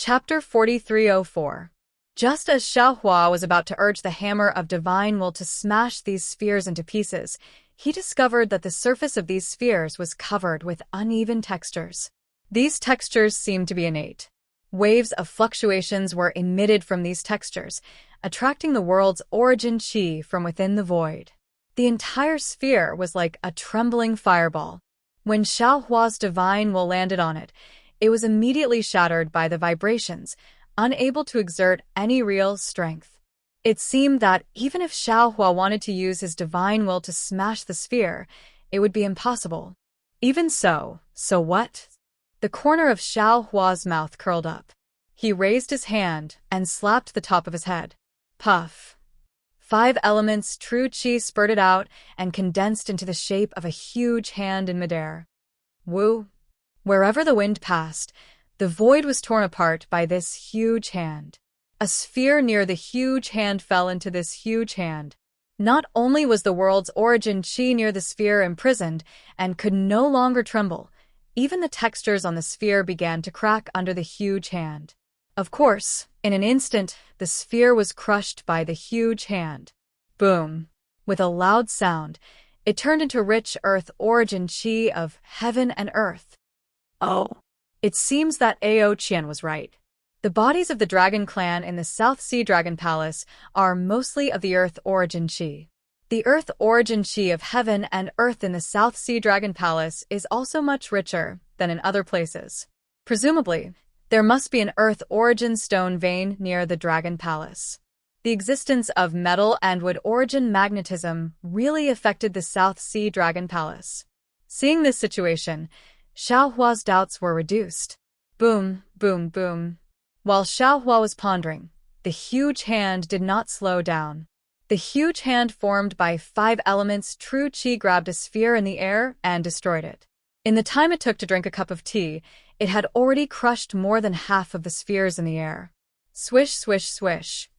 Chapter 4304. Just as Xiaohua was about to urge the hammer of divine will to smash these spheres into pieces, he discovered that the surface of these spheres was covered with uneven textures. These textures seemed to be innate. Waves of fluctuations were emitted from these textures, attracting the world's origin qi from within the void. The entire sphere was like a trembling fireball. When Xiaohua's divine will landed on it, it was immediately shattered by the vibrations, unable to exert any real strength. It seemed that even if Xiaohua wanted to use his divine will to smash the sphere, it would be impossible. Even so what? The corner of Xiaohua's mouth curled up. He raised his hand and slapped the top of his head. Puff. 5 elements true qi spurted out and condensed into the shape of a huge hand in midair. Woo! Wherever the wind passed, the void was torn apart by this huge hand. A sphere near the huge hand fell into this huge hand. Not only was the world's origin qi near the sphere imprisoned and could no longer tremble, even the textures on the sphere began to crack under the huge hand. Of course, in an instant, the sphere was crushed by the huge hand. Boom! With a loud sound, it turned into rich earth origin qi of heaven and earth. Oh! It seems that Ao Qian was right. The bodies of the dragon clan in the South Sea Dragon Palace are mostly of the earth origin qi. The earth origin qi of heaven and earth in the South Sea Dragon Palace is also much richer than in other places. Presumably, there must be an earth origin stone vein near the Dragon Palace. The existence of metal and wood origin magnetism really affected the South Sea Dragon Palace. Seeing this situation, Xiaohua's doubts were reduced. Boom, boom, boom. While Xiaohua was pondering, the huge hand did not slow down. The huge hand formed by 5 elements true qi grabbed a sphere in the air and destroyed it. In the time it took to drink a cup of tea, it had already crushed more than half of the spheres in the air. Swish, swish, swish.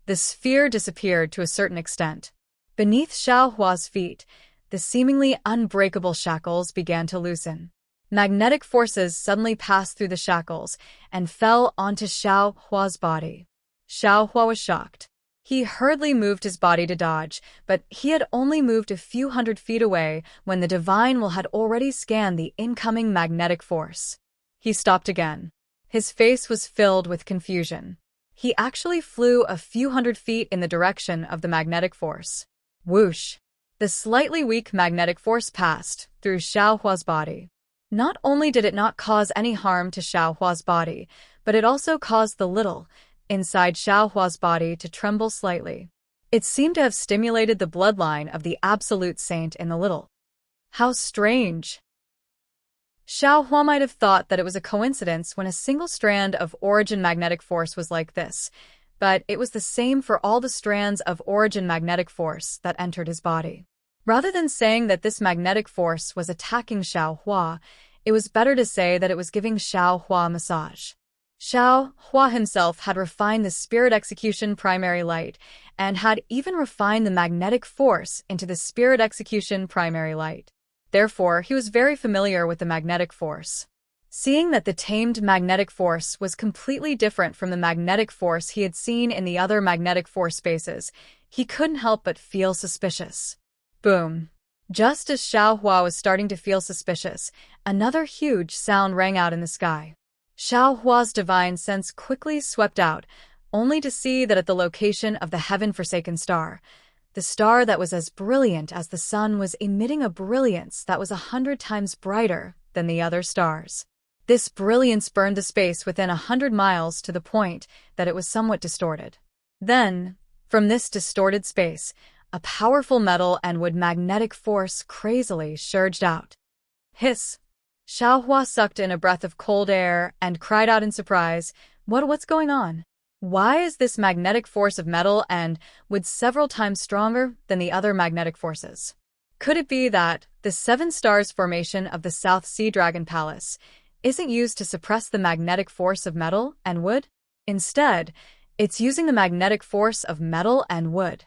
The sphere disappeared to a certain extent. Beneath Xiaohua's feet, the seemingly unbreakable shackles began to loosen. Magnetic forces suddenly passed through the shackles and fell onto Xiaohua's body. Xiaohua was shocked. He hurriedly moved his body to dodge, but he had only moved a few hundred feet away when the divine will had already scanned the incoming magnetic force. He stopped again. His face was filled with confusion. He actually flew a few hundred feet in the direction of the magnetic force. Whoosh! The slightly weak magnetic force passed through Xiaohua's body. Not only did it not cause any harm to Xiaohua's body, but it also caused the little, inside Xiaohua's body to tremble slightly. It seemed to have stimulated the bloodline of the absolute saint in the little. How strange! Xiaohua might have thought that it was a coincidence when a single strand of origin magnetic force was like this, but it was the same for all the strands of origin magnetic force that entered his body. Rather than saying that this magnetic force was attacking Xiaohua, it was better to say that it was giving Xiaohua a massage. Xiaohua himself had refined the spirit execution primary light and had even refined the magnetic force into the spirit execution primary light. Therefore, he was very familiar with the magnetic force. Seeing that the tamed magnetic force was completely different from the magnetic force he had seen in the other magnetic force spaces, he couldn't help but feel suspicious. Boom. Just as Xiaohua was starting to feel suspicious, another huge sound rang out in the sky. Xiaohua's divine sense quickly swept out, only to see that at the location of the heaven-forsaken star, the star that was as brilliant as the sun was emitting a brilliance that was 100 times brighter than the other stars. This brilliance burned the space within 100 miles to the point that it was somewhat distorted. Then, from this distorted space, a powerful metal and wood magnetic force crazily surged out. Hiss! Xiaohua sucked in a breath of cold air and cried out in surprise, What's going on? Why is this magnetic force of metal and wood several times stronger than the other magnetic forces? Could it be that the 7 stars formation of the South Sea Dragon Palace isn't used to suppress the magnetic force of metal and wood? Instead, it's using the magnetic force of metal and wood.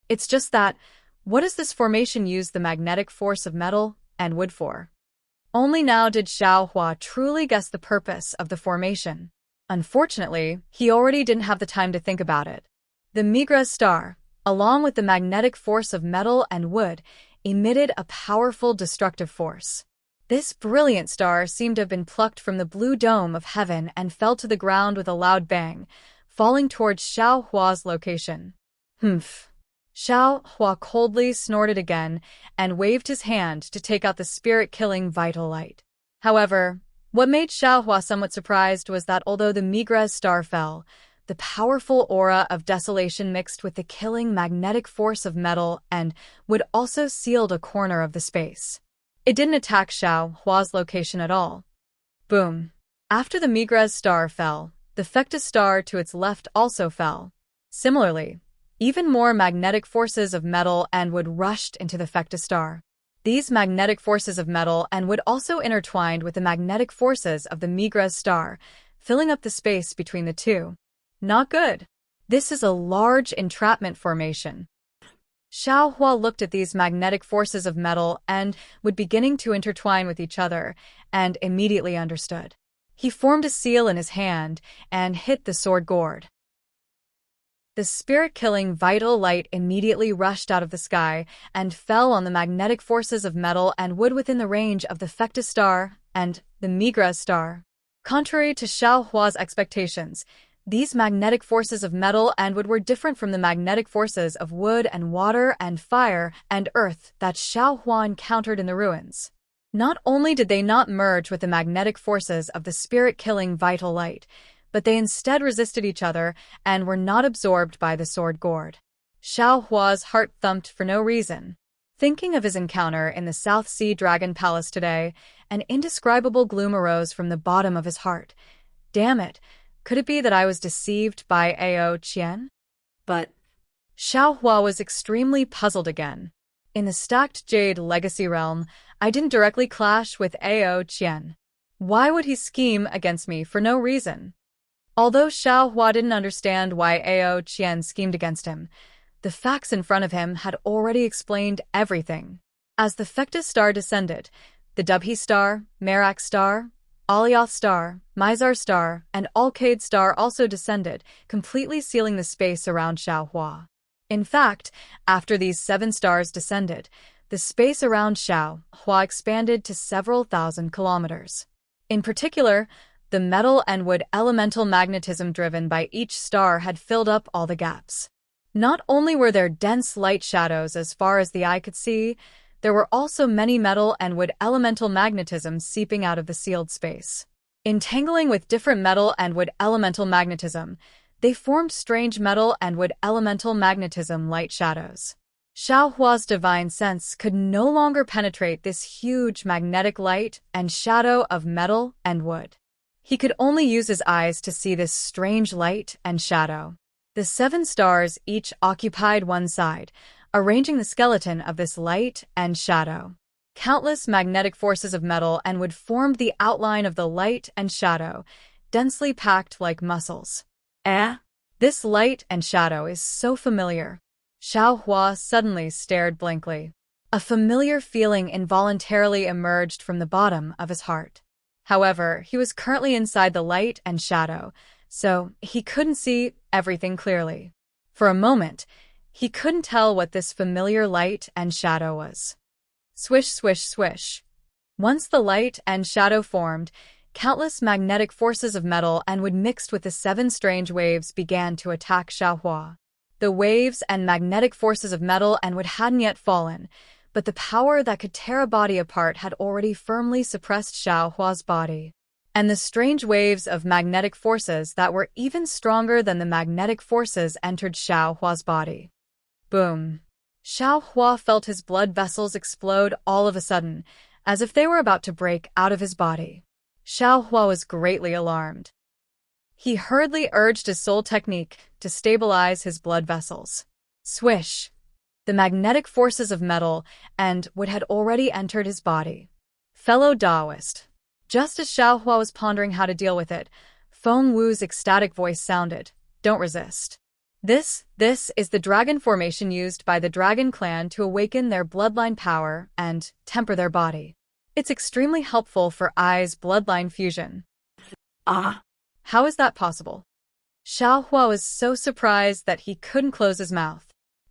It's just that, what does this formation use the magnetic force of metal and wood for? Only now did Xiaohua truly guess the purpose of the formation. Unfortunately, he already didn't have the time to think about it. The Migres star, along with the magnetic force of metal and wood, emitted a powerful destructive force. This brilliant star seemed to have been plucked from the blue dome of heaven and fell to the ground with a loud bang, falling towards Xiao Hua's location. Humph. Xiao Hua coldly snorted again and waved his hand to take out the spirit-killing vital light. However, what made Xiao Hua somewhat surprised was that although the Migres star fell, the powerful aura of desolation mixed with the killing magnetic force of metal and wood also sealed a corner of the space. It didn't attack Xiao Hua's location at all. Boom. After the Migres star fell, the Fecta star to its left also fell. Similarly, even more magnetic forces of metal and wood rushed into the Fecta star. These magnetic forces of metal and wood also intertwined with the magnetic forces of the Migres star, filling up the space between the two. Not good. This is a large entrapment formation. Xiao Hua looked at these magnetic forces of metal and wood beginning to intertwine with each other, and immediately understood. He formed a seal in his hand and hit the sword gourd. The spirit-killing vital light immediately rushed out of the sky and fell on the magnetic forces of metal and wood within the range of the Fecta star and the Migres star. Contrary to Xiao Hua's expectations, these magnetic forces of metal and wood were different from the magnetic forces of wood and water and fire and earth that Xiao Hua encountered in the ruins. Not only did they not merge with the magnetic forces of the spirit-killing vital light, but they instead resisted each other and were not absorbed by the sword gourd. Xiao Hua's heart thumped for no reason. Thinking of his encounter in the South Sea Dragon Palace today, an indescribable gloom arose from the bottom of his heart. Damn it, could it be that I was deceived by Ao Qian? But Xiao Hua was extremely puzzled again. In the stacked Jade Legacy realm, I didn't directly clash with Ao Qian. Why would he scheme against me for no reason? Although Xiao Hua didn't understand why Ao Qian schemed against him, the facts in front of him had already explained everything. As the Fecta star descended, the Dubhe star, Merak star, Alioth star, Mizar star, and Alcade star also descended, completely sealing the space around Xiao Hua. In fact, after these 7 stars descended, the space around Xiao Hua expanded to several thousand kilometers. In particular, the metal and wood elemental magnetism driven by each star had filled up all the gaps. Not only were there dense light shadows as far as the eye could see, there were also many metal and wood elemental magnetism seeping out of the sealed space. Entangling with different metal and wood elemental magnetism, they formed strange metal and wood elemental magnetism light shadows. Xiao Hua's divine sense could no longer penetrate this huge magnetic light and shadow of metal and wood. He could only use his eyes to see this strange light and shadow. The 7 stars each occupied one side, arranging the skeleton of this light and shadow. Countless magnetic forces of metal and wood formed the outline of the light and shadow, densely packed like muscles. This light and shadow is so familiar. Xiao Hua suddenly stared blankly. A familiar feeling involuntarily emerged from the bottom of his heart. However, he was currently inside the light and shadow, so he couldn't see everything clearly. For a moment, he couldn't tell what this familiar light and shadow was. Swish, swish, swish. Once the light and shadow formed, countless magnetic forces of metal and wood mixed with the 7 strange waves began to attack Xiao Hua. The waves and magnetic forces of metal and wood hadn't yet fallen, but the power that could tear a body apart had already firmly suppressed Xiao Hua's body. And the strange waves of magnetic forces that were even stronger than the magnetic forces entered Xiao Hua's body. Boom. Xiao Hua felt his blood vessels explode all of a sudden, as if they were about to break out of his body. Xiao Hua was greatly alarmed. He hurriedly urged his soul technique to stabilize his blood vessels. Swish! The magnetic forces of metal and wood had already entered his body. Fellow Taoist. Just as Xiao Hua was pondering how to deal with it, Feng Wu's ecstatic voice sounded. Don't resist. This is the dragon formation used by the dragon clan to awaken their bloodline power and temper their body. It's extremely helpful for Ai's bloodline fusion. How is that possible? Xiaohua was so surprised that he couldn't close his mouth.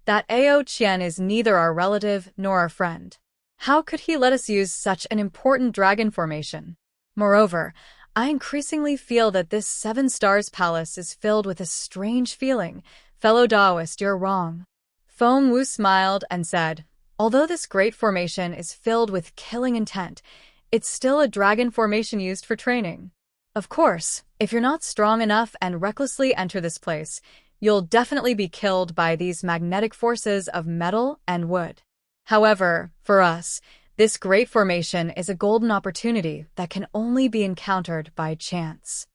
That Ao Qian is neither our relative nor our friend. How could he let us use such an important dragon formation? Moreover, I increasingly feel that this 7 Stars Palace is filled with a strange feeling. Fellow Daoist, you're wrong. Feng Wu smiled and said, although this great formation is filled with killing intent, it's still a dragon formation used for training. Of course, if you're not strong enough and recklessly enter this place, you'll definitely be killed by these magnetic forces of metal and wood. However, for us, this great formation is a golden opportunity that can only be encountered by chance.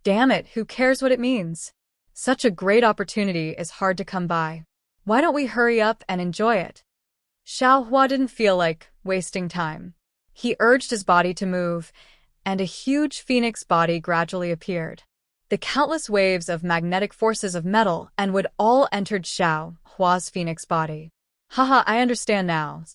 Damn it, who cares what it means? Such a great opportunity is hard to come by. Why don't we hurry up and enjoy it? Xiaohua didn't feel like wasting time. He urged his body to move, and a huge phoenix body gradually appeared. The countless waves of magnetic forces of metal and wood all entered Xiaohua's phoenix body. Haha, I understand now.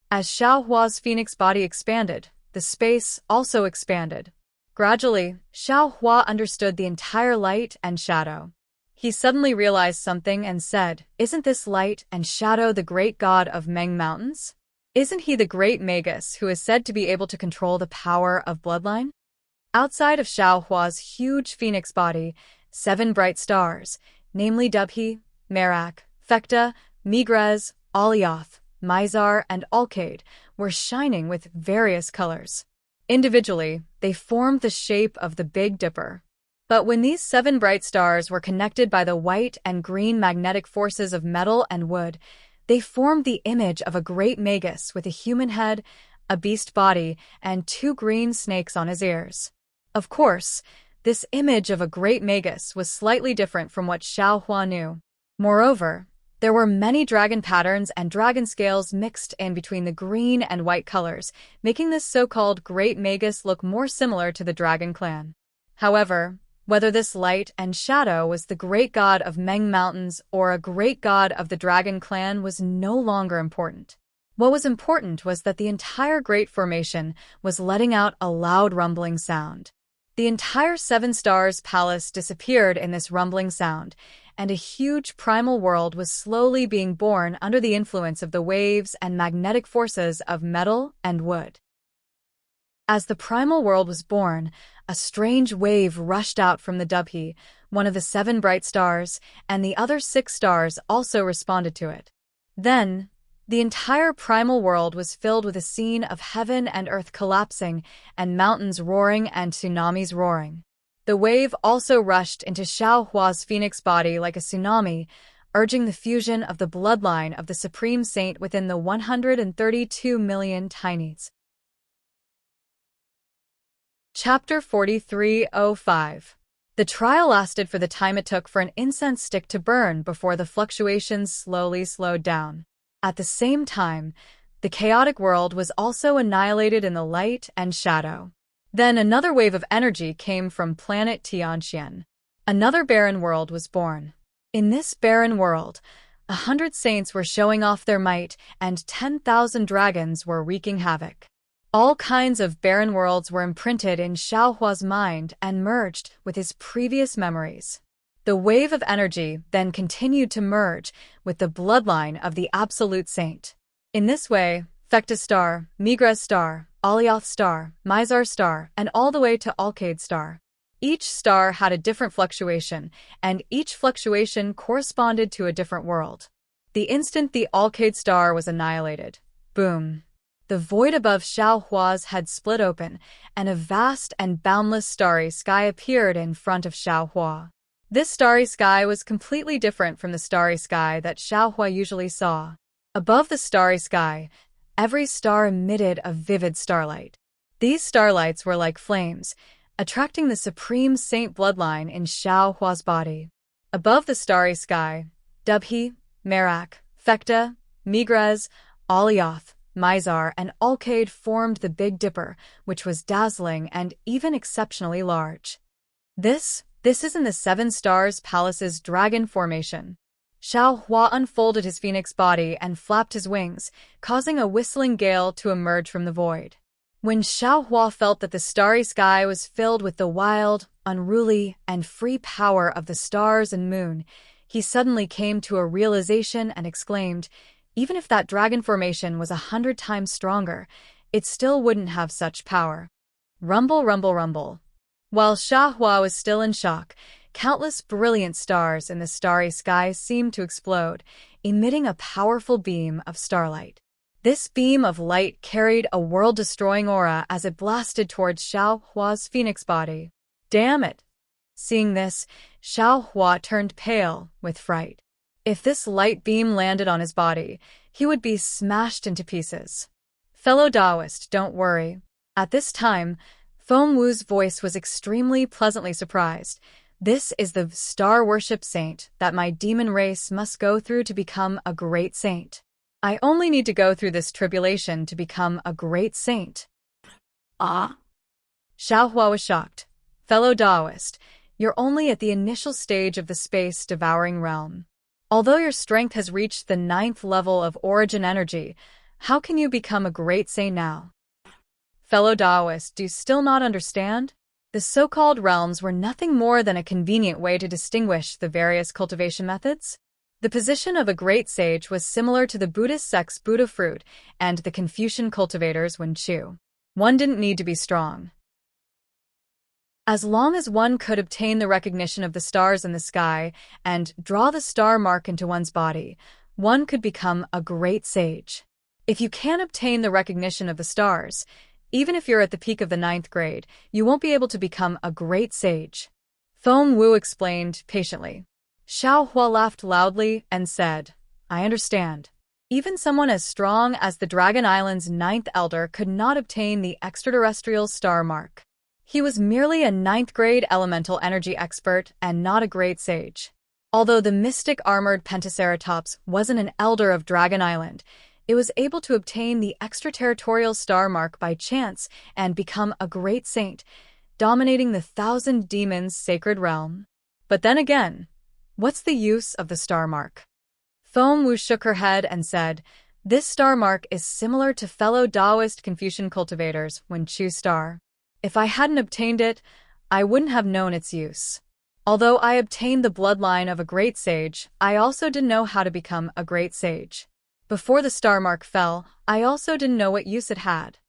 As Xiaohua's phoenix body expanded, the space also expanded. Gradually, Xiaohua understood the entire light and shadow. He suddenly realized something and said, isn't this light and shadow the great god of Meng Mountains? Isn't he the great magus who is said to be able to control the power of bloodline? Outside of Xiaohua's huge phoenix body, 7 bright stars, namely Dubhe, Merak, Fekta, Migrez, Alioth, Mizar, and Alkaid, were shining with various colors. Individually, they formed the shape of the Big Dipper. But when these 7 bright stars were connected by the white and green magnetic forces of metal and wood, they formed the image of a great magus with a human head, a beast body, and 2 green snakes on his ears. Of course, this image of a great magus was slightly different from what Xiaohua knew. Moreover, there were many dragon patterns and dragon scales mixed in between the green and white colors, making this so-called great magus look more similar to the dragon clan. However, whether this light and shadow was the great god of Meng Mountains or a great god of the dragon clan was no longer important. What was important was that the entire great formation was letting out a loud rumbling sound. The entire 7 Stars Palace disappeared in this rumbling sound, and a huge primal world was slowly being born under the influence of the waves and magnetic forces of metal and wood. As the primal world was born, a strange wave rushed out from the Dubhe, one of the 7 bright stars, and the other 6 stars also responded to it. Then, the entire primal world was filled with a scene of heaven and earth collapsing and mountains roaring and tsunamis roaring. The wave also rushed into Xiaohua's phoenix body like a tsunami, urging the fusion of the bloodline of the Supreme Saint within the 132 million tinies. Chapter 4305. The trial lasted for the time it took for an incense stick to burn before the fluctuations slowly slowed down. At the same time, the chaotic world was also annihilated in the light and shadow. Then another wave of energy came from planet Tianxian. Another barren world was born. In this barren world, 100 saints were showing off their might and 10,000 dragons were wreaking havoc. All kinds of barren worlds were imprinted in Xiaohua's mind and merged with his previous memories. The wave of energy then continued to merge with the bloodline of the Absolute Saint. In this way, Fekta Star, Migrez Star, Alioth Star, Mizar Star, and all the way to Alkaid Star. Each star had a different fluctuation, and each fluctuation corresponded to a different world. The instant the Alkaid Star was annihilated, boom! The void above Xiaohua's head split open, and a vast and boundless starry sky appeared in front of Xiaohua. This starry sky was completely different from the starry sky that Xiaohua usually saw. Above the starry sky, every star emitted a vivid starlight. These starlights were like flames, attracting the Supreme Saint bloodline in Xiaohua's body. Above the starry sky, Dubhe, Merak, Fekta, Migrez, Alioth, Mizar, and Alkaid formed the Big Dipper, which was dazzling and even exceptionally large. This isn't the 7 Stars Palace's dragon formation. Xiaohua unfolded his phoenix body and flapped his wings, causing a whistling gale to emerge from the void. When Xiaohua felt that the starry sky was filled with the wild, unruly, and free power of the stars and moon, he suddenly came to a realization and exclaimed, even if that dragon formation was 100 times stronger, it still wouldn't have such power. Rumble, rumble, rumble. While Xiahua was still in shock, countless brilliant stars in the starry sky seemed to explode, emitting a powerful beam of starlight. This beam of light carried a world-destroying aura as it blasted towards Xiaohua's phoenix body. Damn it! Seeing this, Xiaohua turned pale with fright. If this light beam landed on his body, he would be smashed into pieces. Fellow Taoist, don't worry. At this time, Feng Wu's voice was extremely pleasantly surprised. This is the star worship saint that my demon race must go through to become a great saint. I only need to go through this tribulation to become a great saint. Ah? Xiaohua was shocked. Fellow Taoist, you're only at the initial stage of the space-devouring realm. Although your strength has reached the 9th level of origin energy, how can you become a great saint now? Fellow Taoist, do you still not understand? The so-called realms were nothing more than a convenient way to distinguish the various cultivation methods. The position of a great sage was similar to the Buddhist sect's Buddha fruit and the Confucian cultivators' Wen Chu. One didn't need to be strong. As long as one could obtain the recognition of the stars in the sky and draw the star mark into one's body, one could become a great sage. If you can't obtain the recognition of the stars, even if you're at the peak of the 9th grade, you won't be able to become a great sage. Feng Wu explained patiently. Xiaohua laughed loudly and said, I understand. Even someone as strong as the Dragon Island's 9th elder could not obtain the extraterrestrial star mark. He was merely a 9th grade elemental energy expert and not a great sage. Although the mystic armored Pentaceratops wasn't an elder of Dragon Island, it was able to obtain the extraterritorial star mark by chance and become a great saint, dominating the 1,000 demons' sacred realm. But then again, what's the use of the star mark? Feng Wu shook her head and said, this star mark is similar to fellow Taoist Confucian cultivators' Wen Chu star. If I hadn't obtained it, I wouldn't have known its use. Although I obtained the bloodline of a great sage, I also didn't know how to become a great sage. Before the star mark fell, I also didn't know what use it had.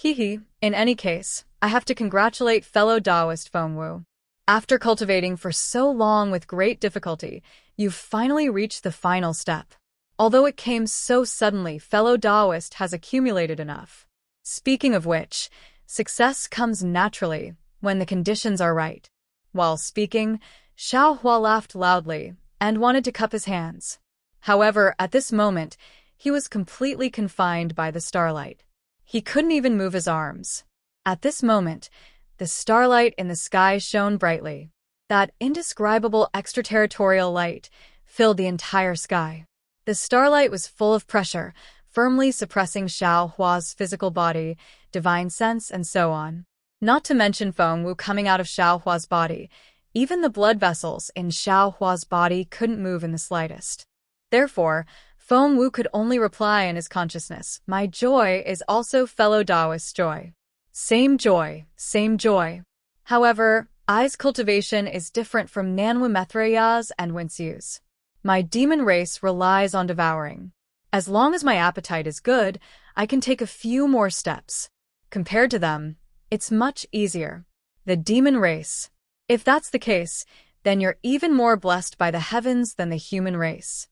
In any case, I have to congratulate fellow Taoist Feng Wu. After cultivating for so long with great difficulty, you've finally reached the final step. Although it came so suddenly, fellow Taoist has accumulated enough. Speaking of which, success comes naturally when the conditions are right. While speaking, Xiaohua laughed loudly and wanted to cup his hands. However, at this moment, he was completely confined by the starlight. He couldn't even move his arms. At this moment, the starlight in the sky shone brightly. That indescribable extraterritorial light filled the entire sky. The starlight was full of pressure, firmly suppressing Xiaohua's physical body, divine sense, and so on. Not to mention Feng Wu coming out of Xiaohua's body. Even the blood vessels in Xiaohua's body couldn't move in the slightest. Therefore, Feng Wu could only reply in his consciousness, my joy is also fellow Taoist's joy. Same joy, same joy. However, I's cultivation is different from Nanwimethraya's and Winsu's. My demon race relies on devouring. As long as my appetite is good, I can take a few more steps. Compared to them, it's much easier. The demon race. If that's the case, then you're even more blessed by the heavens than the human race.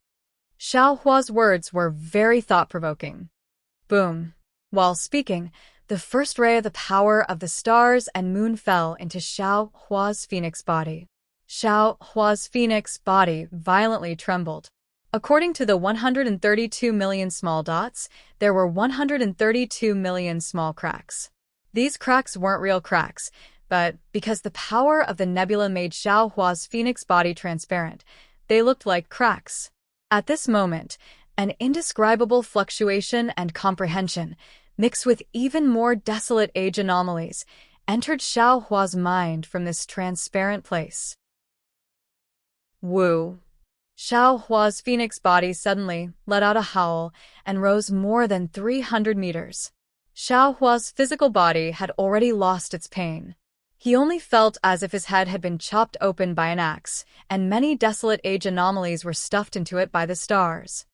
Xiaohua's words were very thought-provoking. Boom. While speaking, the first ray of the power of the stars and moon fell into Xiaohua's phoenix body. Xiaohua's phoenix body violently trembled. According to the 132 million small dots, there were 132 million small cracks. These cracks weren't real cracks, but because the power of the nebula made Xiaohua's phoenix body transparent, they looked like cracks. At this moment, an indescribable fluctuation and comprehension, mixed with even more desolate age anomalies, entered Xiaohua's mind from this transparent place. Wu. Xiaohua's phoenix body suddenly let out a howl and rose more than 300 meters. Xiaohua's physical body had already lost its pain. He only felt as if his head had been chopped open by an axe, and many desolate age anomalies were stuffed into it by the stars.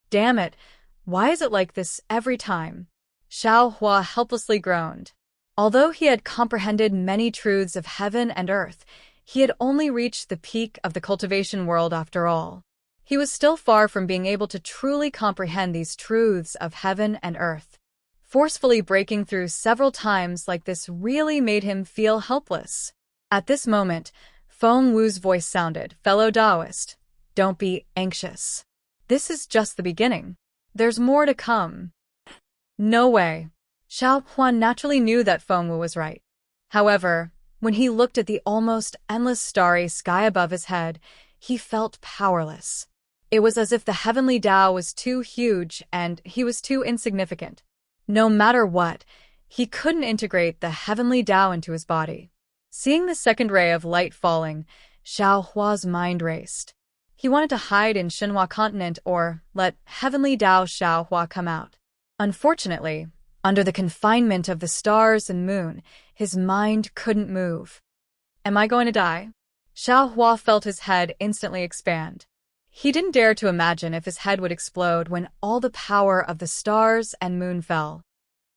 Damn it, why is it like this every time? Xiao Hua helplessly groaned. Although he had comprehended many truths of heaven and earth, he had only reached the peak of the cultivation world after all. He was still far from being able to truly comprehend these truths of heaven and earth. Forcefully breaking through several times like this really made him feel helpless. At this moment, Feng Wu's voice sounded, "Fellow Taoist, don't be anxious. This is just the beginning. There's more to come." No way. Xiao Huan naturally knew that Feng Wu was right. However, when he looked at the almost endless starry sky above his head, he felt powerless. It was as if the heavenly Tao was too huge and he was too insignificant. No matter what, he couldn't integrate the heavenly Tao into his body. Seeing the second ray of light falling, Xiao Hua's mind raced. He wanted to hide in Shenhua continent or let heavenly Tao Xiao Hua come out. Unfortunately, under the confinement of the stars and moon, his mind couldn't move. Am I going to die? Xiao Hua felt his head instantly expand. He didn't dare to imagine if his head would explode when all the power of the stars and moon fell.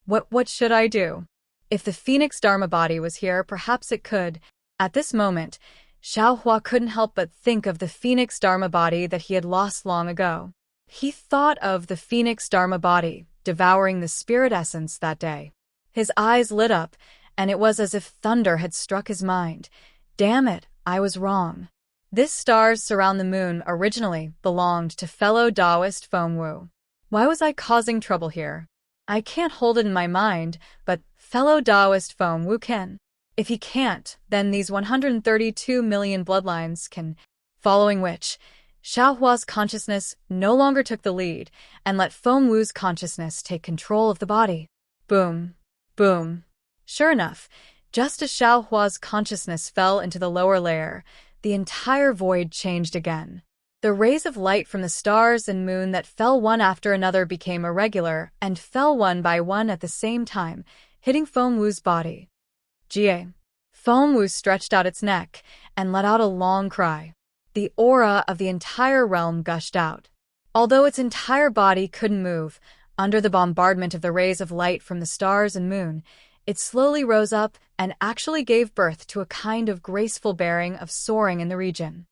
What should I do? If the Phoenix Dharma body was here, perhaps it could. At this moment, Xiao Hua couldn't help but think of the Phoenix Dharma body that he had lost long ago. He thought of the Phoenix Dharma body, devouring the spirit essence that day. His eyes lit up, and it was as if thunder had struck his mind. Damn it, I was wrong. This stars surround the moon originally belonged to fellow Taoist Feng Wu. Why was I causing trouble here? I can't hold it in my mind, but fellow Taoist Feng Wu can. If he can't, then these 132 million bloodlines can. Following which, Xiao Hua's consciousness no longer took the lead and let Feng Wu's consciousness take control of the body. Boom. Boom. Sure enough, just as Xiao Hua's consciousness fell into the lower layer, the entire void changed again. The rays of light from the stars and moon that fell one after another became irregular and fell one by one at the same time, hitting Feng Wu's body. Jie. Feng Wu stretched out its neck and let out a long cry. The aura of the entire realm gushed out. Although its entire body couldn't move, under the bombardment of the rays of light from the stars and moon, it slowly rose up and actually gave birth to a kind of graceful bearing of soaring in the region.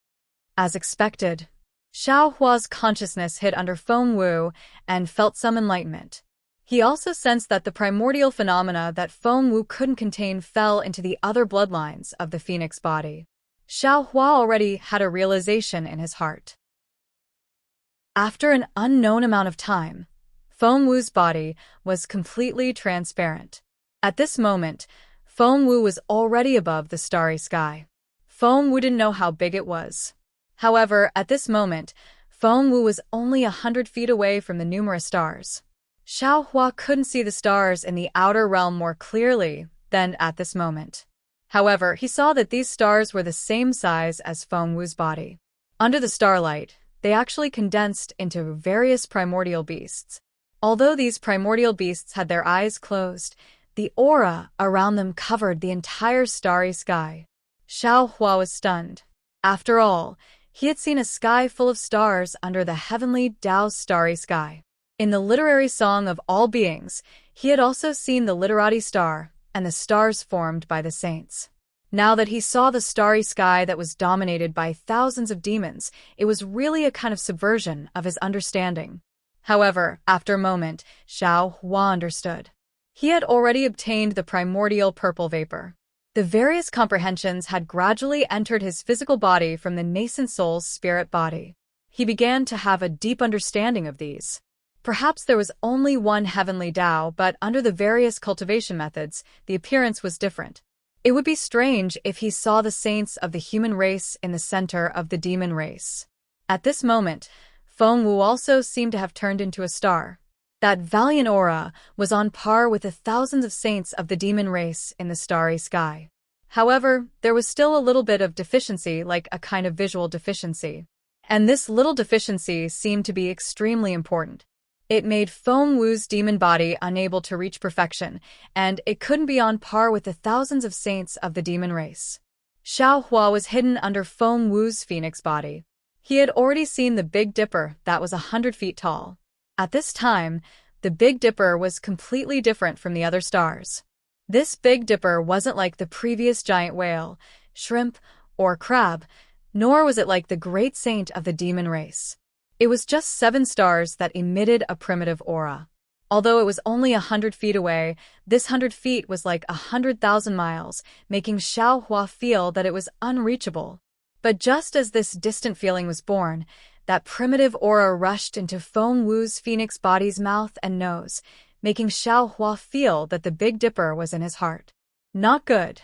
As expected, Xiao Hua's consciousness hid under Feng Wu and felt some enlightenment. He also sensed that the primordial phenomena that Feng Wu couldn't contain fell into the other bloodlines of the phoenix body. Xiao Hua already had a realization in his heart. After an unknown amount of time, Feng Wu's body was completely transparent. At this moment, Feng Wu was already above the starry sky. Feng Wu didn't know how big it was. However, at this moment, Feng Wu was only 100 feet away from the numerous stars. Xiao Hua couldn't see the stars in the outer realm more clearly than at this moment. However, he saw that these stars were the same size as Feng Wu's body. Under the starlight, they actually condensed into various primordial beasts. Although these primordial beasts had their eyes closed, the aura around them covered the entire starry sky. Xiao Hua was stunned. After all, he had seen a sky full of stars under the heavenly Tao's starry sky. In the literary song of all beings, he had also seen the literati star and the stars formed by the saints. Now that he saw the starry sky that was dominated by thousands of demons, it was really a kind of subversion of his understanding. However, after a moment, Xiao Hua understood. He had already obtained the primordial purple vapor. The various comprehensions had gradually entered his physical body from the nascent soul's spirit body. He began to have a deep understanding of these. Perhaps there was only one heavenly Tao, but under the various cultivation methods, the appearance was different. It would be strange if he saw the saints of the human race in the center of the demon race. At this moment, Feng Wu also seemed to have turned into a star. That valiant aura was on par with the thousands of saints of the demon race in the starry sky. However, there was still a little bit of deficiency, like a kind of visual deficiency. And this little deficiency seemed to be extremely important. It made Feng Wu's demon body unable to reach perfection, and it couldn't be on par with the thousands of saints of the demon race. Xiao Hua was hidden under Feng Wu's phoenix body. He had already seen the Big Dipper that was 100 feet tall. At this time, the Big Dipper was completely different from the other stars. This Big Dipper wasn't like the previous giant whale, shrimp, or crab, nor was it like the great saint of the demon race. It was just 7 stars that emitted a primitive aura. Although it was only 100 feet away, this 100 feet was like 100,000 miles, making Xiao Hua feel that it was unreachable. But just as this distant feeling was born, that primitive aura rushed into Feng Wu's phoenix body's mouth and nose, making Xiao Hua feel that the Big Dipper was in his heart. Not good.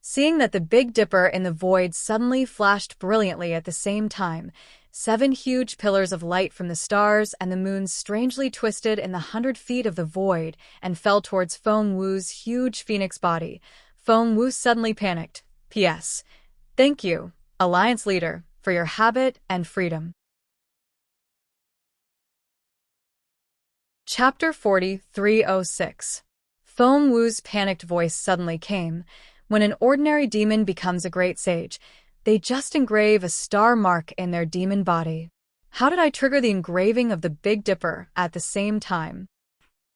Seeing that the Big Dipper in the void suddenly flashed brilliantly at the same time, 7 huge pillars of light from the stars and the moon strangely twisted in the 100 feet of the void and fell towards Feng Wu's huge phoenix body. Feng Wu suddenly panicked. P.S. Thank you, Alliance Leader, for your habit and freedom. Chapter 4306. Feng Wu's panicked voice suddenly came. When an ordinary demon becomes a great sage, they just engrave a star mark in their demon body. How did I trigger the engraving of the Big Dipper at the same time?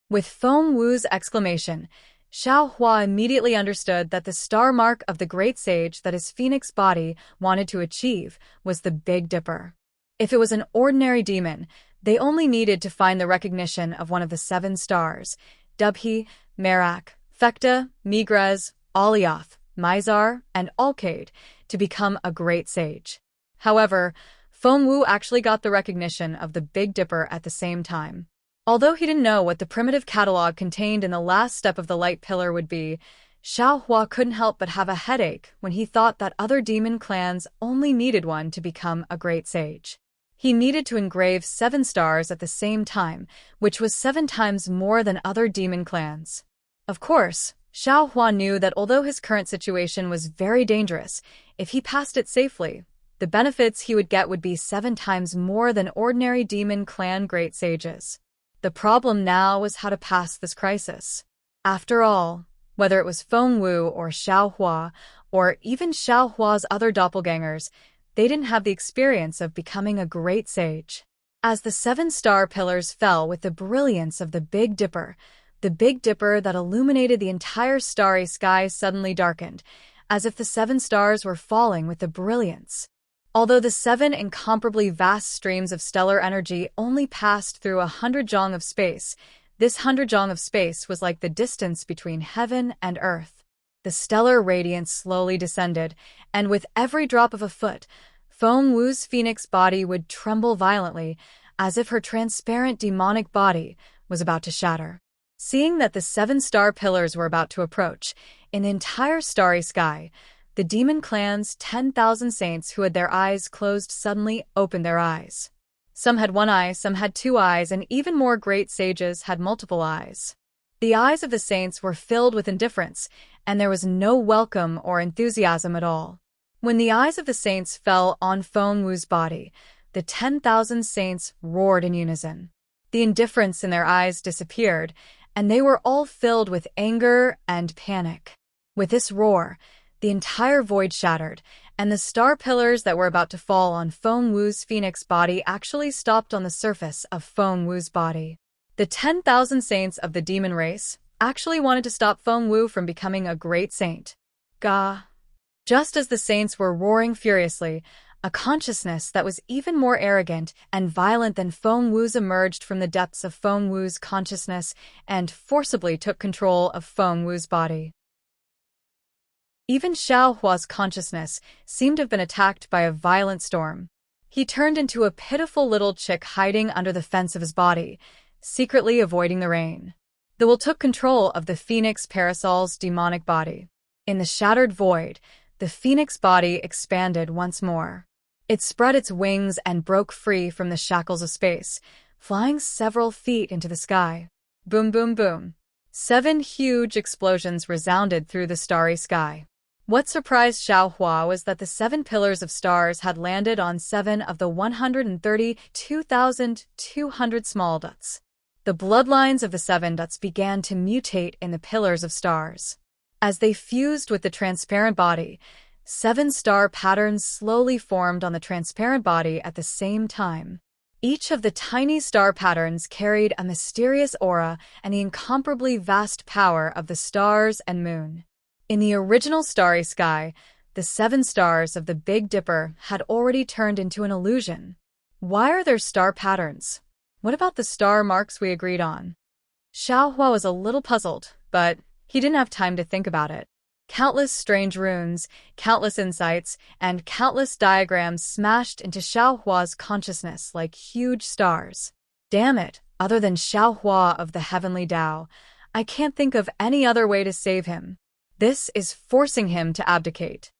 With Feng Wu's exclamation, Xiao Hua immediately understood that the star mark of the great sage that his phoenix body wanted to achieve was the Big Dipper. If it was an ordinary demon, they only needed to find the recognition of one of the 7 stars, Dubhe, Merak, Fekta, Migrez, Alioth, Mizar, and Alcade, to become a great sage. However, Feng Wu actually got the recognition of the Big Dipper at the same time. Although he didn't know what the primitive catalog contained in the last step of the light pillar would be, Xiao Hua couldn't help but have a headache when he thought that other demon clans only needed one to become a great sage. He needed to engrave 7 stars at the same time, which was 7 times more than other demon clans. Of course, Xiao Hua knew that although his current situation was very dangerous, if he passed it safely, the benefits he would get would be 7 times more than ordinary demon clan great sages. The problem now was how to pass this crisis. After all, whether it was Feng Wu or Xiao Hua, or even Xiao Hua's other doppelgangers, they didn't have the experience of becoming a great sage. As the 7 star pillars fell with the brilliance of the Big Dipper, the Big Dipper that illuminated the entire starry sky suddenly darkened, as if the 7 stars were falling with the brilliance. Although the 7 incomparably vast streams of stellar energy only passed through 100 zhong of space, this 100 zhong of space was like the distance between heaven and earth. The stellar radiance slowly descended, and with every drop of a foot, Feng Wu's phoenix body would tremble violently, as if her transparent demonic body was about to shatter. Seeing that the 7 star pillars were about to approach, in the entire starry sky, the demon clan's 10,000 saints who had their eyes closed suddenly opened their eyes. Some had 1 eye, some had 2 eyes, and even more great sages had multiple eyes. The eyes of the saints were filled with indifference, and there was no welcome or enthusiasm at all. When the eyes of the saints fell on Feng Wu's body, the 10,000 saints roared in unison. The indifference in their eyes disappeared, and they were all filled with anger and panic. With this roar, the entire void shattered, and the star pillars that were about to fall on Feng Wu's phoenix body actually stopped on the surface of Feng Wu's body. The 10,000 saints of the demon race actually wanted to stop Feng Wu from becoming a great saint. Gah! Just as the saints were roaring furiously, a consciousness that was even more arrogant and violent than Feng Wu's emerged from the depths of Feng Wu's consciousness and forcibly took control of Feng Wu's body. Even Xiao Hua's consciousness seemed to have been attacked by a violent storm. He turned into a pitiful little chick hiding under the fence of his body, secretly avoiding the rain. The will took control of the Phoenix Parasol's demonic body. In the shattered void, the Phoenix body expanded once more. It spread its wings and broke free from the shackles of space, flying several feet into the sky. Boom, boom, boom. 7 huge explosions resounded through the starry sky. What surprised Xiao Hua was that the 7 pillars of stars had landed on 7 of the 132,200 small dots. The bloodlines of the seven dots began to mutate in the pillars of stars. As they fused with the transparent body, 7 star patterns slowly formed on the transparent body at the same time. Each of the tiny star patterns carried a mysterious aura and the incomparably vast power of the stars and moon. In the original starry sky, the 7 stars of the Big Dipper had already turned into an illusion. Why are there star patterns? What about the star marks we agreed on? Xiaohua was a little puzzled, but he didn't have time to think about it. Countless strange runes, countless insights, and countless diagrams smashed into Xiaohua's consciousness like huge stars. Damn it, other than Xiaohua of the Heavenly Tao, I can't think of any other way to save him. This is forcing him to abdicate.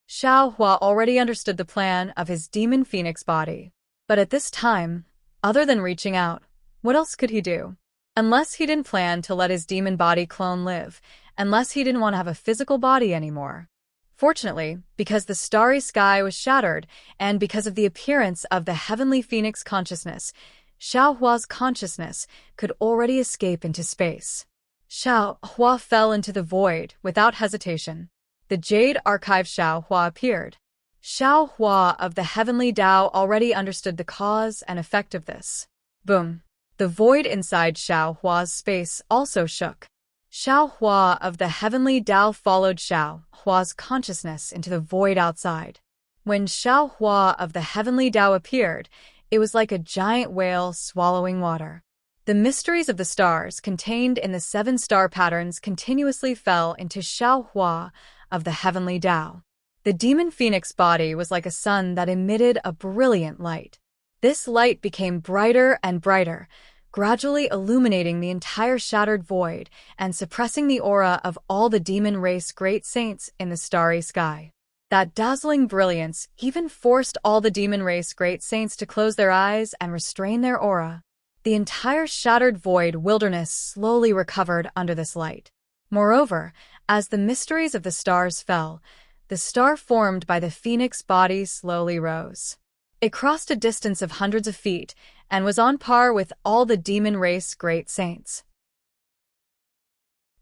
Xiaohua already understood the plan of his demon phoenix body. But at this time, other than reaching out, what else could he do? Unless he didn't plan to let his demon body clone live, unless he didn't want to have a physical body anymore. Fortunately, because the starry sky was shattered, and because of the appearance of the heavenly phoenix consciousness, Xiaohua's consciousness could already escape into space. Xiaohua fell into the void without hesitation. The Jade Archive Xiaohua appeared. Xiaohua of the Heavenly Tao already understood the cause and effect of this. Boom. The void inside Xiaohua's space also shook. Xiaohua of the Heavenly Tao followed Xiaohua's consciousness into the void outside. When Xiaohua of the Heavenly Tao appeared, it was like a giant whale swallowing water. The mysteries of the stars contained in the 7 star patterns continuously fell into Xiaohua of the Heavenly Tao. The demon phoenix body was like a sun that emitted a brilliant light. This light became brighter and brighter, gradually illuminating the entire shattered void and suppressing the aura of all the demon race great saints in the starry sky. That dazzling brilliance even forced all the demon race great saints to close their eyes and restrain their aura. The entire shattered void wilderness slowly recovered under this light. Moreover, as the mysteries of the stars fell, the star formed by the phoenix body slowly rose. It crossed a distance of hundreds of feet and was on par with all the demon race great saints.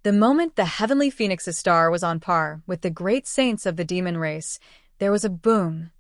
The moment the heavenly phoenix's star was on par with the great saints of the demon race, there was a boom.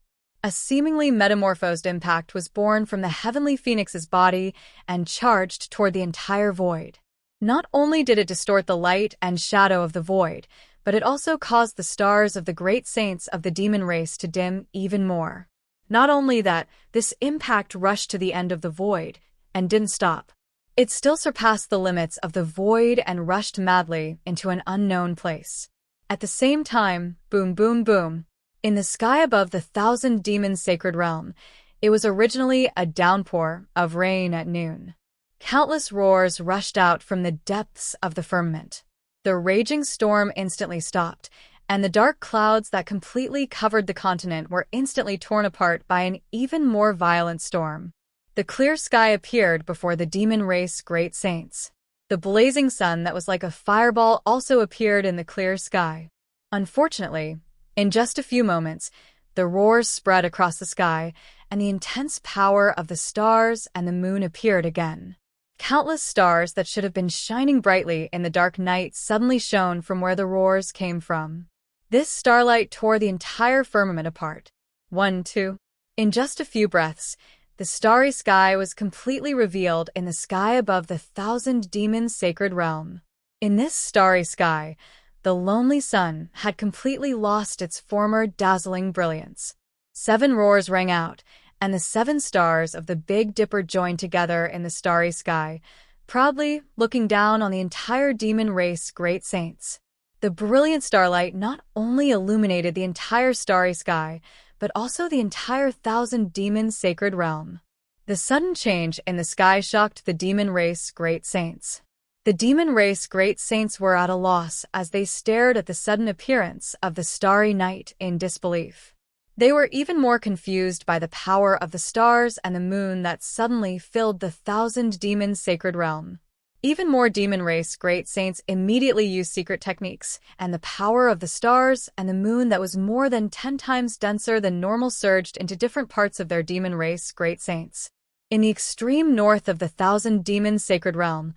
A seemingly metamorphosed impact was born from the heavenly phoenix's body and charged toward the entire void. Not only did it distort the light and shadow of the void, but it also caused the stars of the great saints of the demon race to dim even more. Not only that, this impact rushed to the end of the void and didn't stop. It still surpassed the limits of the void and rushed madly into an unknown place. At the same time, boom, boom, boom. In the sky above the 1,000 demons' sacred realm, it was originally a downpour of rain at noon. Countless roars rushed out from the depths of the firmament. The raging storm instantly stopped, and the dark clouds that completely covered the continent were instantly torn apart by an even more violent storm. The clear sky appeared before the demon race great saints. The blazing sun that was like a fireball also appeared in the clear sky. Unfortunately, in just a few moments, the roars spread across the sky, and the intense power of the stars and the moon appeared again. Countless stars that should have been shining brightly in the dark night suddenly shone from where the roars came from. This starlight tore the entire firmament apart. 1, 2. In just a few breaths, the starry sky was completely revealed in the sky above the 1,000 demons' sacred realm. In this starry sky, the lonely sun had completely lost its former dazzling brilliance. 7 roars rang out, and the 7 stars of the Big Dipper joined together in the starry sky, proudly looking down on the entire demon race great saints. The brilliant starlight not only illuminated the entire starry sky, but also the entire 1,000 demons' sacred realm. The sudden change in the sky shocked the demon race great saints. The demon race great saints were at a loss as they stared at the sudden appearance of the starry night in disbelief. They were even more confused by the power of the stars and the moon that suddenly filled the 1,000 demons' sacred realm. Even more demon race great saints immediately used secret techniques, and the power of the stars and the moon that was more than 10 times denser than normal surged into different parts of their demon race great saints. In the extreme north of the Thousand Demons Sacred Realm,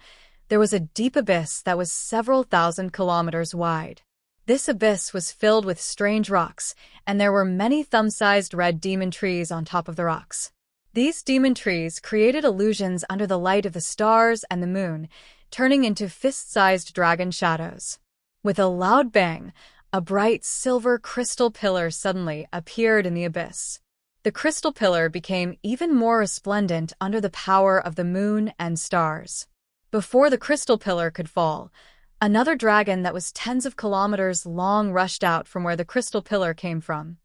there was a deep abyss that was several thousand kilometers wide. This abyss was filled with strange rocks, and there were many thumb-sized red demon trees on top of the rocks. These demon trees created illusions under the light of the stars and the moon, turning into fist-sized dragon shadows. With a loud bang, a bright silver crystal pillar suddenly appeared in the abyss. The crystal pillar became even more resplendent under the power of the moon and stars. Before the crystal pillar could fall, another dragon that was tens of kilometers long rushed out from where the crystal pillar came from.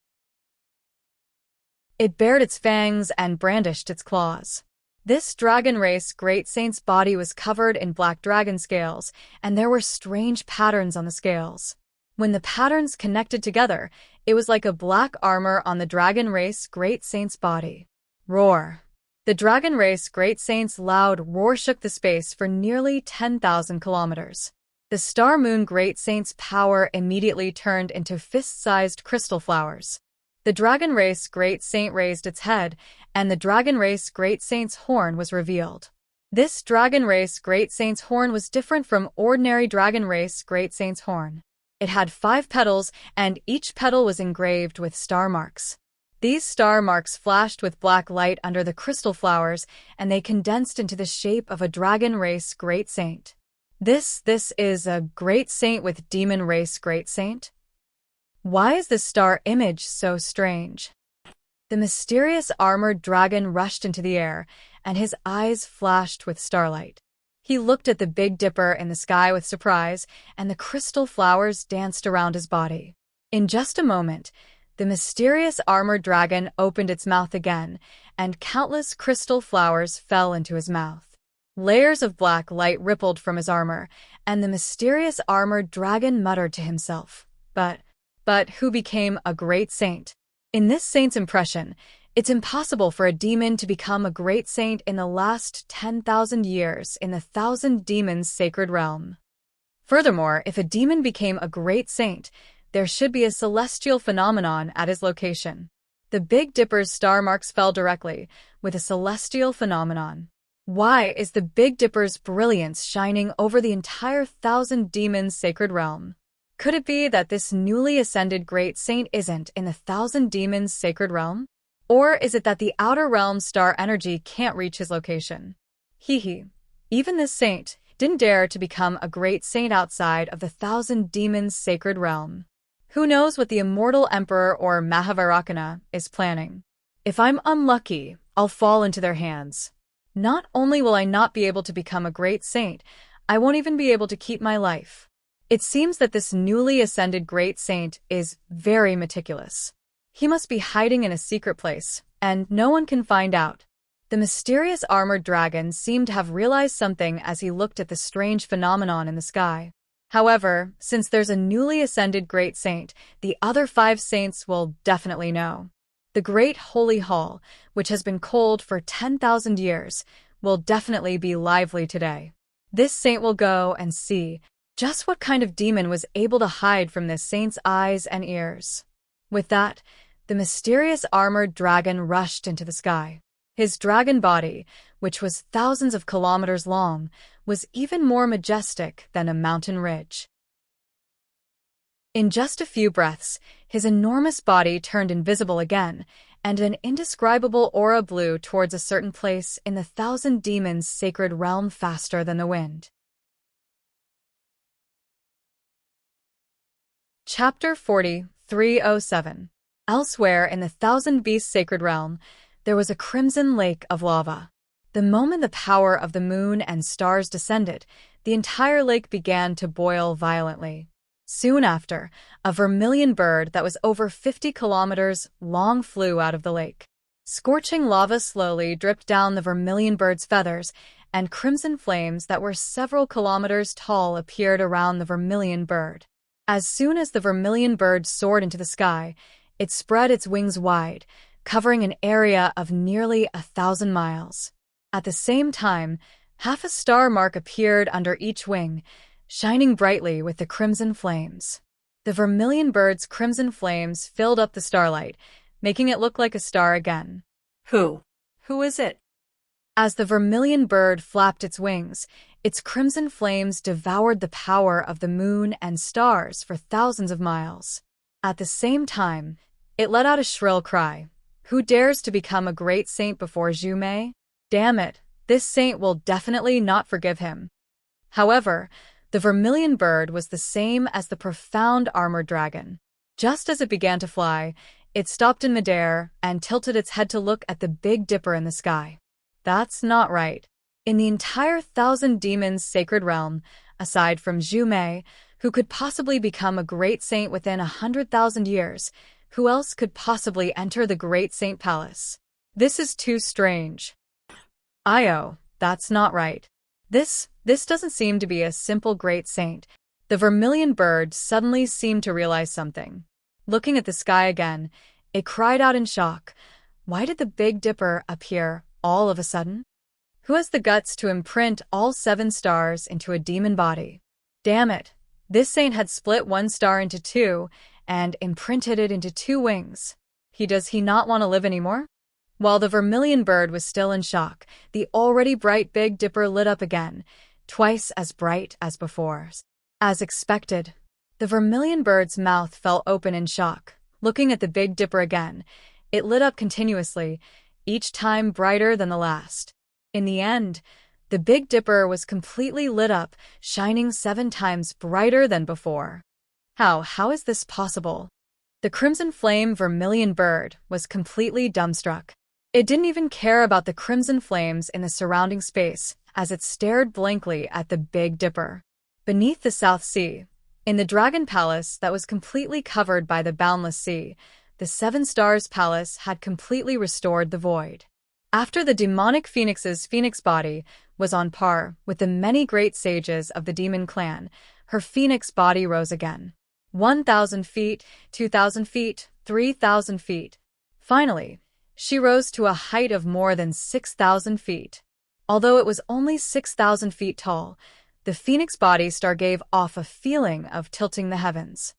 It bared its fangs and brandished its claws. This dragon race great saint's body was covered in black dragon scales, and there were strange patterns on the scales. When the patterns connected together, it was like a black armor on the dragon race great saint's body. Roar! The dragon race great saint's loud roar shook the space for nearly 10,000 kilometers. The star moon great saint's power immediately turned into fist-sized crystal flowers. The dragon race great saint raised its head, and the dragon race great saint's horn was revealed. This dragon race great saint's horn was different from ordinary dragon race great saint's horn. It had 5 petals, and each petal was engraved with star marks. These star marks flashed with black light under the crystal flowers, and they condensed into the shape of a dragon race great saint. This is a great saint with demon race great saint? Why is the star image so strange? The mysterious armored dragon rushed into the air, and his eyes flashed with starlight. He looked at the Big Dipper in the sky with surprise, and the crystal flowers danced around his body. In just a moment, the mysterious armored dragon opened its mouth again, and countless crystal flowers fell into his mouth. Layers of black light rippled from his armor, and the mysterious armored dragon muttered to himself, But who became a great saint? In this saint's impression, it's impossible for a demon to become a great saint in the last 10,000 years in the Thousand Demons Sacred Realm. Furthermore, if a demon became a great saint, there should be a celestial phenomenon at his location. The Big Dipper's star marks fell directly, with a celestial phenomenon. Why is the Big Dipper's brilliance shining over the entire Thousand Demons Sacred Realm? Could it be that this newly ascended great saint isn't in the Thousand Demons Sacred Realm? Or is it that the outer realm star energy can't reach his location? Even this saint didn't dare to become a great saint outside of the Thousand Demons Sacred Realm. Who knows what the Immortal Emperor or Mahavarakana is planning? If I'm unlucky, I'll fall into their hands. Not only will I not be able to become a great saint, I won't even be able to keep my life. It seems that this newly ascended great saint is very meticulous. He must be hiding in a secret place, and no one can find out. The mysterious armored dragon seemed to have realized something as he looked at the strange phenomenon in the sky. However, since there's a newly ascended great saint, the other 5 saints will definitely know. The Great Holy Hall, which has been cold for 10,000 years, will definitely be lively today. This saint will go and see just what kind of demon was able to hide from this saint's eyes and ears. With that, the mysterious armored dragon rushed into the sky. His dragon body, which was thousands of kilometers long, was even more majestic than a mountain ridge. In just a few breaths, his enormous body turned invisible again, and an indescribable aura blew towards a certain place in the Thousand Demons Sacred Realm faster than the wind. Chapter 40:307. Elsewhere in the Thousand Beasts Sacred Realm, there was a crimson lake of lava. The moment the power of the moon and stars descended, the entire lake began to boil violently. Soon after, a vermilion bird that was over 50 kilometers long flew out of the lake. Scorching lava slowly dripped down the vermilion bird's feathers, and crimson flames that were several kilometers tall appeared around the vermilion bird. As soon as the vermilion bird soared into the sky, it spread its wings wide, covering an area of nearly 1,000 miles. At the same time, half a star mark appeared under each wing, shining brightly with the crimson flames. The vermilion bird's crimson flames filled up the starlight, making it look like a star again. Who is it? As the vermilion bird flapped its wings, its crimson flames devoured the power of the moon and stars for thousands of miles. At the same time, it let out a shrill cry. Who dares to become a great saint before Zhu Mei? Damn it, this saint will definitely not forgive him. However, the vermilion bird was the same as the profound armored dragon. Just as it began to fly, it stopped in midair and tilted its head to look at the Big Dipper in the sky. That's not right. In the entire Thousand Demons sacred realm, aside from Zhu Mei, who could possibly become a great saint within 100,000 years, who else could possibly enter the Great Saint Palace? This is too strange. Io, that's not right. This doesn't seem to be a simple great saint. The vermilion bird suddenly seemed to realize something. Looking at the sky again, it cried out in shock. Why did the Big Dipper appear all of a sudden? Who has the guts to imprint all 7 stars into a demon body? Damn it, this saint had split 1 star into 2 and imprinted it into 2 wings. Does he not want to live anymore? While the vermilion bird was still in shock, the already bright Big Dipper lit up again, twice as bright as before. As expected, the vermilion bird's mouth fell open in shock. Looking at the Big Dipper again, it lit up continuously, each time brighter than the last. In the end, the Big Dipper was completely lit up, shining 7 times brighter than before. How is this possible? The crimson flame vermilion bird was completely dumbstruck. It didn't even care about the crimson flames in the surrounding space as it stared blankly at the Big Dipper. Beneath the South Sea, in the Dragon Palace that was completely covered by the boundless sea, the 7 Stars Palace had completely restored the void. After the demonic phoenix's phoenix body was on par with the many great sages of the demon clan, her phoenix body rose again. 1,000 feet, 2,000 feet, 3,000 feet. Finally, she rose to a height of more than 6,000 feet. Although it was only 6,000 feet tall, the phoenix body star gave off a feeling of tilting the heavens.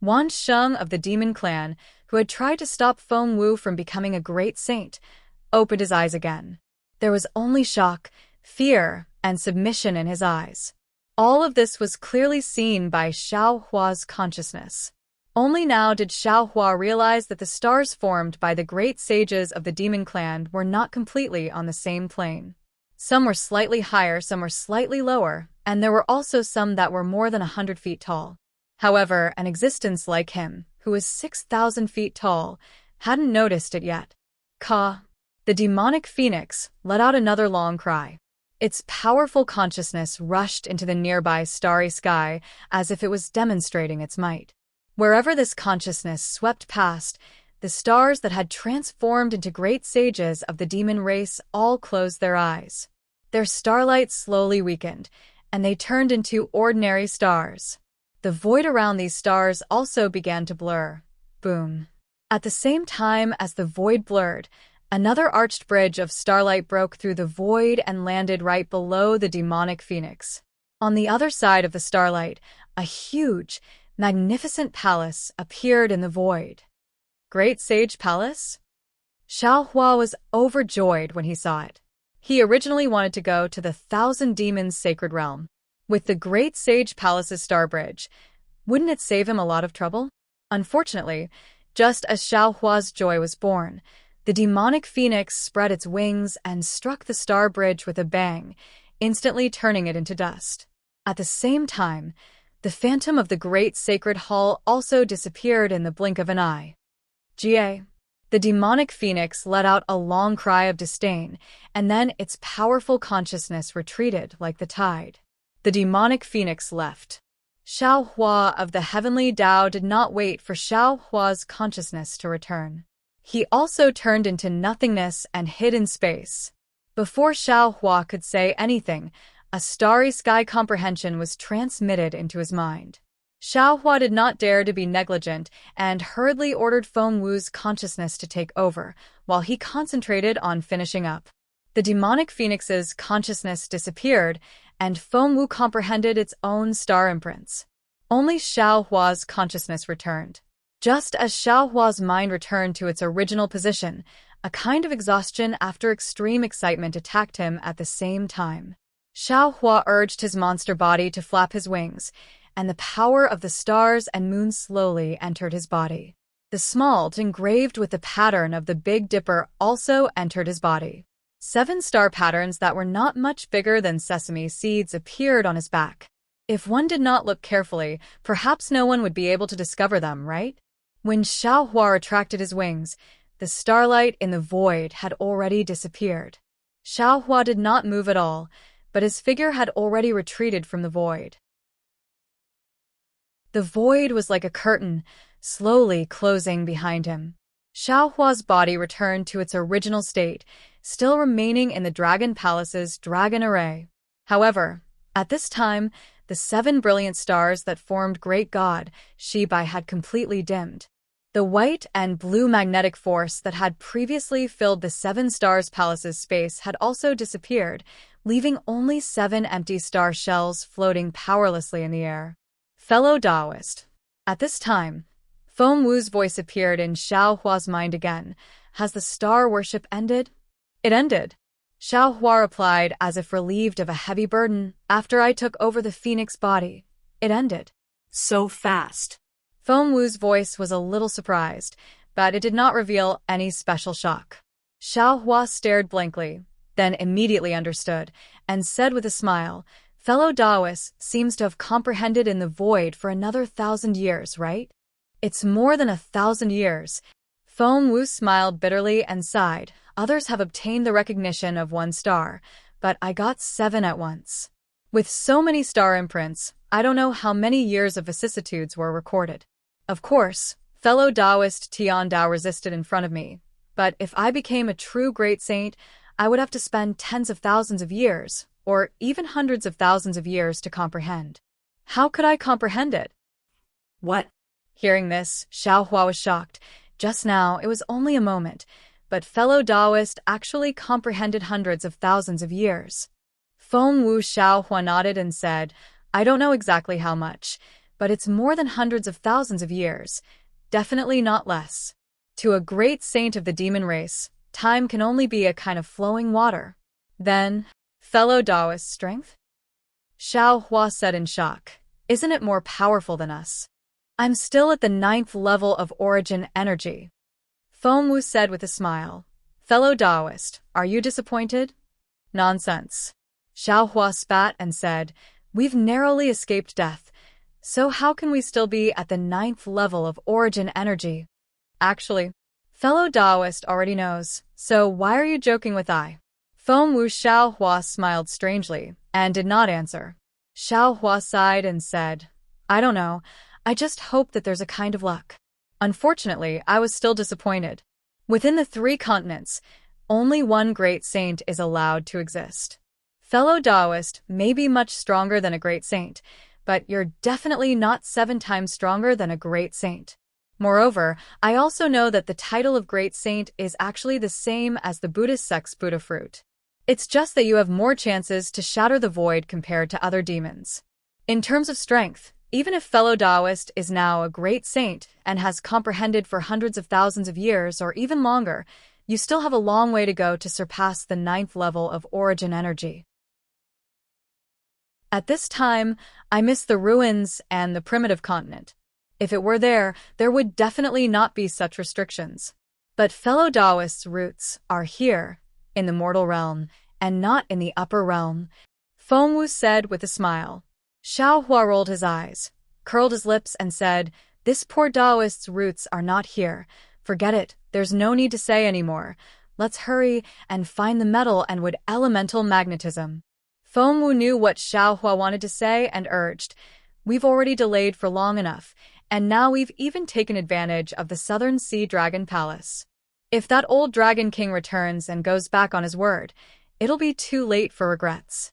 Wan Sheng of the demon clan, who had tried to stop Feng Wu from becoming a great saint, opened his eyes again. There was only shock, fear, and submission in his eyes. All of this was clearly seen by Xiao Hua's consciousness. Only now did Xiao Hua realize that the stars formed by the great sages of the demon clan were not completely on the same plane. Some were slightly higher, some were slightly lower, and there were also some that were more than 100 feet tall. However, an existence like him, who was 6,000 feet tall, hadn't noticed it yet. Ka. The demonic phoenix let out another long cry. Its powerful consciousness rushed into the nearby starry sky as if it was demonstrating its might. Wherever this consciousness swept past, the stars that had transformed into great sages of the demon race all closed their eyes. Their starlight slowly weakened, and they turned into ordinary stars. The void around these stars also began to blur. Boom. At the same time as the void blurred, another arched bridge of starlight broke through the void and landed right below the demonic phoenix. On the other side of the starlight, a huge, magnificent palace appeared in the void. Great Sage Palace? Xiao Hua was overjoyed when he saw it. He originally wanted to go to the Thousand Demons sacred realm. With the Great Sage Palace's star bridge, wouldn't it save him a lot of trouble? Unfortunately, just as Xiao Hua's joy was born, the demonic phoenix spread its wings and struck the star bridge with a bang, instantly turning it into dust. At the same time, the phantom of the great sacred hall also disappeared in the blink of an eye. Ga. The demonic phoenix let out a long cry of disdain, and then its powerful consciousness retreated like the tide. The demonic phoenix left. Xiao Hua of the heavenly Tao did not wait for Xiao Hua's consciousness to return. He also turned into nothingness and hid in space. Before Xiao Hua could say anything, a starry sky comprehension was transmitted into his mind. Xiao Hua did not dare to be negligent and hurriedly ordered Feng Wu's consciousness to take over, while he concentrated on finishing up. The demonic phoenix's consciousness disappeared, and Feng Wu comprehended its own star imprints. Only Xiao Hua's consciousness returned. Just as Xiaohua's mind returned to its original position, a kind of exhaustion after extreme excitement attacked him at the same time. Xiaohua urged his monster body to flap his wings, and the power of the stars and moon slowly entered his body. The smalt engraved with the pattern of the Big Dipper also entered his body. 7 star patterns that were not much bigger than sesame seeds appeared on his back. If one did not look carefully, perhaps no one would be able to discover them, right? When Xiaohua retracted his wings, the starlight in the void had already disappeared. Xiaohua did not move at all, but his figure had already retreated from the void. The void was like a curtain, slowly closing behind him. Xiaohua's body returned to its original state, still remaining in the Dragon Palace's dragon array. However, at this time, the 7 brilliant stars that formed Great God, Shibai, had completely dimmed. The white and blue magnetic force that had previously filled the 7 stars palace's space had also disappeared, leaving only 7 empty star shells floating powerlessly in the air. Fellow Taoist. At this time, Feng Wu's voice appeared in Xiaohua's mind again. Has the star worship ended? It ended. Xiaohua replied as if relieved of a heavy burden. After I took over the phoenix body, it ended. So fast. Feng Wu's voice was a little surprised, but it did not reveal any special shock. Xiaohua stared blankly, then immediately understood, and said with a smile, Fellow Taoist seems to have comprehended in the void for another 1,000 years, right? It's more than 1,000 years. Feng Wu smiled bitterly and sighed. Others have obtained the recognition of 1 star, but I got 7 at once. With so many star imprints, I don't know how many years of vicissitudes were recorded. Of course, fellow Taoist Tian Dao resisted in front of me, but if I became a true great saint, I would have to spend tens of thousands of years, or even hundreds of thousands of years to comprehend. How could I comprehend it? What? Hearing this, Xiaohua was shocked. Just now, it was only a moment, but fellow Taoist actually comprehended hundreds of thousands of years. Feng Wu Xiaohua nodded and said, I don't know exactly how much, but it's more than hundreds of thousands of years, definitely not less. To a great saint of the demon race, time can only be a kind of flowing water. Then, fellow Taoist strength? Xiaohua said in shock, isn't it more powerful than us? I'm still at the 9th level of origin energy. Feng Wu said with a smile, fellow Taoist, are you disappointed? Nonsense. Xiaohua spat and said, we've narrowly escaped death, so how can we still be at the 9th level of origin energy? Actually, fellow Taoist already knows, so why are you joking with I? Feng Wu Xiaohua smiled strangely and did not answer. Xiaohua sighed and said, I don't know, I just hope that there's a kind of luck. Unfortunately, I was still disappointed. Within the 3 continents, only 1 great saint is allowed to exist. Fellow Taoist may be much stronger than a great saint, but you're definitely not 7 times stronger than a great saint. Moreover, I also know that the title of great saint is actually the same as the Buddhist sect's Buddha fruit. It's just that you have more chances to shatter the void compared to other demons. In terms of strength, even if fellow Taoist is now a great saint and has comprehended for hundreds of thousands of years or even longer, you still have a long way to go to surpass the 9th level of origin energy. At this time, I miss the ruins and the primitive continent. If it were there, there would definitely not be such restrictions. But fellow Taoist's roots are here, in the mortal realm, and not in the upper realm, Feng Wu said with a smile. Xiaohua rolled his eyes, curled his lips and said, this poor Taoist's roots are not here. Forget it, there's no need to say anymore. Let's hurry and find the metal and wood elemental magnetism. Feng Wu knew what Xiaohua wanted to say and urged, we've already delayed for long enough, and now we've even taken advantage of the Southern Sea Dragon Palace. If that old Dragon King returns and goes back on his word, it'll be too late for regrets.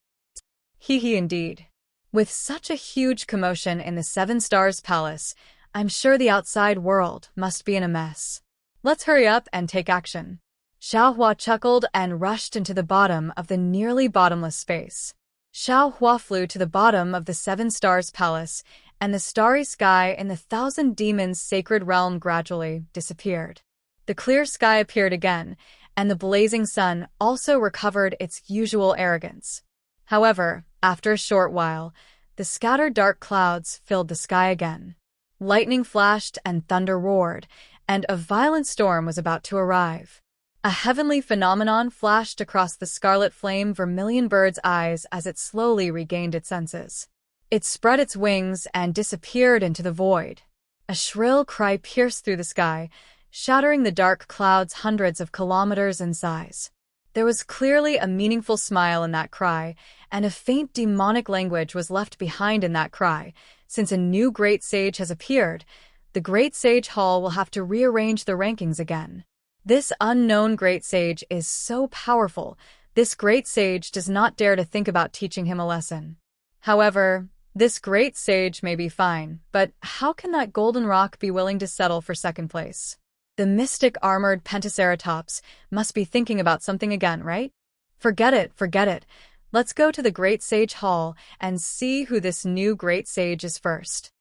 Hee indeed. With such a huge commotion in the 7 Stars Palace, I'm sure the outside world must be in a mess. Let's hurry up and take action. Xiaohua chuckled and rushed into the bottom of the nearly bottomless space. Xiaohua flew to the bottom of the 7 Stars Palace and the starry sky in the thousand demons' sacred realm gradually disappeared. The clear sky appeared again, and the blazing sun also recovered its usual arrogance. However, after a short while, the scattered dark clouds filled the sky again. Lightning flashed and thunder roared, and a violent storm was about to arrive. A heavenly phenomenon flashed across the scarlet flame vermilion bird's eyes as it slowly regained its senses. It spread its wings and disappeared into the void. A shrill cry pierced through the sky, shattering the dark clouds hundreds of kilometers in size. There was clearly a meaningful smile in that cry, and a faint demonic language was left behind in that cry. Since a new great sage has appeared, the great sage hall will have to rearrange the rankings again. This unknown great sage is so powerful, this great sage does not dare to think about teaching him a lesson. However, this great sage may be fine, but how can that golden rock be willing to settle for second place? The mystic armored pentaceratops must be thinking about something again, right? Forget it. Let's go to the Great Sage Hall and see who this new Great Sage is first.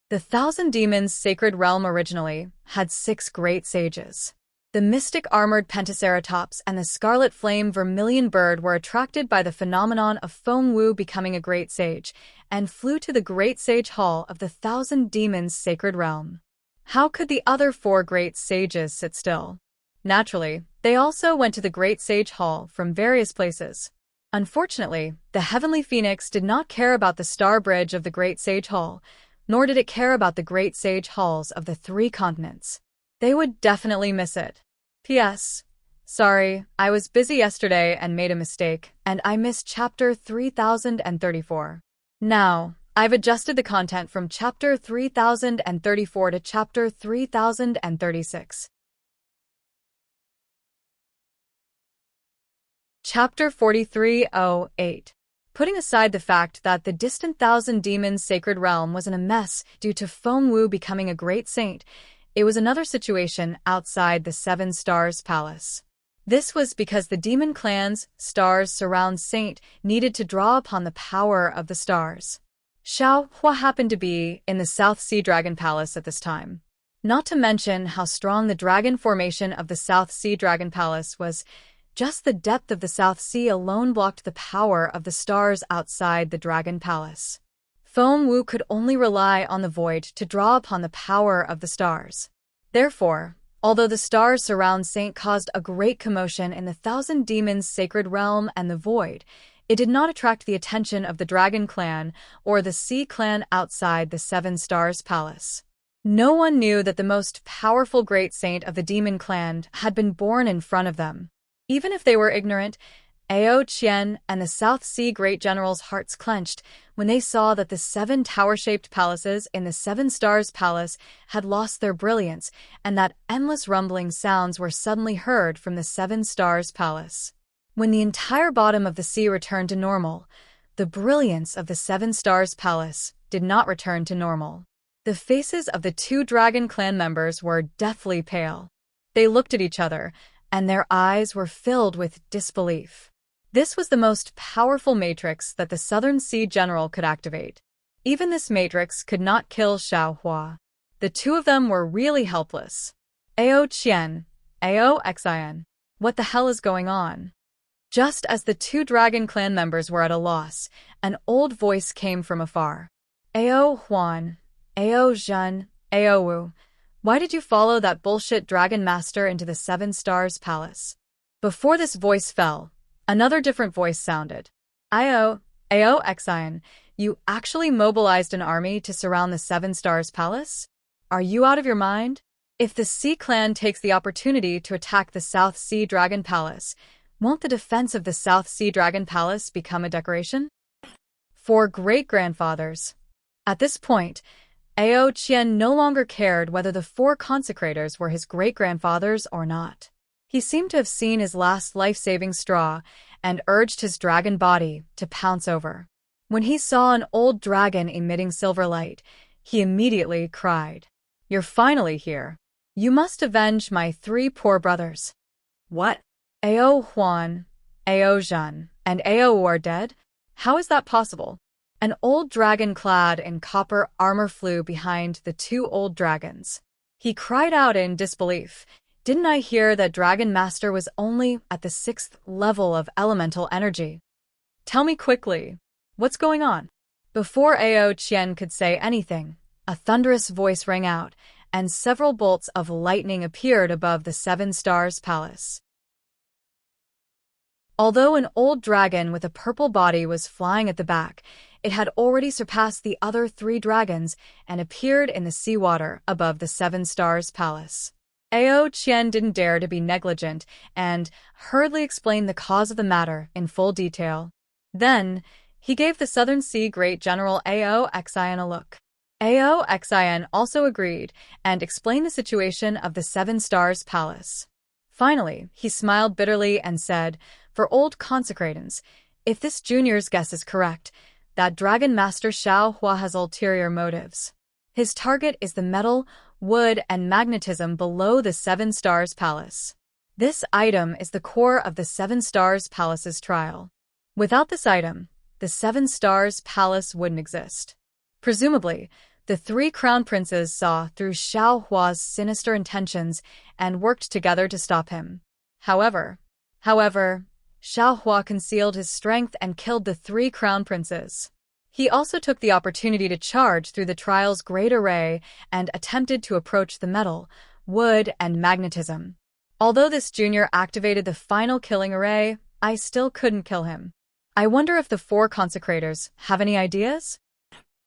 The Thousand Demons Sacred Realm originally had 6 Great Sages. The mystic armored pentaceratops and the scarlet flame vermilion bird were attracted by the phenomenon of Feng Wu becoming a Great Sage and flew to the Great Sage Hall of the Thousand Demons Sacred Realm. How could the other 4 Great Sages sit still? Naturally, they also went to the Great Sage Hall from various places. Unfortunately, the Heavenly Phoenix did not care about the Star Bridge of the Great Sage Hall, nor did it care about the Great Sage Halls of the 3 continents. They would definitely miss it. P.S. Sorry, I was busy yesterday and made a mistake, and I missed Chapter 3034. Now, I've adjusted the content from Chapter 3034 to Chapter 3036. Chapter 4308. Putting aside the fact that the distant Thousand Demons Sacred Realm was in a mess due to Feng Wu becoming a great saint, it was another situation outside the 7 Stars Palace. This was because the demon clan's stars surround Saint needed to draw upon the power of the stars. Xiao Hua happened to be in the South Sea Dragon Palace at this time. Not to mention how strong the dragon formation of the South Sea Dragon Palace was, just the depth of the South Sea alone blocked the power of the stars outside the Dragon Palace. Feng Wu could only rely on the void to draw upon the power of the stars. Therefore, although the stars surround Saint caused a great commotion in the Thousand Demons Sacred Realm and the void, it did not attract the attention of the Dragon Clan or the Sea Clan outside the 7 Stars Palace. No one knew that the most powerful great saint of the Demon Clan had been born in front of them. Even if they were ignorant, Ao Qian and the South Sea Great General's hearts clenched when they saw that the 7 tower-shaped palaces in the 7 Stars Palace had lost their brilliance and that endless rumbling sounds were suddenly heard from the 7 Stars Palace. When the entire bottom of the sea returned to normal, the brilliance of the 7 Stars Palace did not return to normal. The faces of the 2 Dragon Clan members were deathly pale. They looked at each other, and their eyes were filled with disbelief. This was the most powerful matrix that the Southern Sea General could activate. Even this matrix could not kill Xiao Hua. The 2 of them were really helpless. Ao Qian, Ao Xian, what the hell is going on? Just as the 2 Dragon Clan members were at a loss, an old voice came from afar. Ao Huan, Ao Zhen, Ao Wu, why did you follow that bullshit Dragon Master into the 7 Stars Palace? Before this voice fell, another different voice sounded. Ao Xian, you actually mobilized an army to surround the 7 Stars Palace? Are you out of your mind? If the Sea Clan takes the opportunity to attack the South Sea Dragon Palace, won't the defense of the South Sea Dragon Palace become a decoration? For great-grandfathers. At this point, Ao Qian no longer cared whether the 4 consecrators were his great-grandfathers or not. He seemed to have seen his last life-saving straw and urged his dragon body to pounce over. When he saw an old dragon emitting silver light, he immediately cried, "You're finally here. You must avenge my 3 poor brothers." What? Ao Huan, Ao Zhen, and Ao Wu are dead? How is that possible? An old dragon clad in copper armor flew behind the two old dragons. He cried out in disbelief. Didn't I hear that Dragon Master was only at the 6th level of elemental energy? Tell me quickly, what's going on? Before Ao Qian could say anything, a thunderous voice rang out, and several bolts of lightning appeared above the Seven Stars Palace. Although an old dragon with a purple body was flying at the back, it had already surpassed the other 3 dragons and appeared in the seawater above the Seven Stars Palace. Ao Qian didn't dare to be negligent and hurriedly explained the cause of the matter in full detail. Then, he gave the Southern Sea Great General Ao Xian a look. Ao Xian also agreed and explained the situation of the Seven Stars Palace. Finally, he smiled bitterly and said, "For old consecrators, if this junior's guess is correct, that Dragon Master Xiao Hua has ulterior motives. His target is the metal, wood, and magnetism below the Seven Stars Palace. This item is the core of the Seven Stars Palace's trial. Without this item, the Seven Stars Palace wouldn't exist." Presumably, the 3 crown princes saw through Xiao Hua's sinister intentions and worked together to stop him. However, Xiao Hua concealed his strength and killed the 3 crown princes. He also took the opportunity to charge through the trial's great array and attempted to approach the metal, wood, and magnetism. Although this junior activated the final killing array, I still couldn't kill him. I wonder if the 4 consecrators have any ideas?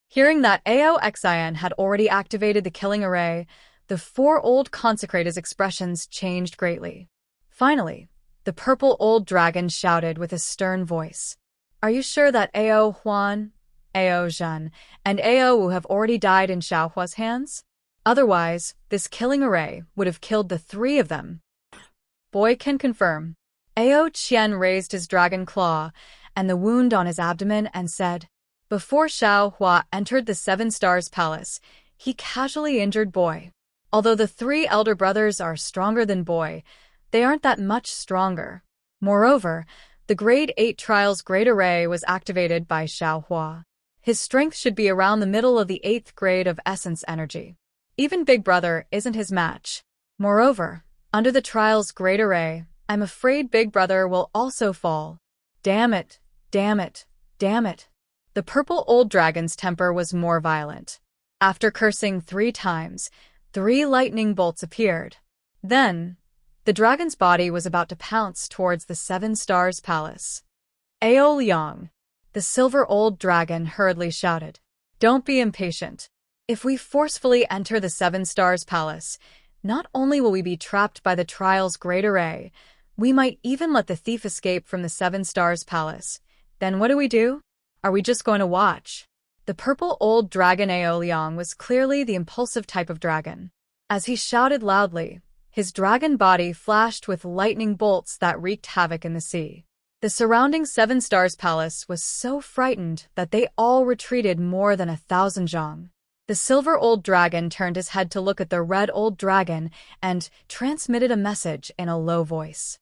Hearing that Ao Xian had already activated the killing array, the 4 old consecrators' expressions changed greatly. Finally, the purple old dragon shouted with a stern voice, "Are you sure that Ao Huan, Ao Zhen, and Ao Wu have already died in Xiao Hua's hands? Otherwise, this killing array would have killed the 3 of them." "Boy can confirm." Ao Qian raised his dragon claw and the wound on his abdomen and said, "Before Xiao Hua entered the Seven Stars Palace, he casually injured Boy. Although the 3 elder brothers are stronger than Boy, they aren't that much stronger. Moreover, the Grade 8 Trial's Great Array was activated by Xiao Hua. His strength should be around the middle of the 8th grade of Essence Energy. Even Big Brother isn't his match. Moreover, under the Trial's Great Array, I'm afraid Big Brother will also fall. Damn it, damn it, damn it." The purple old dragon's temper was more violent. After cursing 3 times, 3 lightning bolts appeared. Then, the dragon's body was about to pounce towards the Seven Stars Palace. "Ao Liang," the silver old dragon hurriedly shouted, "don't be impatient. If we forcefully enter the Seven Stars Palace, not only will we be trapped by the trial's great array, we might even let the thief escape from the Seven Stars Palace. Then what do? Are we just going to watch?" The purple old dragon Ao Liang was clearly the impulsive type of dragon. As he shouted loudly, his dragon body flashed with lightning bolts that wreaked havoc in the sea. The surrounding Seven Stars Palace was so frightened that they all retreated more than 1,000 zhang. The silver old dragon turned his head to look at the red old dragon and transmitted a message in a low voice.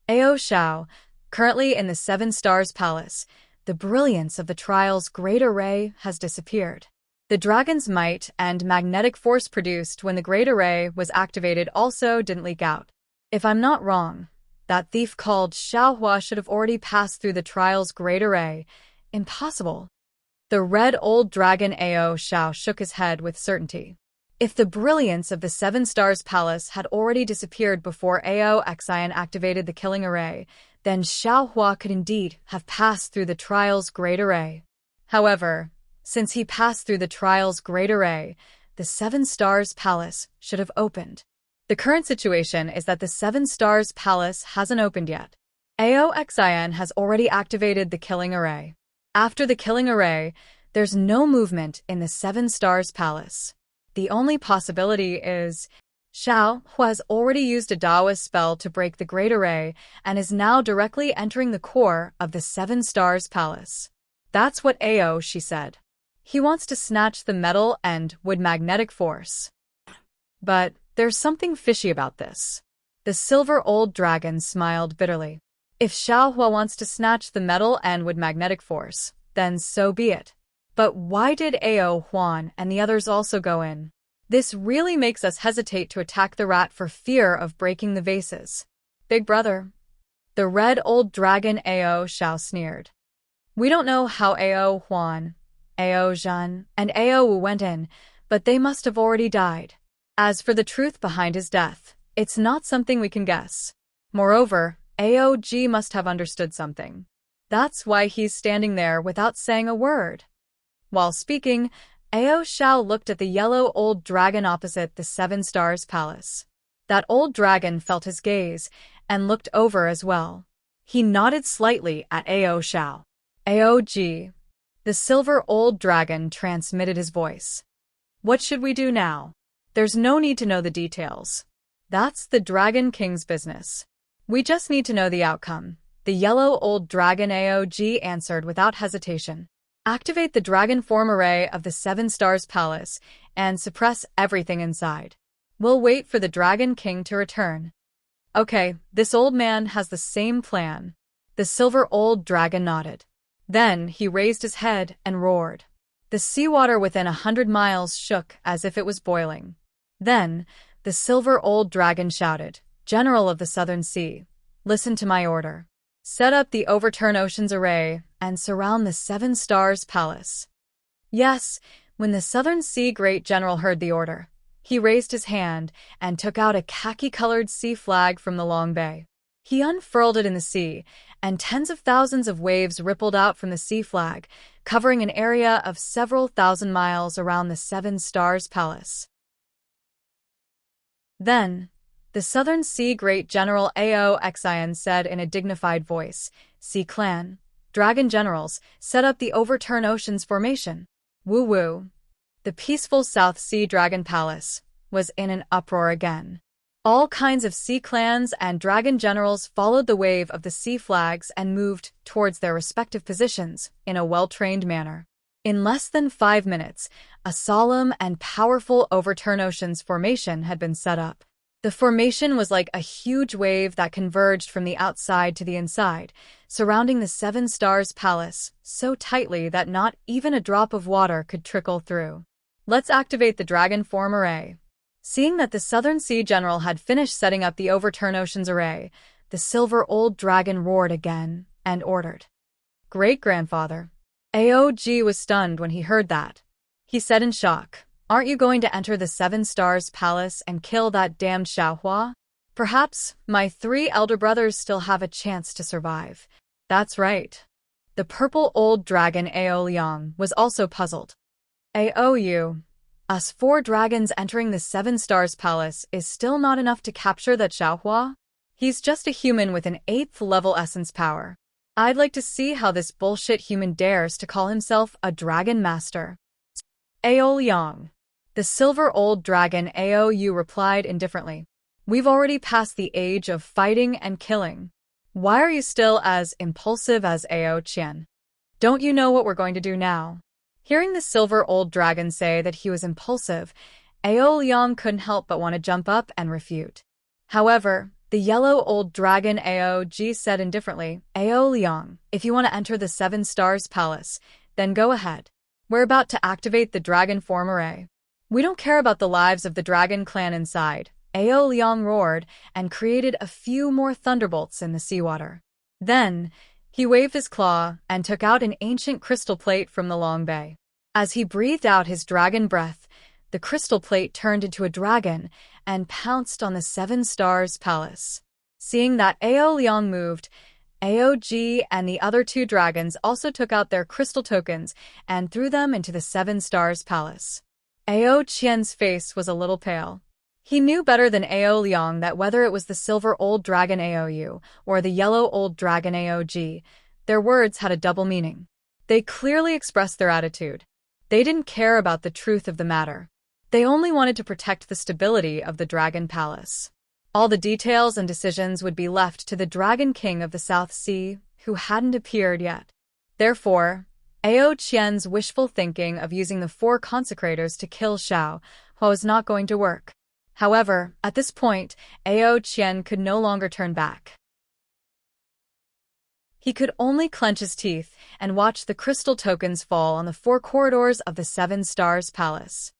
"Ao Xiao, currently in the Seven Stars Palace, the brilliance of the trial's great array has disappeared. The dragon's might and magnetic force produced when the great array was activated also didn't leak out. If I'm not wrong, that thief called Xiao Hua should have already passed through the trial's great array. Impossible." The red old dragon Ao Xiao shook his head with certainty. If the brilliance of the Seven Stars Palace had already disappeared before Ao Xian activated the killing array, then Xiao Hua could indeed have passed through the trial's great array. However, since he passed through the trial's great array, the Seven Stars Palace should have opened. The current situation is that the Seven Stars Palace hasn't opened yet. Ao Xian has already activated the killing array. After the killing array, there's no movement in the Seven Stars Palace. The only possibility is Xiao Hua has already used a Daoist spell to break the Great Array and is now directly entering the core of the Seven Stars Palace. That's what Ao, she said. He wants to snatch the metal and wood magnetic force. But there's something fishy about this. The silver old dragon smiled bitterly. If Xiaohua wants to snatch the metal and with magnetic force, then so be it. But why did Ao, Huan, and the others also go in? This really makes us hesitate to attack the rat for fear of breaking the vases. Big brother. The red old dragon Ao Xiao sneered. We don't know how Ao Huan, Ao Zhan, and Ao Wu went in, but they must have already died. As for the truth behind his death, it's not something we can guess. Moreover, Ao Ji must have understood something. That's why he's standing there without saying a word. While speaking, Ao Xiao looked at the yellow old dragon opposite the Seven Stars Palace. That old dragon felt his gaze and looked over as well. He nodded slightly at Ao Xiao. Ao Ji. The silver old dragon transmitted his voice. What should we do now? There's no need to know the details. That's the Dragon King's business. We just need to know the outcome. The yellow old dragon Ao Ji answered without hesitation. Activate the dragon form array of the Seven Stars Palace and suppress everything inside. We'll wait for the Dragon King to return. Okay, this old man has the same plan. The silver old dragon nodded. Then he raised his head and roared. The seawater within 100 miles shook as if it was boiling. Then, the silver old dragon shouted, General of the Southern Sea, listen to my order. Set up the Overturn Oceans Array and surround the Seven Stars Palace. Yes, when the Southern Sea Great General heard the order, he raised his hand and took out a khaki-colored sea flag from the long bay. He unfurled it in the sea, and tens of thousands of waves rippled out from the sea flag, covering an area of several thousand miles around the Seven Stars Palace. Then, the Southern Sea Great General Ao Xian said in a dignified voice, Sea Clan, Dragon Generals, set up the Overturn Oceans formation. Woo-woo. The peaceful South Sea Dragon Palace was in an uproar again. All kinds of sea clans and dragon generals followed the wave of the sea flags and moved towards their respective positions in a well-trained manner. In less than 5 minutes, a solemn and powerful Overturn Oceans formation had been set up. The formation was like a huge wave that converged from the outside to the inside, surrounding the Seven Stars Palace so tightly that not even a drop of water could trickle through. Let's activate the Dragon Form Array. Seeing that the Southern Sea General had finished setting up the Overturn Oceans Array, the silver old dragon roared again and ordered. Great-grandfather. Ao Ji was stunned when he heard that. He said in shock, Aren't you going to enter the Seven Stars Palace and kill that damned Xiaohua? Perhaps my 3 elder brothers still have a chance to survive. That's right. The purple old dragon Ao Liang was also puzzled. Ao, us 4 dragons entering the Seven Stars Palace is still not enough to capture that Xiaohua? He's just a human with an 8th level essence power. I'd like to see how this bullshit human dares to call himself a dragon master. Ao Liang. The silver old dragon Ao replied indifferently. We've already passed the age of fighting and killing. Why are you still as impulsive as Ao Qian? Don't you know what we're going to do now? Hearing the silver old dragon say that he was impulsive, Ao Liang couldn't help but want to jump up and refute. However, the yellow old dragon Ao Ji said indifferently, Ao Liang, if you want to enter the Seven Stars Palace, then go ahead. We're about to activate the Dragon Form Array. We don't care about the lives of the dragon clan inside. Ao Liang roared and created a few more thunderbolts in the seawater. Then, he waved his claw and took out an ancient crystal plate from the long bay. As he breathed out his dragon breath, the crystal plate turned into a dragon and pounced on the Seven Stars Palace. Seeing that Ao Liang moved, Ao Ji and the other 2 dragons also took out their crystal tokens and threw them into the Seven Stars Palace. Ao Qian's face was a little pale. He knew better than Ao Liang that whether it was the silver old dragon Ao or the yellow old dragon Ao Ji, their words had a double meaning. They clearly expressed their attitude. They didn't care about the truth of the matter. They only wanted to protect the stability of the Dragon Palace. All the details and decisions would be left to the Dragon King of the South Sea, who hadn't appeared yet. Therefore, Ao Qian's wishful thinking of using the 4 consecrators to kill Xiao was not going to work. However, at this point, Ao Qian could no longer turn back. He could only clench his teeth and watch the crystal tokens fall on the four corridors of the Seven Stars Palace.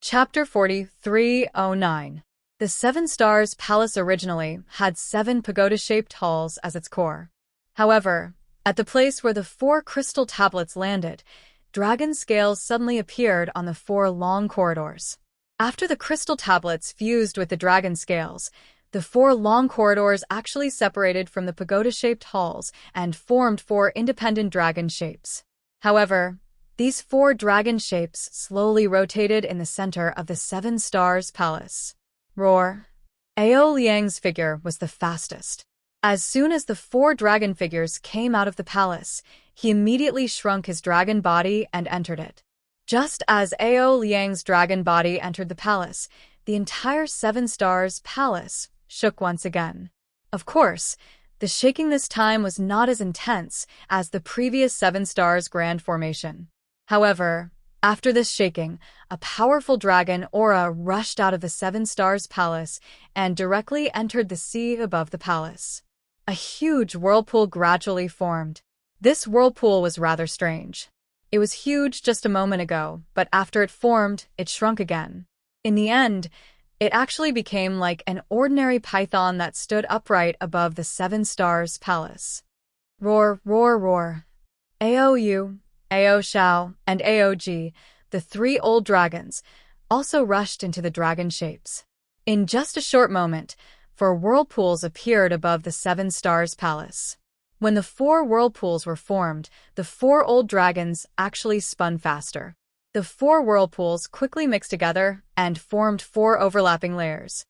Chapter 4309. The Seven Stars Palace originally had 7 pagoda-shaped halls as its core. However, at the place where the 4 crystal tablets landed, dragon scales suddenly appeared on the 4 long corridors. After the crystal tablets fused with the dragon scales, the 4 long corridors actually separated from the pagoda-shaped halls and formed 4 independent dragon shapes. However, these 4 dragon shapes slowly rotated in the center of the Seven Stars Palace. Roar. Ao Liang's figure was the fastest. As soon as the 4 dragon figures came out of the palace, he immediately shrunk his dragon body and entered it. Just as Ao Liang's dragon body entered the palace, the entire Seven Stars Palace shook once again. Of course, the shaking this time was not as intense as the previous Seven Stars Grand Formation. However, after this shaking, a powerful dragon aura rushed out of the Seven Stars Palace and directly entered the sea above the palace. A huge whirlpool gradually formed. This whirlpool was rather strange. It was huge just a moment ago, but after it formed, it shrunk again. In the end, it actually became like an ordinary python that stood upright above the Seven Stars Palace. Roar, roar, roar. Aou, Ao Xiao, and Aog, the 3 old dragons, also rushed into the dragon shapes. In just a short moment, 4 whirlpools appeared above the Seven Stars Palace. When the 4 whirlpools were formed, the 4 old dragons actually spun faster. The 4 whirlpools quickly mixed together and formed 4 overlapping layers.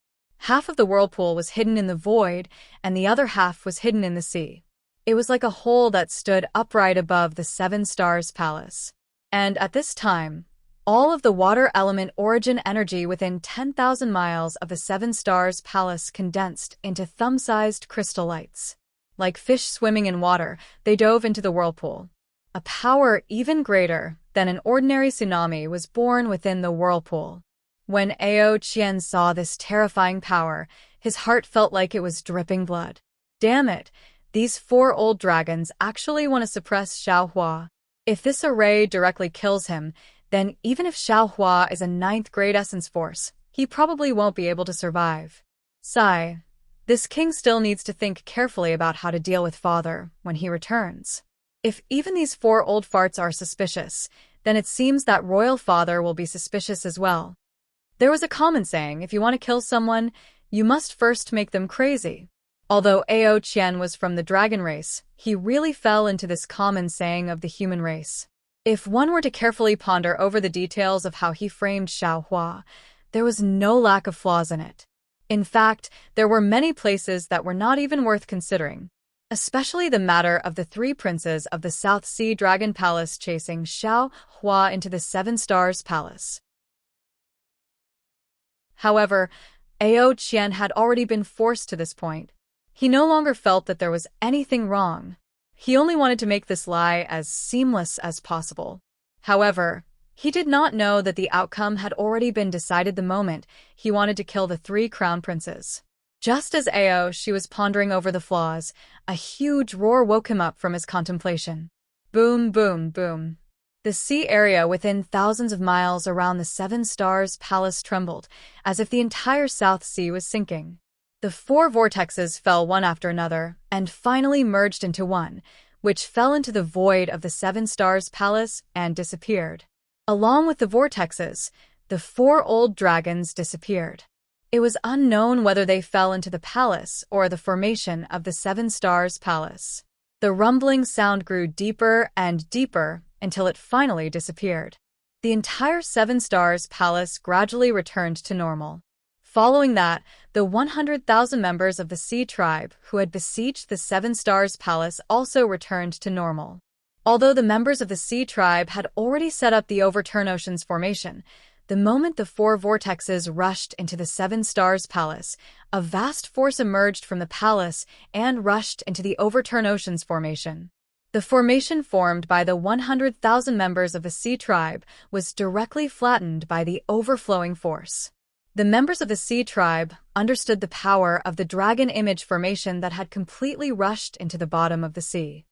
Half of the whirlpool was hidden in the void, and the other half was hidden in the sea. It was like a hole that stood upright above the Seven Stars Palace. And at this time, all of the water element origin energy within 10,000 miles of the Seven Stars Palace condensed into thumb-sized crystal lights. Like fish swimming in water, they dove into the whirlpool. A power even greater than an ordinary tsunami was born within the whirlpool. When Ao Qian saw this terrifying power, his heart felt like it was dripping blood. Damn it! These 4 old dragons actually want to suppress Xiaohua. If this array directly kills him, then even if Xiaohua is a 9th grade essence force, he probably won't be able to survive. Sigh. This king still needs to think carefully about how to deal with father when he returns. If even these 4 old farts are suspicious, then it seems that royal father will be suspicious as well. There was a common saying, if you want to kill someone, you must first make them crazy. Although Ao Qian was from the dragon race, he really fell into this common saying of the human race. If one were to carefully ponder over the details of how he framed Xiaohua, there was no lack of flaws in it. In fact, there were many places that were not even worth considering, especially the matter of the 3 princes of the South Sea Dragon Palace chasing Xiaohua into the Seven Stars Palace. However, Ao Qian had already been forced to this point. He no longer felt that there was anything wrong. He only wanted to make this lie as seamless as possible. However, he did not know that the outcome had already been decided the moment he wanted to kill the 3 crown princes. Just as she was pondering over the flaws, a huge roar woke him up from his contemplation. Boom, boom, boom. The sea area within thousands of miles around the Seven Stars Palace trembled, as if the entire South Sea was sinking. The 4 vortexes fell one after another, and finally merged into one, which fell into the void of the Seven Stars Palace and disappeared. Along with the vortexes, the 4 old dragons disappeared. It was unknown whether they fell into the palace or the formation of the Seven Stars Palace. The rumbling sound grew deeper and deeper until it finally disappeared. The entire Seven Stars Palace gradually returned to normal. Following that, the 100,000 members of the Sea Tribe who had besieged the Seven Stars Palace also returned to normal. Although the members of the Sea Tribe had already set up the Overturn Oceans formation, the moment the 4 vortexes rushed into the Seven Stars Palace, a vast force emerged from the palace and rushed into the Overturn Oceans formation. The formation formed by the 100,000 members of the Sea Tribe was directly flattened by the overflowing force. The members of the Sea Tribe understood the power of the dragon image formation that had completely rushed into the bottom of the sea.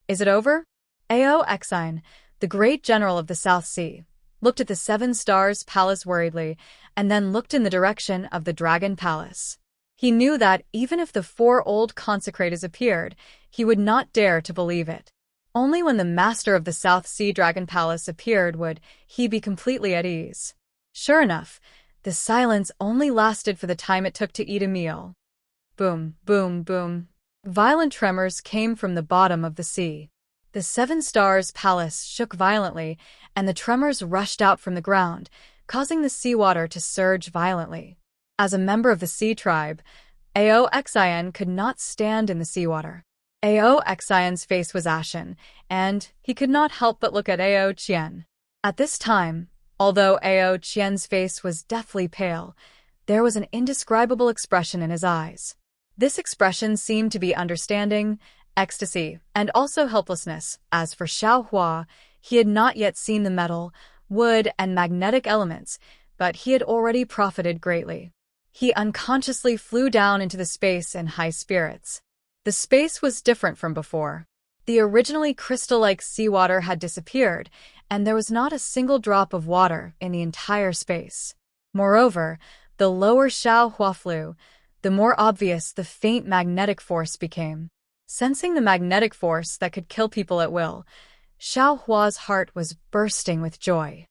Is it over? Ao Exine, the great general of the South Sea, looked at the Seven Stars Palace worriedly and then looked in the direction of the Dragon Palace. He knew that even if the four old consecrators appeared, he would not dare to believe it. Only when the master of the South Sea Dragon Palace appeared would he be completely at ease. Sure enough, the silence only lasted for the time it took to eat a meal. Boom, boom, boom. Violent tremors came from the bottom of the sea. The Seven Stars Palace shook violently, and the tremors rushed out from the ground, causing the seawater to surge violently. As a member of the Sea Tribe, Ao Exine could not stand in the seawater. Ao Exine's face was ashen, and he could not help but look at Ao Qian. At this time, although Ao Qian's face was deathly pale, there was an indescribable expression in his eyes. This expression seemed to be understanding, ecstasy, and also helplessness. As for Xiao Hua, he had not yet seen the metal, wood, and magnetic elements, but he had already profited greatly. He unconsciously flew down into the space in high spirits. The space was different from before. The originally crystal-like seawater had disappeared, and there was not a single drop of water in the entire space. Moreover, the lower Xiao Hua flew, the more obvious the faint magnetic force became. Sensing the magnetic force that could kill people at will, Xiao Hua's heart was bursting with joy.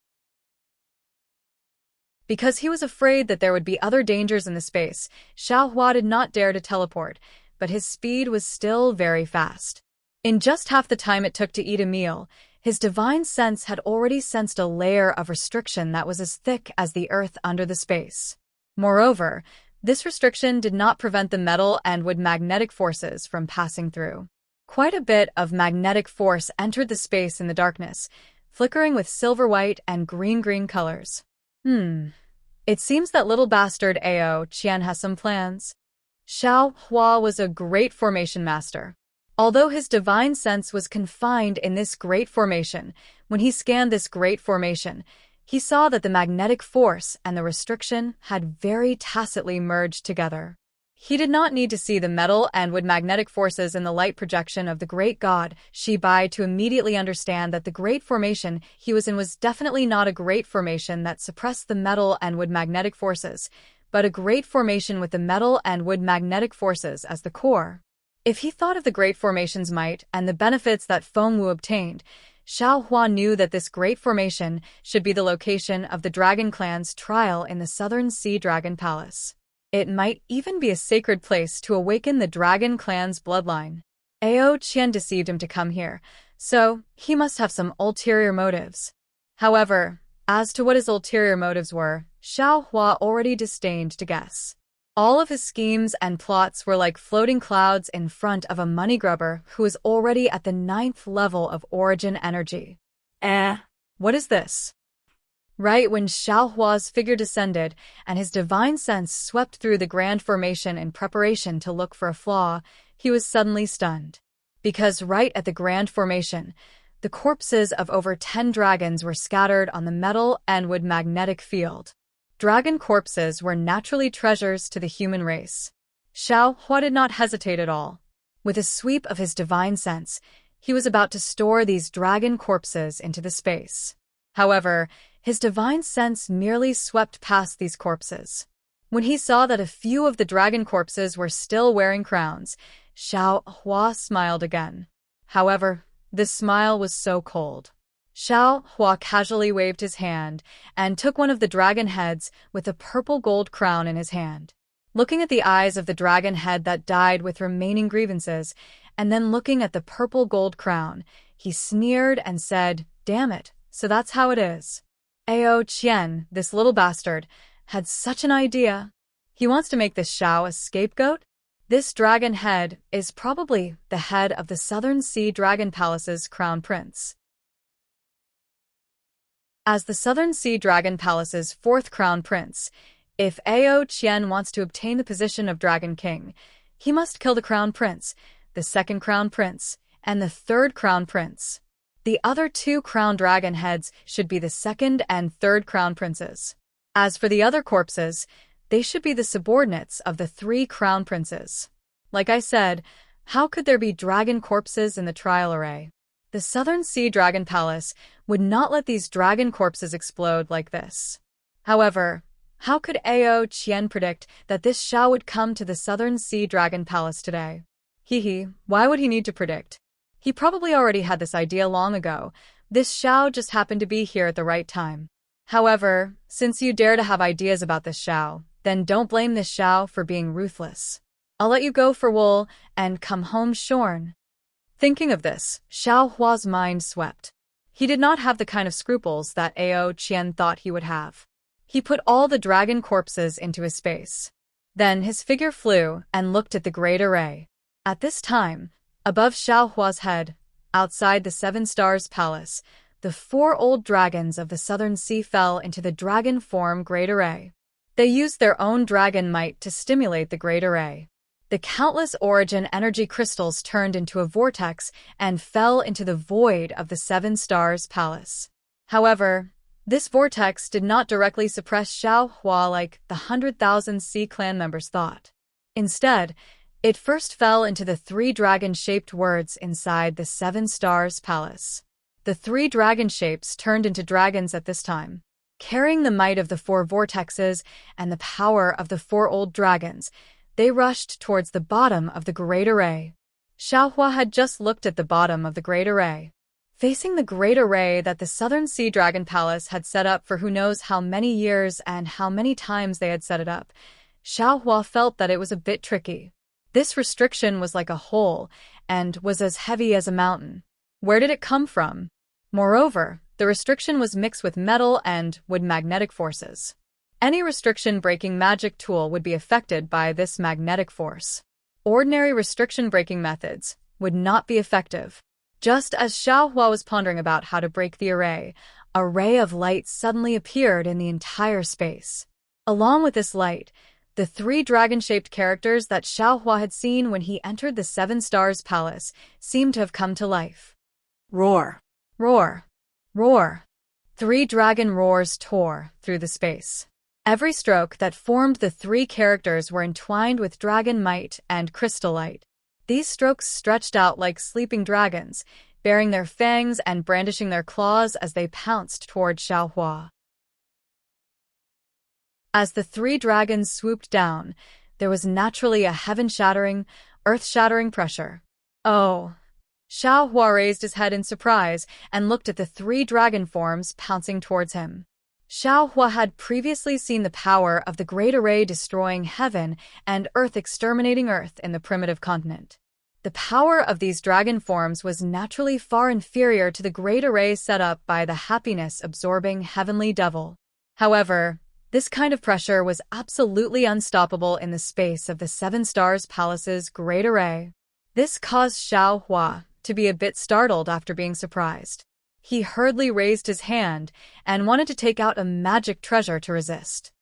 Because he was afraid that there would be other dangers in the space, Xiao Hua did not dare to teleport, but his speed was still very fast. In just half the time it took to eat a meal, his divine sense had already sensed a layer of restriction that was as thick as the earth under the space. Moreover, this restriction did not prevent the metal and wood magnetic forces from passing through. Quite a bit of magnetic force entered the space in the darkness, flickering with silver-white and green-green colors. It seems that little bastard Ao Qian has some plans. Xiao Hua was a great formation master. Although his divine sense was confined in this great formation, when he scanned this great formation, he saw that the magnetic force and the restriction had very tacitly merged together. He did not need to see the metal and wood magnetic forces in the light projection of the great god Shi Bai to immediately understand that the great formation he was in was definitely not a great formation that suppressed the metal and wood magnetic forces, but a great formation with the metal and wood magnetic forces as the core. If he thought of the great formation's might and the benefits that Feng Wu obtained, Xiao Hua knew that this great formation should be the location of the Dragon Clan's trial in the Southern Sea Dragon Palace. It might even be a sacred place to awaken the Dragon Clan's bloodline. Ao Qian deceived him to come here, so he must have some ulterior motives. However, as to what his ulterior motives were, Xiao Hua already disdained to guess. All of his schemes and plots were like floating clouds in front of a money grubber who is already at the 9th level of origin energy. What is this? Right when Xiao Hua's figure descended and his divine sense swept through the grand formation in preparation to look for a flaw, he was suddenly stunned. Because right at the grand formation, the corpses of over 10 dragons were scattered on the metal and wood magnetic field. Dragon corpses were naturally treasures to the human race. Xiao Hua did not hesitate at all. With a sweep of his divine sense, he was about to store these dragon corpses into the space. However, his divine sense merely swept past these corpses. When he saw that a few of the dragon corpses were still wearing crowns, Xiao Hua smiled again. However, this smile was so cold. Xiao Hua casually waved his hand and took one of the dragon heads with a purple gold crown in his hand. Looking at the eyes of the dragon head that died with remaining grievances, and then looking at the purple gold crown, he sneered and said, "Damn it, so that's how it is." Ao Qian, this little bastard, had such an idea. He wants to make this Xiao a scapegoat? This dragon head is probably the head of the Southern Sea Dragon Palace's crown prince. As the Southern Sea Dragon Palace's 4th crown prince, if Ao Qian wants to obtain the position of Dragon King, he must kill the crown prince, the 2nd crown prince, and the 3rd crown prince. The other 2 crown dragon heads should be the 2nd and 3rd crown princes. As for the other corpses, they should be the subordinates of the 3 crown princes. Like I said, how could there be dragon corpses in the trial array? The Southern Sea Dragon Palace would not let these dragon corpses explode like this. However, how could Ao Qian predict that this Xiao would come to the Southern Sea Dragon Palace today? Why would he need to predict? He probably already had this idea long ago. This Xiao just happened to be here at the right time. However, since you dare to have ideas about this Xiao, then don't blame this Xiao for being ruthless. I'll let you go for wool and come home shorn. Thinking of this, Xiao Hua's mind swept. He did not have the kind of scruples that Ao Qian thought he would have. He put all the dragon corpses into his space. Then his figure flew and looked at the great array. At this time, above Xiao Hua's head, outside the 7 Stars Palace, the 4 old dragons of the Southern Sea fell into the dragon form great array. They used their own dragon might to stimulate the great array. The countless origin energy crystals turned into a vortex and fell into the void of the 7 Stars Palace. However, this vortex did not directly suppress Xiao Hua like the 100,000 Sea Clan members thought. Instead, it first fell into the 3 dragon-shaped words inside the 7 Stars Palace. The 3 dragon shapes turned into dragons at this time. Carrying the might of the 4 vortexes and the power of the 4 old dragons, they rushed towards the bottom of the great array. Xiao Hua had just looked at the bottom of the great array. Facing the great array that the Southern Sea Dragon Palace had set up for who knows how many years and how many times they had set it up, Xiao Hua felt that it was a bit tricky. This restriction was like a hole and was as heavy as a mountain. Where did it come from? Moreover, the restriction was mixed with metal and wood magnetic forces. Any restriction-breaking magic tool would be affected by this magnetic force. Ordinary restriction-breaking methods would not be effective. Just as Xiao Hua was pondering about how to break the array, a ray of light suddenly appeared in the entire space. Along with this light, the 3 dragon-shaped characters that Xiao Hua had seen when he entered the 7 Stars Palace seemed to have come to life. Roar. Roar. Roar. 3 dragon roars tore through the space. Every stroke that formed the 3 characters were entwined with dragon might and crystal light. These strokes stretched out like sleeping dragons, baring their fangs and brandishing their claws as they pounced toward Xiao Hua. As the 3 dragons swooped down, there was naturally a heaven-shattering, earth-shattering pressure. Oh! Xiao Hua raised his head in surprise and looked at the 3 dragon forms pouncing towards him. Xiao Hua had previously seen the power of the Great Array destroying heaven and earth exterminating earth in the primitive continent. The power of these dragon forms was naturally far inferior to the Great Array set up by the happiness-absorbing heavenly devil. However, this kind of pressure was absolutely unstoppable in the space of the 7 Stars Palace's Great Array. This caused Xiao Hua to be a bit startled after being surprised. He hurriedly raised his hand and wanted to take out a magic treasure to resist.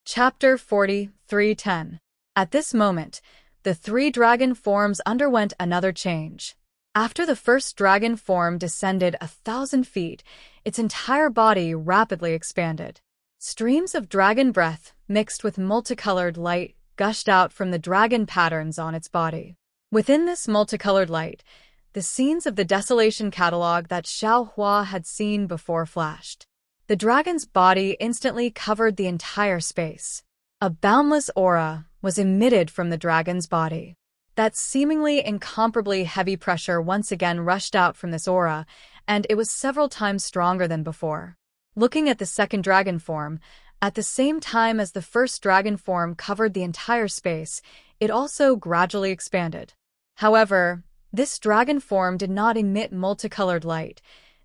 Chapter 43:10. At this moment, the 3 dragon forms underwent another change. After the first dragon form descended 1,000 feet, its entire body rapidly expanded. Streams of dragon breath mixed with multicolored light gushed out from the dragon patterns on its body. Within this multicolored light, the scenes of the Desolation Catalog that Xiao Hua had seen before flashed. The dragon's body instantly covered the entire space. A boundless aura was emitted from the dragon's body. That seemingly incomparably heavy pressure once again rushed out from this aura, and it was several times stronger than before. Looking at the second dragon form, at the same time as the first dragon form covered the entire space, it also gradually expanded. However, this dragon form did not emit multicolored light,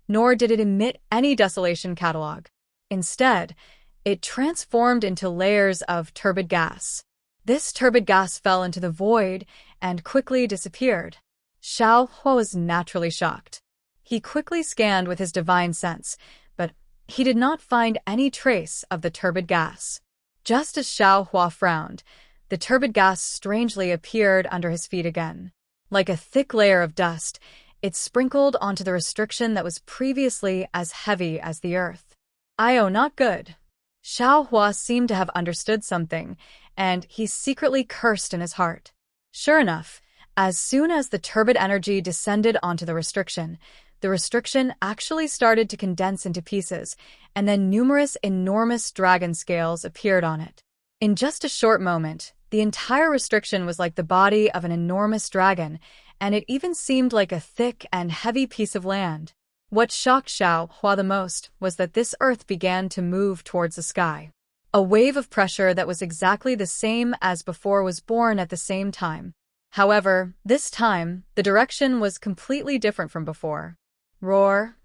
nor did it emit any Desolation Catalog. Instead, it transformed into layers of turbid gas. This turbid gas fell into the void and quickly disappeared. Xiao Hua was naturally shocked. He quickly scanned with his divine sense, but he did not find any trace of the turbid gas. Just as Xiao Hua frowned, the turbid gas strangely appeared under his feet again. Like a thick layer of dust, It sprinkled onto the restriction that was previously as heavy as the earth. Io, not good. Xiao Hua seemed to have understood something, and he secretly cursed in his heart. Sure enough, as soon as the turbid energy descended onto the restriction actually started to condense into pieces, and then numerous enormous dragon scales appeared on it. In just a short moment, the entire restriction was like the body of an enormous dragon, and it even seemed like a thick and heavy piece of land. What shocked Xiao Hua the most was that this earth began to move towards the sky. A wave of pressure that was exactly the same as before was born at the same time. However, this time, the direction was completely different from before. Roar.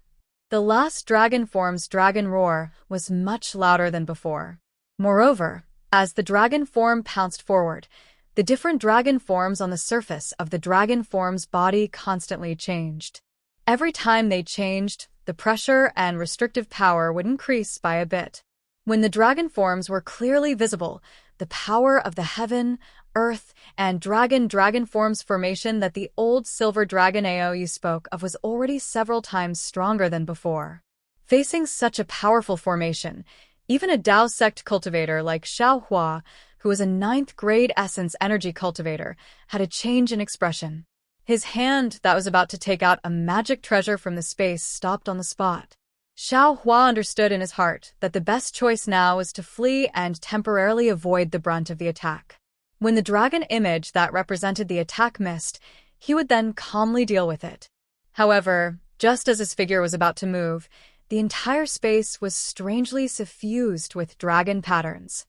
The last dragon form's dragon roar was much louder than before. Moreover, as the dragon form pounced forward, the different dragon forms on the surface of the dragon form's body constantly changed. Every time they changed, the pressure and restrictive power would increase by a bit. When the dragon forms were clearly visible, the power of the heaven, earth, and dragon forms formation that the old silver dragon Ao you spoke of was already several times stronger than before. Facing such a powerful formation, even a Dao sect cultivator like Xiao Hua, who was a 9th grade essence energy cultivator, had a change in expression. His hand that was about to take out a magic treasure from the space stopped on the spot. Xiao Hua understood in his heart that the best choice now was to flee and temporarily avoid the brunt of the attack. When the dragon image that represented the attack missed, he would then calmly deal with it. However, just as his figure was about to move, the entire space was strangely suffused with dragon patterns.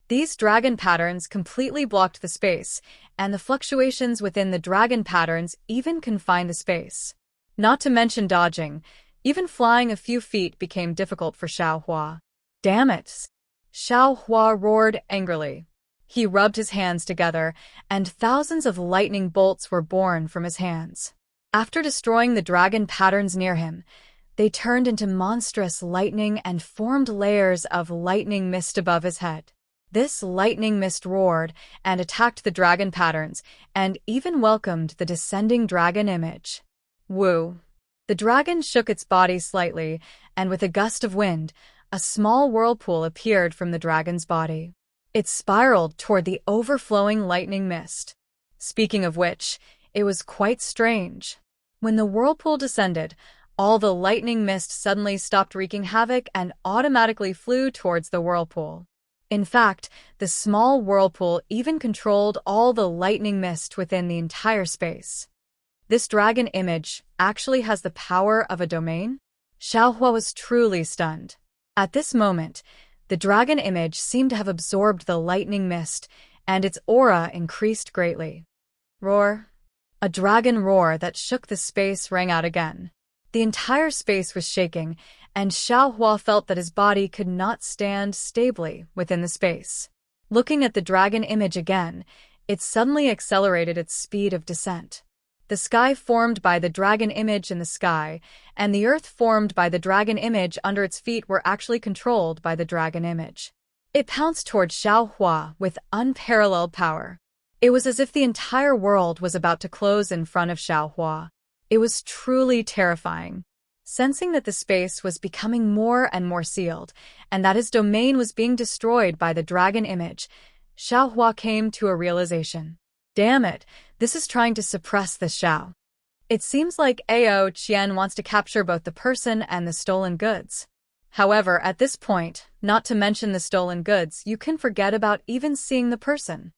These dragon patterns completely blocked the space, and the fluctuations within the dragon patterns even confined the space. Not to mention dodging, even flying a few feet became difficult for Xiao Hua. Damn it! Xiao Hua roared angrily. He rubbed his hands together, and thousands of lightning bolts were born from his hands. After destroying the dragon patterns near him, they turned into monstrous lightning and formed layers of lightning mist above his head. This lightning mist roared and attacked the dragon patterns, and even welcomed the descending dragon image. Woo! The dragon shook its body slightly, and with a gust of wind, a small whirlpool appeared from the dragon's body. It spiraled toward the overflowing lightning mist. Speaking of which, it was quite strange. When the whirlpool descended, all the lightning mist suddenly stopped wreaking havoc and automatically flew towards the whirlpool. In fact, the small whirlpool even controlled all the lightning mist within the entire space. This dragon image actually has the power of a domain? Xiao Hua was truly stunned. At this moment, the dragon image seemed to have absorbed the lightning mist, and its aura increased greatly. Roar! A dragon roar that shook the space rang out again. The entire space was shaking, and Xiao Hua felt that his body could not stand stably within the space. Looking at the dragon image again, it suddenly accelerated its speed of descent. The sky formed by the dragon image in the sky, and the earth formed by the dragon image under its feet were actually controlled by the dragon image. It pounced toward Xiao Hua with unparalleled power. It was as if the entire world was about to close in front of Xiao Hua. It was truly terrifying. Sensing that the space was becoming more and more sealed, and that his domain was being destroyed by the dragon image, Xiao Hua came to a realization. Damn it, this is trying to suppress the Xiao. It seems like Ao Qian wants to capture both the person and the stolen goods. However, at this point, not to mention the stolen goods, you can forget about even seeing the person.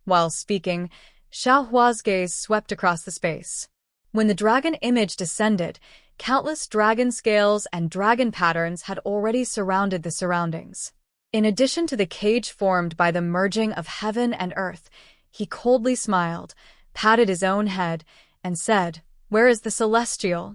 While speaking, Xiao Hua's gaze swept across the space. When the dragon image descended, countless dragon scales and dragon patterns had already surrounded the surroundings. In addition to the cage formed by the merging of heaven and earth, he coldly smiled, patted his own head, and said, "Where is the celestial?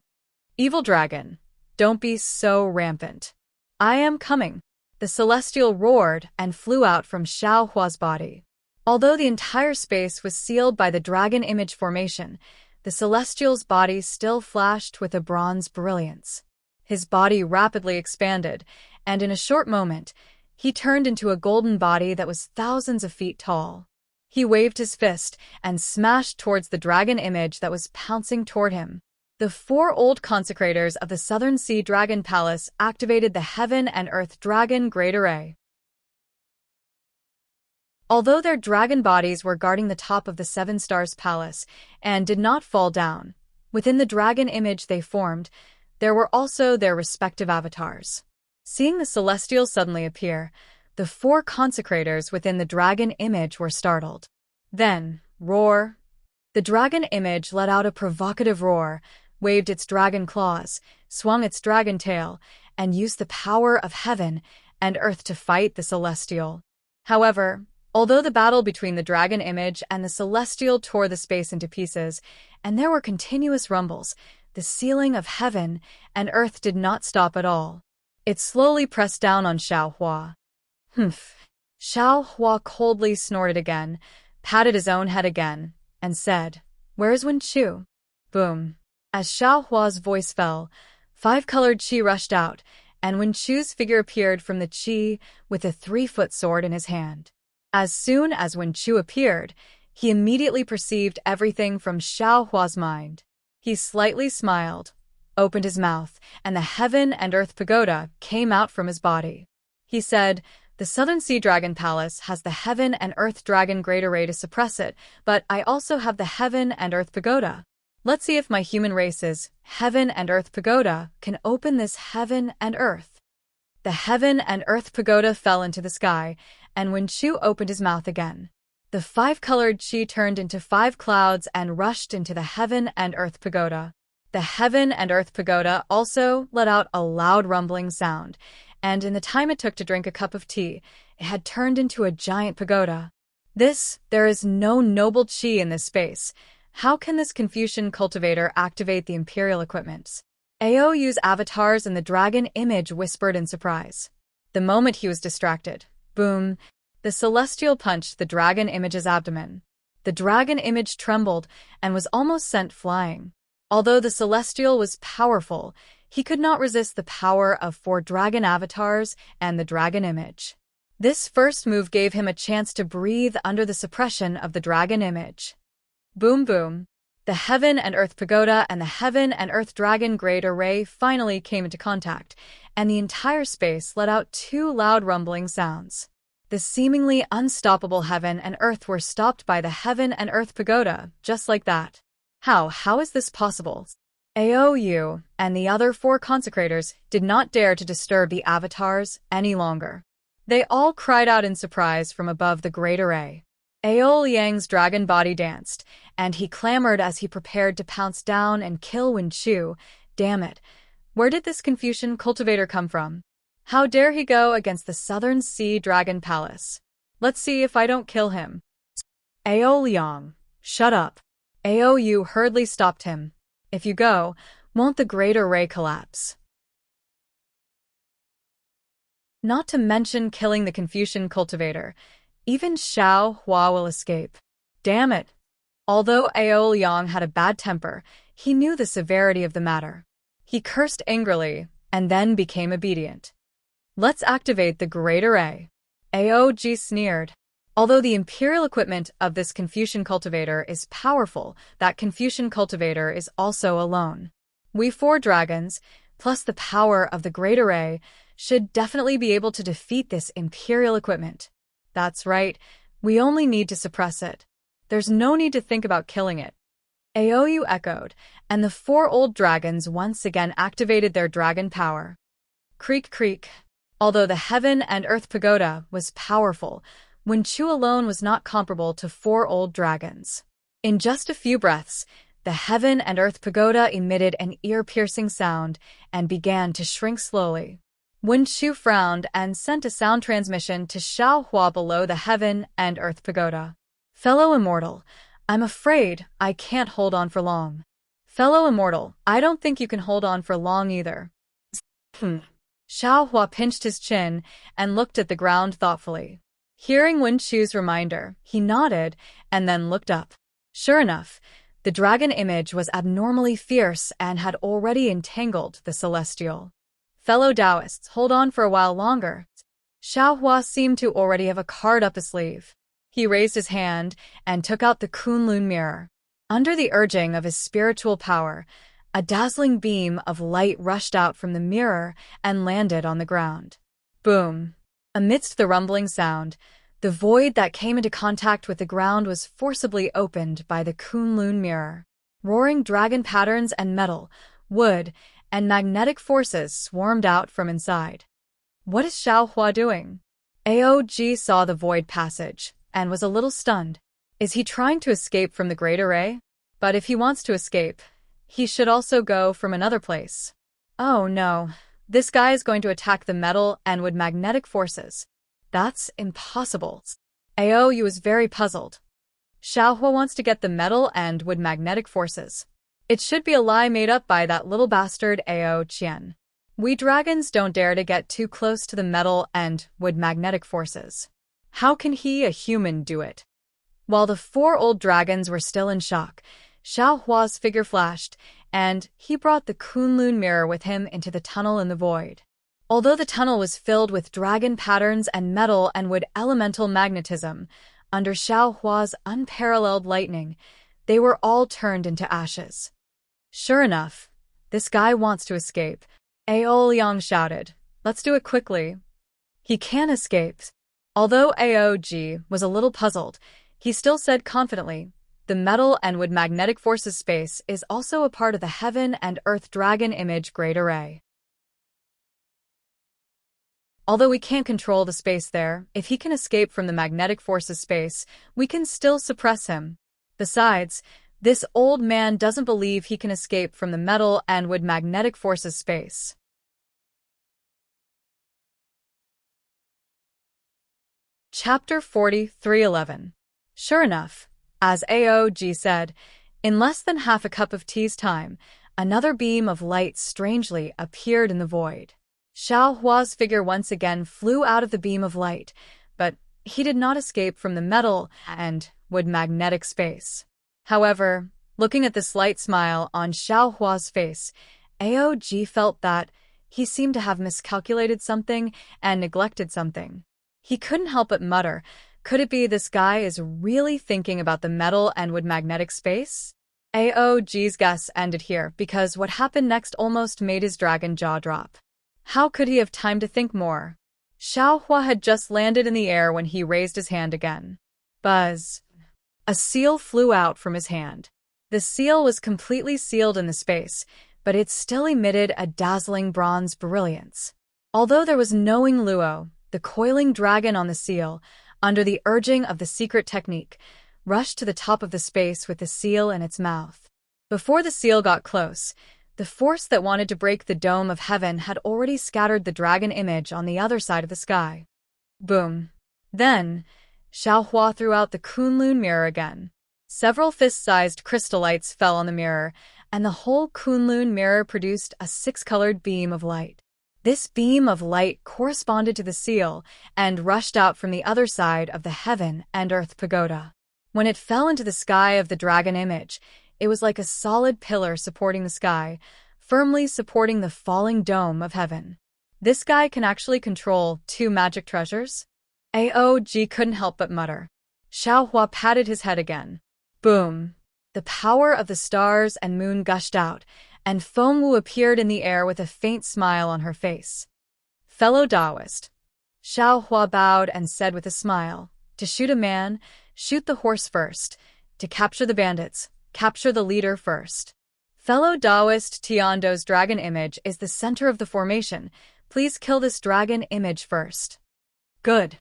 Evil dragon, don't be so rampant. I am coming." The celestial roared and flew out from Xiao Hua's body. Although the entire space was sealed by the dragon image formation, the celestial's body still flashed with a bronze brilliance. His body rapidly expanded, and in a short moment, he turned into a golden body that was thousands of feet tall. He waved his fist and smashed towards the dragon image that was pouncing toward him. The 4 old consecrators of the Southern Sea Dragon Palace activated the Heaven and Earth Dragon Great Array. Although their dragon bodies were guarding the top of the 7 Stars Palace and did not fall down, within the dragon image they formed, there were also their respective avatars. Seeing the celestial suddenly appear, the 4 consecrators within the dragon image were startled. Then, roar! The dragon image let out a provocative roar, waved its dragon claws, swung its dragon tail, and used the power of heaven and earth to fight the celestial. However, although the battle between the dragon image and the celestial tore the space into pieces, and there were continuous rumbles, the ceiling of heaven and earth did not stop at all. It slowly pressed down on Xiaohua. Humph. Xiaohua coldly snorted again, patted his own head again, and said, "Where's Wenqiu?" Boom. As Xiaohua's voice fell, 5-colored qi rushed out, and Wenqiu's figure appeared from the qi with a 3-foot sword in his hand. As soon as Wenqiu appeared, he immediately perceived everything from Xiaohua's mind. He slightly smiled, opened his mouth, and the Heaven and Earth Pagoda came out from his body. He said, "The Southern Sea Dragon Palace has the Heaven and Earth Dragon Great Array to suppress it, but I also have the Heaven and Earth Pagoda. Let's see if my human race's Heaven and Earth Pagoda can open this Heaven and Earth." The Heaven and Earth Pagoda fell into the sky, and Wenqiu opened his mouth again. The 5-colored qi turned into 5 clouds and rushed into the Heaven and Earth Pagoda. The Heaven and Earth Pagoda also let out a loud rumbling sound, and in the time it took to drink a cup of tea, it had turned into a giant pagoda. There is no noble qi in this space. How can this Confucian cultivator activate the imperial equipments? Aoyu's avatars in the dragon image whispered in surprise. The moment he was distracted, boom, the celestial punched the dragon image's abdomen. The dragon image trembled and was almost sent flying. Although the celestial was powerful, he could not resist the power of 4 dragon avatars and the dragon image. This first move gave him a chance to breathe under the suppression of the dragon image. Boom boom. The Heaven and Earth Pagoda and the Heaven and Earth Dragon Great Array finally came into contact, and the entire space let out 2 loud rumbling sounds. The seemingly unstoppable heaven and earth were stopped by the Heaven and Earth Pagoda, just like that. How is this possible? Aoyu and the other 4 consecrators did not dare to disturb the avatars any longer. They all cried out in surprise from above the Great Array. Ao Yang's dragon body danced, and he clamored as he prepared to pounce down and kill Wenqiu. Damn it! Where did this Confucian cultivator come from? How dare he go against the Southern Sea Dragon Palace? Let's see if I don't kill him. Ao Liang, shut up. Aoyu hurriedly stopped him. If you go, won't the Great Array collapse? Not to mention killing the Confucian cultivator, even Xiaohua will escape. Damn it! Although Ao Liang had a bad temper, he knew the severity of the matter. He cursed angrily, and then became obedient. Let's activate the Great Array. Aoji sneered. Although the imperial equipment of this Confucian cultivator is powerful, that Confucian cultivator is also alone. We 4 dragons, plus the power of the Great Array, should definitely be able to defeat this imperial equipment. That's right, we only need to suppress it. There's no need to think about killing it. Aoyu echoed, and the 4 old dragons once again activated their dragon power. Creak creak. Although the Heaven and Earth Pagoda was powerful, Wenqiu alone was not comparable to 4 old dragons. In just a few breaths, the Heaven and Earth Pagoda emitted an ear-piercing sound and began to shrink slowly. Wenqiu frowned and sent a sound transmission to Xiaohua below the Heaven and Earth Pagoda. Fellow Immortal, I'm afraid I can't hold on for long. Fellow Immortal, I don't think you can hold on for long either. Xiaohua pinched his chin and looked at the ground thoughtfully. Hearing Wenqiu's reminder, he nodded and then looked up. Sure enough, the dragon image was abnormally fierce and had already entangled the celestial. Fellow Taoists, hold on for a while longer. Xiaohua seemed to already have a card up his sleeve. He raised his hand and took out the Kunlun mirror. Under the urging of his spiritual power, a dazzling beam of light rushed out from the mirror and landed on the ground. Boom! Amidst the rumbling sound, the void that came into contact with the ground was forcibly opened by the Kunlun mirror. Roaring dragon patterns and metal, wood, and magnetic forces swarmed out from inside. What is Xiaohua doing? Aog saw the void passage and was a little stunned. Is he trying to escape from the Great Array? But if he wants to escape, he should also go from another place. Oh no, this guy is going to attack the metal and wood magnetic forces. That's impossible. Aou was very puzzled. Xiaohua wants to get the metal and wood magnetic forces. It should be a lie made up by that little bastard Ao Qian. We dragons don't dare to get too close to the metal and wood magnetic forces. How can he, a human, do it? While the four old dragons were still in shock, Xiaohua's figure flashed, and he brought the Kunlun mirror with him into the tunnel in the void. Although the tunnel was filled with dragon patterns and metal and wood elemental magnetism, under Xiaohua's unparalleled lightning, they were all turned into ashes. Sure enough, this guy wants to escape. Ao Liang shouted, "Let's do it quickly." He can't escape. Although Aog was a little puzzled, he still said confidently, "The metal and wood magnetic forces space is also a part of the heaven and earth dragon image Great Array. Although we can't control the space there, if he can escape from the magnetic forces space, we can still suppress him. Besides, this old man doesn't believe he can escape from the metal and wood magnetic forces space." Chapter 43:11. Sure enough, as Aog said, in less than half a cup of tea's time, another beam of light strangely appeared in the void. Xiaohua's figure once again flew out of the beam of light, but he did not escape from the metal and wood magnetic space. However, looking at the slight smile on Xiaohua's face, Aog felt that he seemed to have miscalculated something and neglected something. He couldn't help but mutter, could it be this guy is really thinking about the metal and wood magnetic space? Aog's guess ended here because what happened next almost made his dragon jaw drop. How could he have time to think more? Xiaohua had just landed in the air when he raised his hand again. Buzz! A seal flew out from his hand. The seal was completely sealed in the space, but it still emitted a dazzling bronze brilliance. Although there was no Luo, the coiling dragon on the seal, under the urging of the secret technique, rushed to the top of the space with the seal in its mouth. Before the seal got close, the force that wanted to break the dome of heaven had already scattered the dragon image on the other side of the sky. Boom! Then, Xiaohua threw out the Kunlun mirror again. Several fist-sized crystallites fell on the mirror, and the whole Kunlun mirror produced a six-colored beam of light. This beam of light corresponded to the seal and rushed out from the other side of the heaven and earth pagoda. When it fell into the sky of the dragon image, it was like a solid pillar supporting the sky, firmly supporting the falling dome of heaven. This guy can actually control two magic treasures? Aog couldn't help but mutter. Xiaohua patted his head again. Boom! The power of the stars and moon gushed out, and Fengwu appeared in the air with a faint smile on her face. "Fellow Taoist." Xiaohua bowed and said with a smile, "To shoot a man, shoot the horse first. To capture the bandits, capture the leader first." Fellow Taoist, Tiando's dragon image is the center of the formation. Please kill this dragon image first. Good.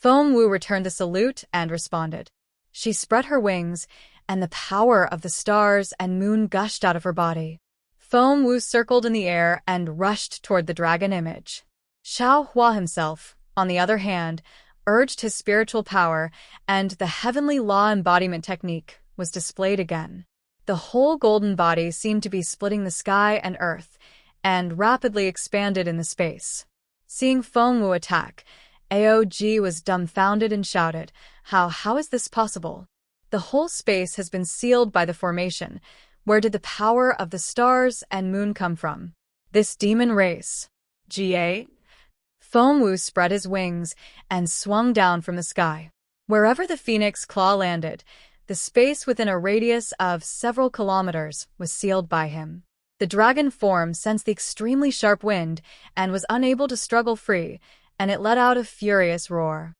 Fengwu returned the salute and responded. She spread her wings, and the power of the stars and moon gushed out of her body. Fengwu circled in the air and rushed toward the dragon image. Xiaohua himself, on the other hand, urged his spiritual power, and the heavenly law embodiment technique was displayed again. The whole golden body seemed to be splitting the sky and earth, and rapidly expanded in the space. Seeing Fengwu attack, Aog was dumbfounded and shouted, How is this possible? The whole space has been sealed by the formation. Where did the power of the stars and moon come from? This demon race. Ga? Fengwu spread his wings and swung down from the sky. Wherever the phoenix claw landed, the space within a radius of several kilometers was sealed by him. The dragon form sensed the extremely sharp wind and was unable to struggle free, and it let out a furious roar.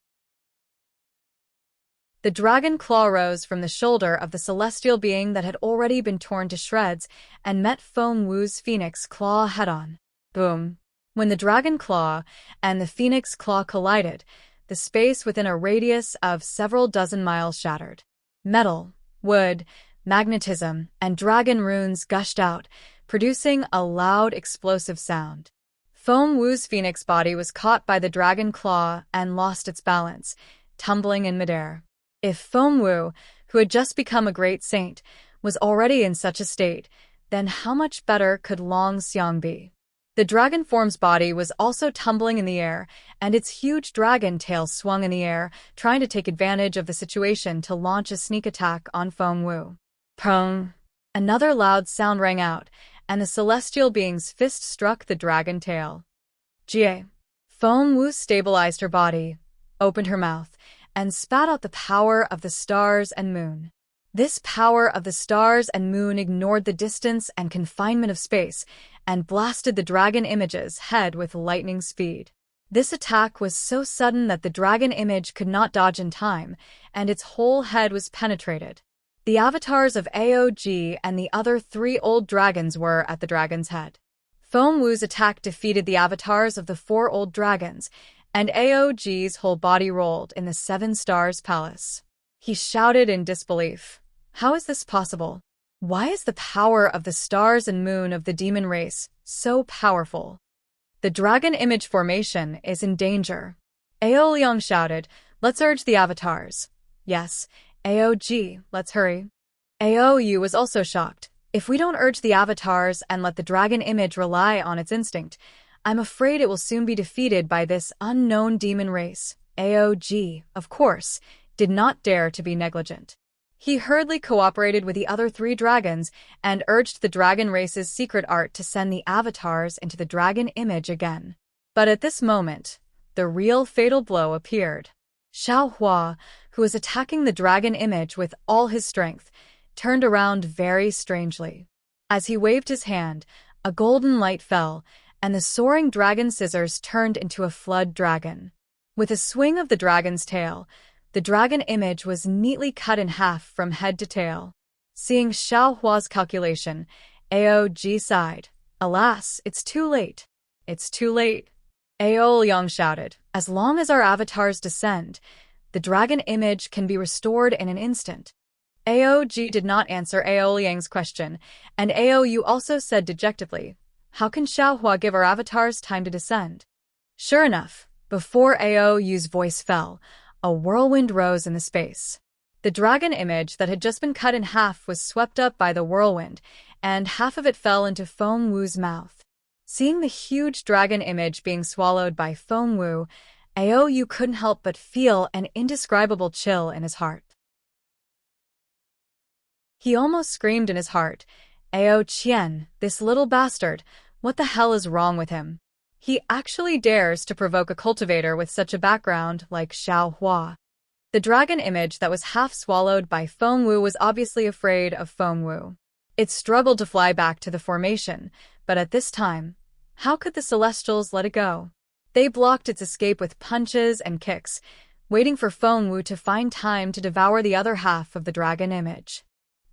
The dragon claw rose from the shoulder of the celestial being that had already been torn to shreds and met Feng Wu's phoenix claw head-on. Boom! When the dragon claw and the phoenix claw collided, the space within a radius of several dozen miles shattered. Metal, wood, magnetism, and dragon runes gushed out, producing a loud, explosive sound. Feng Wu's phoenix body was caught by the dragon claw and lost its balance, tumbling in midair. If Feng Wu, who had just become a great saint, was already in such a state, then how much better could Long Xiang be? The dragon form's body was also tumbling in the air, and its huge dragon tail swung in the air, trying to take advantage of the situation to launch a sneak attack on Feng Wu. Pong! Another loud sound rang out, and the celestial being's fist struck the dragon tail. Jie! Feng Wu stabilized her body, opened her mouth, and spat out the power of the stars and moon. This power of the stars and moon ignored the distance and confinement of space and blasted the dragon image's head with lightning speed. This attack was so sudden that the dragon image could not dodge in time, and its whole head was penetrated. The avatars of Aog and the other 3 old dragons were at the dragon's head. Feng Wu's attack defeated the avatars of the 4 old dragons, and Aog's whole body rolled in the 7 Stars Palace. He shouted in disbelief. How is this possible? Why is the power of the stars and moon of the demon race so powerful? The dragon image formation is in danger. Ao Liang shouted, "Let's urge the avatars." Yes, Aog, let's hurry. Ao Yu was also shocked. If we don't urge the avatars and let the dragon image rely on its instinct, I'm afraid it will soon be defeated by this unknown demon race. Aog, of course, did not dare to be negligent. He hurriedly cooperated with the other 3 dragons and urged the dragon race's secret art to send the avatars into the dragon image again. But at this moment, the real fatal blow appeared. Xiao Hua, who was attacking the dragon image with all his strength, turned around very strangely. As he waved his hand, a golden light fell, and the soaring dragon scissors turned into a flood dragon. With a swing of the dragon's tail, the dragon image was neatly cut in half from head to tail. Seeing Xiao Hua's calculation, Aog sighed. Alas, it's too late. It's too late. Ao Liang shouted, as long as our avatars descend, the dragon image can be restored in an instant. Aog did not answer Ao Liang's question, and Ao Yu also said dejectedly, how can Xiao Hua give our avatars time to descend? Sure enough, before Ao Yu's voice fell, a whirlwind rose in the space. The dragon image that had just been cut in half was swept up by the whirlwind, and half of it fell into Feng Wu's mouth. Seeing the huge dragon image being swallowed by Feng Wu, Ao Yu couldn't help but feel an indescribable chill in his heart. He almost screamed in his heart, Ao Qian, this little bastard, what the hell is wrong with him? He actually dares to provoke a cultivator with such a background like Xiao Hua. The dragon image that was half swallowed by Feng Wu was obviously afraid of Feng Wu. It struggled to fly back to the formation, but at this time, how could the Celestials let it go? They blocked its escape with punches and kicks, waiting for Feng Wu to find time to devour the other half of the dragon image.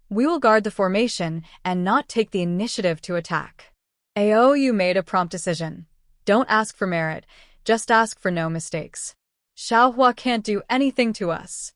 We will guard the formation and not take the initiative to attack. Ao Yu made a prompt decision. Don't ask for merit, just ask for no mistakes. Xiao Hua can't do anything to us.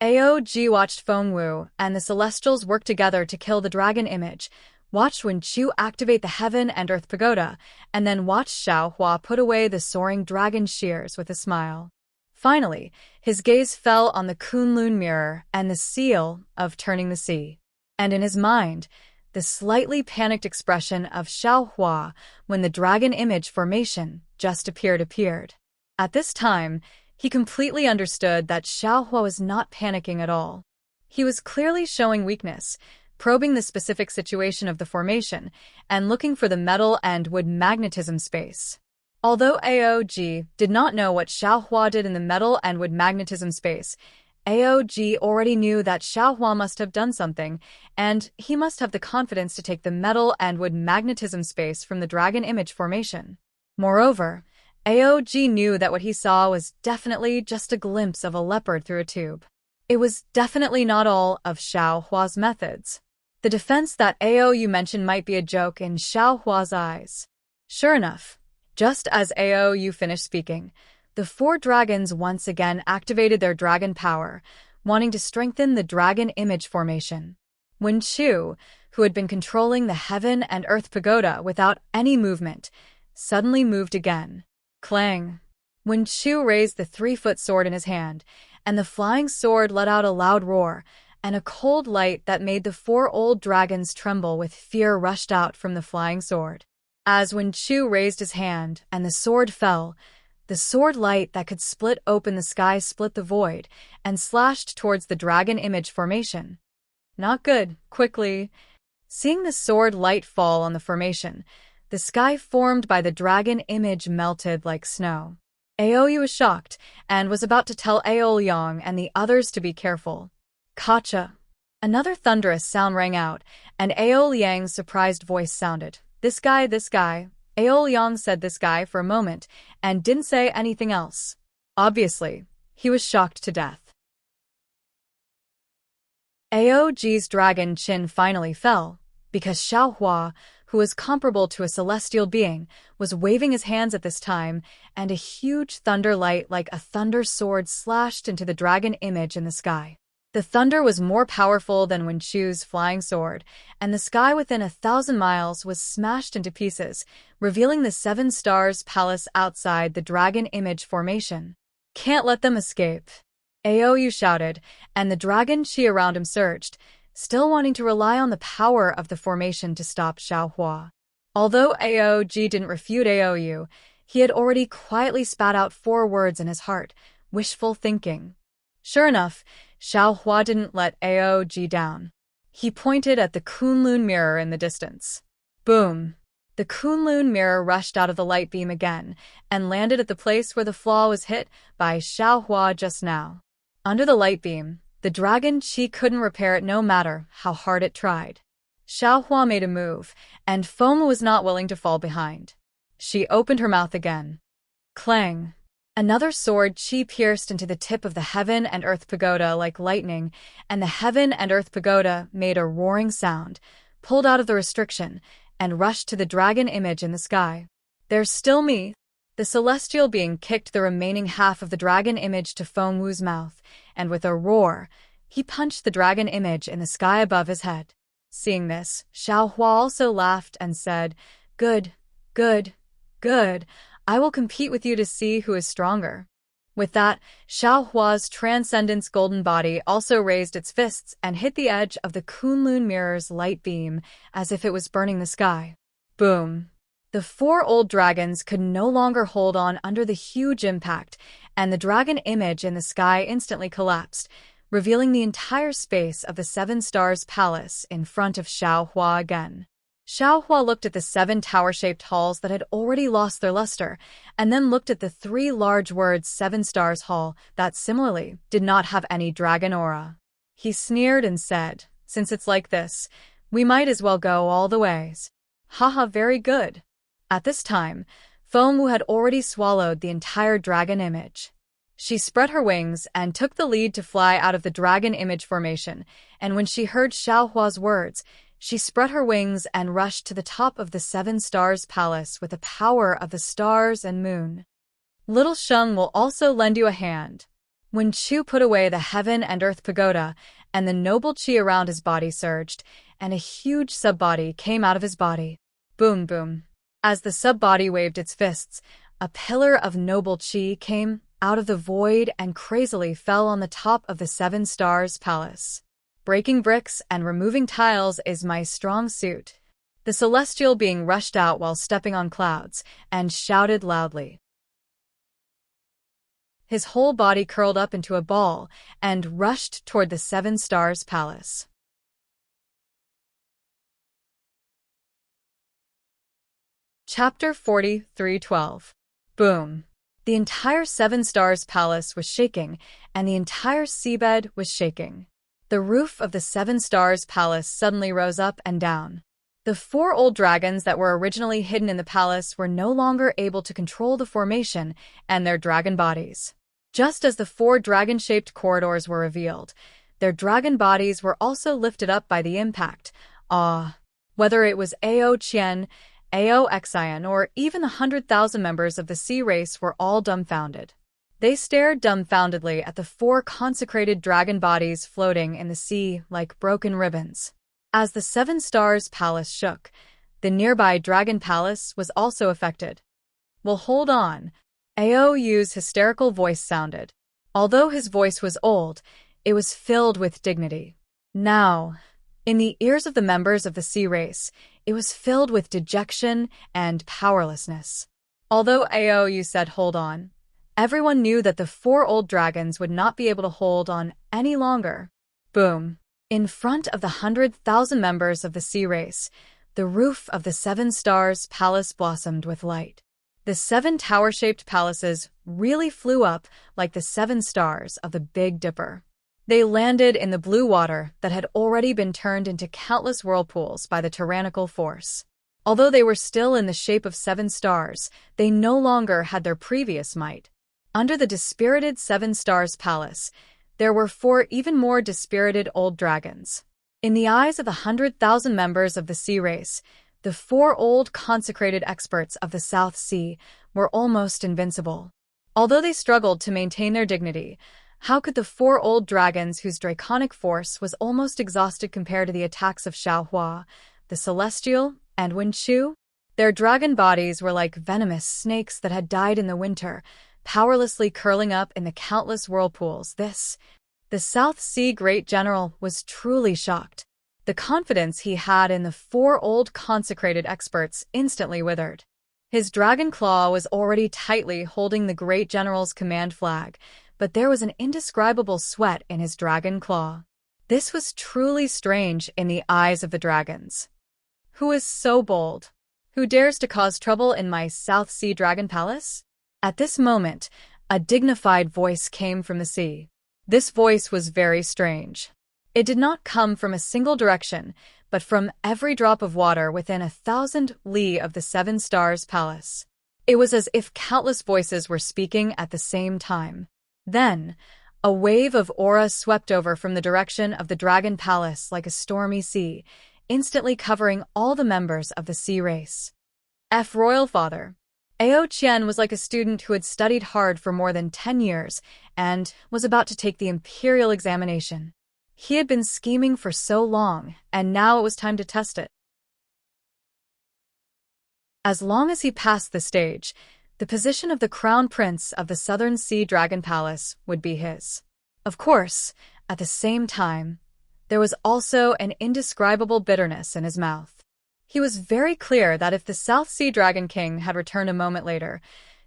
Aog watched Feng Wu and the Celestials work together to kill the dragon image, watched Wen Chu activate the Heaven and Earth Pagoda, and then watched Xiao Hua put away the soaring dragon shears with a smile. Finally, his gaze fell on the Kunlun mirror and the seal of turning the sea. And in his mind, the slightly panicked expression of Xiao Hua when the dragon image formation just appeared. At this time, he completely understood that Xiao Hua was not panicking at all. He was clearly showing weakness, probing the specific situation of the formation, and looking for the metal and wood magnetism space. Although Aog did not know what Xiao Hua did in the metal and wood magnetism space, Aog already knew that Xiaohua must have done something, and he must have the confidence to take the metal and wood magnetism space from the dragon image formation. Moreover, Aog knew that what he saw was definitely just a glimpse of a leopard through a tube. It was definitely not all of Xiaohua's methods. The defense that Aou mentioned might be a joke in Xiaohua's eyes. Sure enough, just as Aou finished speaking, the four dragons once again activated their dragon power, wanting to strengthen the dragon image formation. Wen Chu, who had been controlling the heaven and earth pagoda without any movement, suddenly moved again. Clang! Wen Chu raised the 3-foot sword in his hand, and the flying sword let out a loud roar, and a cold light that made the 4 old dragons tremble with fear rushed out from the flying sword. As Wen Chu raised his hand and the sword fell, the sword light that could split open the sky split the void and slashed towards the dragon image formation. Not good. Quickly. Seeing the sword light fall on the formation, the sky formed by the dragon image melted like snow. Aoi was shocked and was about to tell Aoyang and the others to be careful. Kacha! Another thunderous sound rang out, and Aoyang's surprised voice sounded. This guy. Aoyang said this guy for a moment and didn't say anything else. Obviously, he was shocked to death. Aog's dragon chin finally fell, because Xiaohua, who was comparable to a celestial being, was waving his hands at this time, and a huge thunder light like a thunder sword slashed into the dragon image in the sky. The thunder was more powerful than Wen Chu's flying sword, and the sky within 1,000 miles was smashed into pieces, revealing the 7 Stars Palace outside the dragon image formation. Can't let them escape. Aou shouted, and the dragon chi around him surged, still wanting to rely on the power of the formation to stop Xiaohua. Although Aog didn't refute Aou, he had already quietly spat out 4 words in his heart, wishful thinking. Sure enough, Xiaohua didn't let Aog down. He pointed at the Kunlun mirror in the distance. Boom! The Kunlun mirror rushed out of the light beam again and landed at the place where the flaw was hit by Xiaohua just now. Under the light beam, the dragon chi couldn't repair it no matter how hard it tried. Xiaohua made a move, and Foam was not willing to fall behind. She opened her mouth again. Clang! Another sword chi pierced into the tip of the heaven and earth pagoda like lightning, and the heaven and earth pagoda made a roaring sound, pulled out of the restriction, and rushed to the dragon image in the sky. There's still me. The celestial being kicked the remaining half of the dragon image to Feng Wu's mouth, and with a roar, he punched the dragon image in the sky above his head. Seeing this, Xiaohua also laughed and said, Good. I will compete with you to see who is stronger. With that, Xiaohua's transcendence golden body also raised its fists and hit the edge of the Kunlun mirror's light beam as if it was burning the sky. Boom! The 4 old dragons could no longer hold on under the huge impact, and the dragon image in the sky instantly collapsed, revealing the entire space of the 7 Stars Palace in front of Xiaohua again. Xiaohua looked at the 7 tower-shaped halls that had already lost their luster, and then looked at the 3 large words 7 Stars Hall that similarly did not have any dragon aura. He sneered and said, Since it's like this, we might as well go all the ways. Haha, very good. At this time, Foam Wu had already swallowed the entire dragon image. She spread her wings and took the lead to fly out of the dragon image formation, and when she heard Xiaohua's words, she spread her wings and rushed to the top of the 7 Stars Palace with the power of the stars and moon. Little Sheng will also lend you a hand. When Chu put away the heaven and earth pagoda, and the noble chi around his body surged, and a huge sub-body came out of his body. Boom, boom. As the sub-body waved its fists, a pillar of noble chi came out of the void and crazily fell on the top of the 7 Stars Palace. Breaking bricks and removing tiles is my strong suit. The celestial being rushed out while stepping on clouds and shouted loudly. His whole body curled up into a ball and rushed toward the 7 Stars Palace. Chapter 43:12. Boom. The entire Seven Stars Palace was shaking, and the entire seabed was shaking. The roof of the Seven Stars Palace suddenly rose up and down. The 4 old dragons that were originally hidden in the palace were no longer able to control the formation and their dragon bodies. Just as the 4 dragon-shaped corridors were revealed, their dragon bodies were also lifted up by the impact. Whether it was Ao Qian, Ao Xian, or even the 100,000 members of the sea race were all dumbfounded. They stared dumbfoundedly at the 4 consecrated dragon bodies floating in the sea like broken ribbons. As the Seven Stars Palace shook, the nearby Dragon Palace was also affected. "Well, hold on," Ao Yu's hysterical voice sounded. Although his voice was old, it was filled with dignity. Now, in the ears of the members of the sea race, it was filled with dejection and powerlessness. Although Ao Yu said hold on, everyone knew that the 4 old dragons would not be able to hold on any longer. Boom. In front of the 100,000 members of the sea race, the roof of the Seven Stars Palace blossomed with light. The 7 tower-shaped palaces really flew up like the 7 stars of the Big Dipper. They landed in the blue water that had already been turned into countless whirlpools by the tyrannical force. Although they were still in the shape of 7 stars, they no longer had their previous might. Under the dispirited Seven Stars Palace, there were 4 even more dispirited old dragons. In the eyes of the 100,000 members of the sea race, the 4 old consecrated experts of the South Sea were almost invincible. Although they struggled to maintain their dignity, how could the 4 old dragons whose draconic force was almost exhausted compare to the attacks of Xiaohua, the Celestial, and Wenchu? Their dragon bodies were like venomous snakes that had died in the winter, powerlessly curling up in the countless whirlpools. The South Sea Great General was truly shocked. The confidence he had in the 4 old consecrated experts instantly withered. His dragon claw was already tightly holding the Great General's command flag, but there was an indescribable sweat in his dragon claw. This was truly strange in the eyes of the dragons. Who is so bold? Who dares to cause trouble in my South Sea Dragon Palace? At this moment, a dignified voice came from the sea. This voice was very strange. It did not come from a single direction, but from every drop of water within 1,000 li of the Seven Stars Palace. It was as if countless voices were speaking at the same time. Then, a wave of aura swept over from the direction of the Dragon Palace like a stormy sea, instantly covering all the members of the sea race. Royal Father. Ao Qian was like a student who had studied hard for more than 10 years and was about to take the imperial examination. He had been scheming for so long, and now it was time to test it. As long as he passed the stage, the position of the Crown Prince of the Southern Sea Dragon Palace would be his. Of course, at the same time, there was also an indescribable bitterness in his mouth. He was very clear that if the South Sea Dragon King had returned a moment later,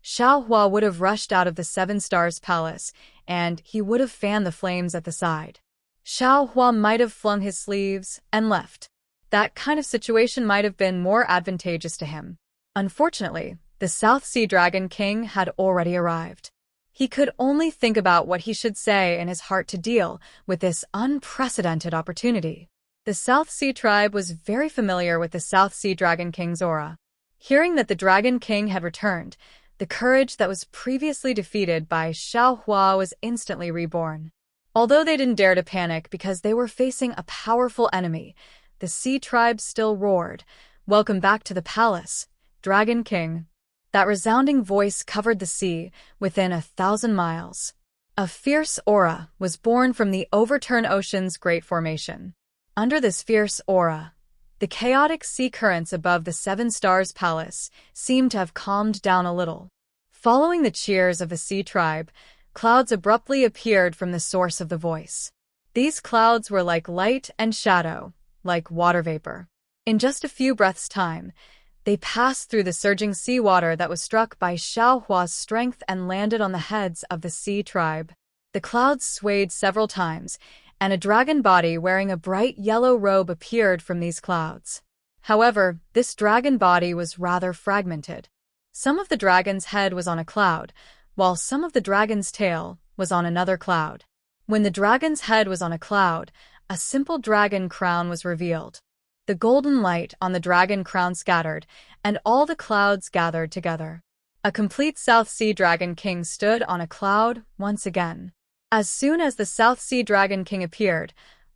Xiaohua would have rushed out of the Seven Stars Palace, and he would have fanned the flames at the side. Xiaohua might have flung his sleeves and left. That kind of situation might have been more advantageous to him. Unfortunately, the South Sea Dragon King had already arrived. He could only think about what he should say in his heart to deal with this unprecedented opportunity. The South Sea tribe was very familiar with the South Sea Dragon King's aura. Hearing that the Dragon King had returned, the courage that was previously defeated by Xiaohua was instantly reborn. Although they didn't dare to panic because they were facing a powerful enemy, the Sea tribe still roared, "Welcome back to the palace, Dragon King." That resounding voice covered the sea within 1,000 miles. A fierce aura was born from the overturned ocean's great formation. Under this fierce aura, the chaotic sea currents above the Seven Stars Palace seemed to have calmed down a little. Following the cheers of the Sea tribe, clouds abruptly appeared from the source of the voice. These clouds were like light and shadow, like water vapor. In just a few breaths' time, they passed through the surging seawater that was struck by Xiaohua's strength and landed on the heads of the Sea tribe. The clouds swayed several times, and a dragon body wearing a bright yellow robe appeared from these clouds. However, this dragon body was rather fragmented. Some of the dragon's head was on a cloud, while some of the dragon's tail was on another cloud. When the dragon's head was on a cloud, a simple dragon crown was revealed. The golden light on the dragon crown scattered, and all the clouds gathered together. A complete South Sea Dragon King stood on a cloud once again. As soon as the South Sea Dragon King appeared,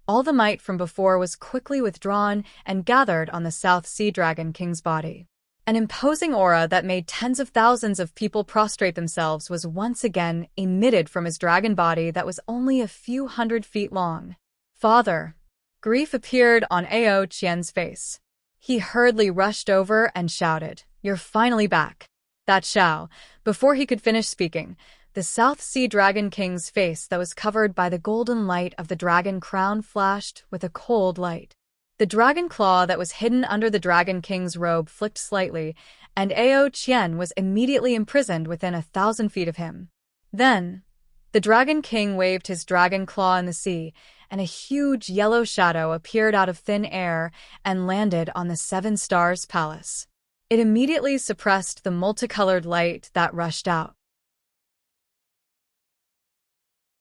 all the might from before was quickly withdrawn and gathered on the South Sea Dragon King's body. An imposing aura that made tens of thousands of people prostrate themselves was once again emitted from his dragon body that was only a few 100 feet long. Father! Grief appeared on Ao Qian's face. He hurriedly rushed over and shouted, "You're finally back." That Xiao, before he could finish speaking, the South Sea Dragon King's face that was covered by the golden light of the dragon crown flashed with a cold light. The dragon claw that was hidden under the Dragon King's robe flicked slightly, and Ao Qian was immediately imprisoned within 1,000 feet of him. Then, the Dragon King waved his dragon claw in the sea, and a huge yellow shadow appeared out of thin air and landed on the Seven Stars Palace. It immediately suppressed the multicolored light that rushed out.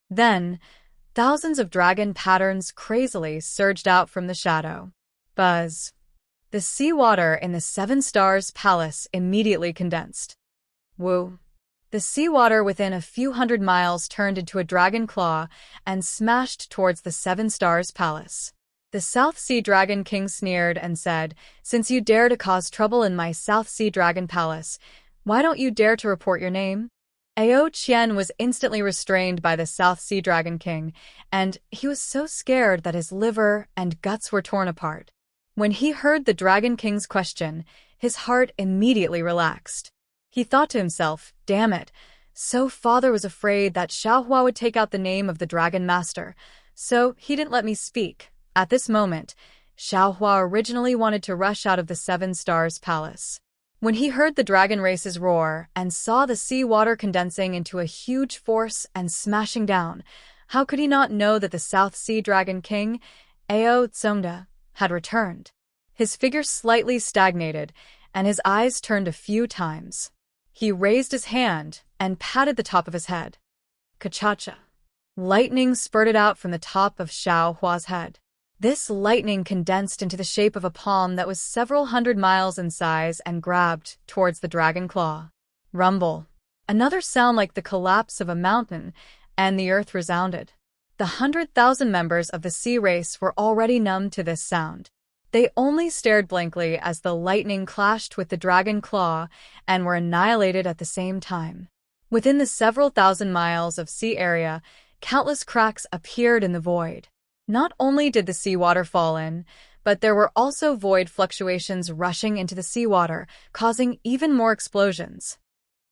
Then, thousands of dragon patterns crazily surged out from the shadow. Buzz! The seawater in the Seven Stars Palace immediately condensed. Woo! The seawater within a few 100 miles turned into a dragon claw and smashed towards the Seven Stars Palace. The South Sea Dragon King sneered and said, "Since you dare to cause trouble in my South Sea Dragon Palace, why don't you dare to report your name?" Ao Qian was instantly restrained by the South Sea Dragon King, and he was so scared that his liver and guts were torn apart. When he heard the Dragon King's question, his heart immediately relaxed. He thought to himself, "Damn it, so father was afraid that Xiaohua would take out the name of the Dragon Master, so he didn't let me speak." At this moment, Xiaohua originally wanted to rush out of the Seven Stars Palace. When he heard the dragon race's roar and saw the sea water condensing into a huge force and smashing down, how could he not know that the South Sea Dragon King, Ao Tsongda, had returned? His figure slightly stagnated, and his eyes turned a few times. He raised his hand and patted the top of his head. Ka-cha-cha! Lightning spurted out from the top of Xiaohua's head. This lightning condensed into the shape of a palm that was several 100 miles in size and grabbed towards the dragon claw. Rumble! Another sound like the collapse of a mountain, and the earth resounded. The 100,000 members of the sea race were already numb to this sound. They only stared blankly as the lightning clashed with the dragon claw and were annihilated at the same time. Within the several thousand miles of sea area, countless cracks appeared in the void. Not only did the seawater fall in, but there were also void fluctuations rushing into the seawater, causing even more explosions.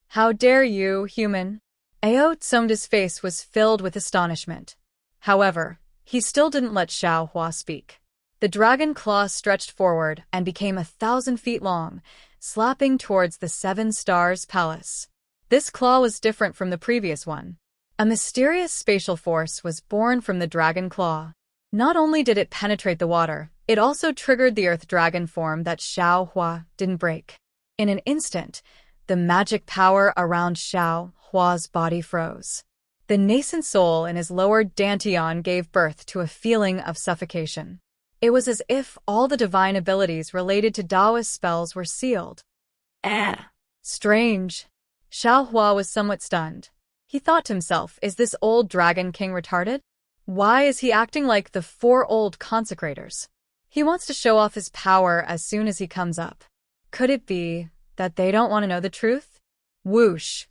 "How dare you, human?" Ao Tsongda's face was filled with astonishment. However, he still didn't let Xiaohua speak. The dragon claw stretched forward and became 1,000 feet long, slapping towards the Seven Stars Palace. This claw was different from the previous one. A mysterious spatial force was born from the dragon claw. Not only did it penetrate the water, it also triggered the earth dragon form that Xiaohua didn't break. In an instant, the magic power around Xiaohua's body froze. The nascent soul in his lower dantian gave birth to a feeling of suffocation. It was as if all the divine abilities related to Taoist spells were sealed. Strange. Xiaohua was somewhat stunned. He thought to himself, is this old Dragon King retarded? Why is he acting like the 4 old consecrators? He wants to show off his power as soon as he comes up. Could it be that they don't want to know the truth? Whoosh!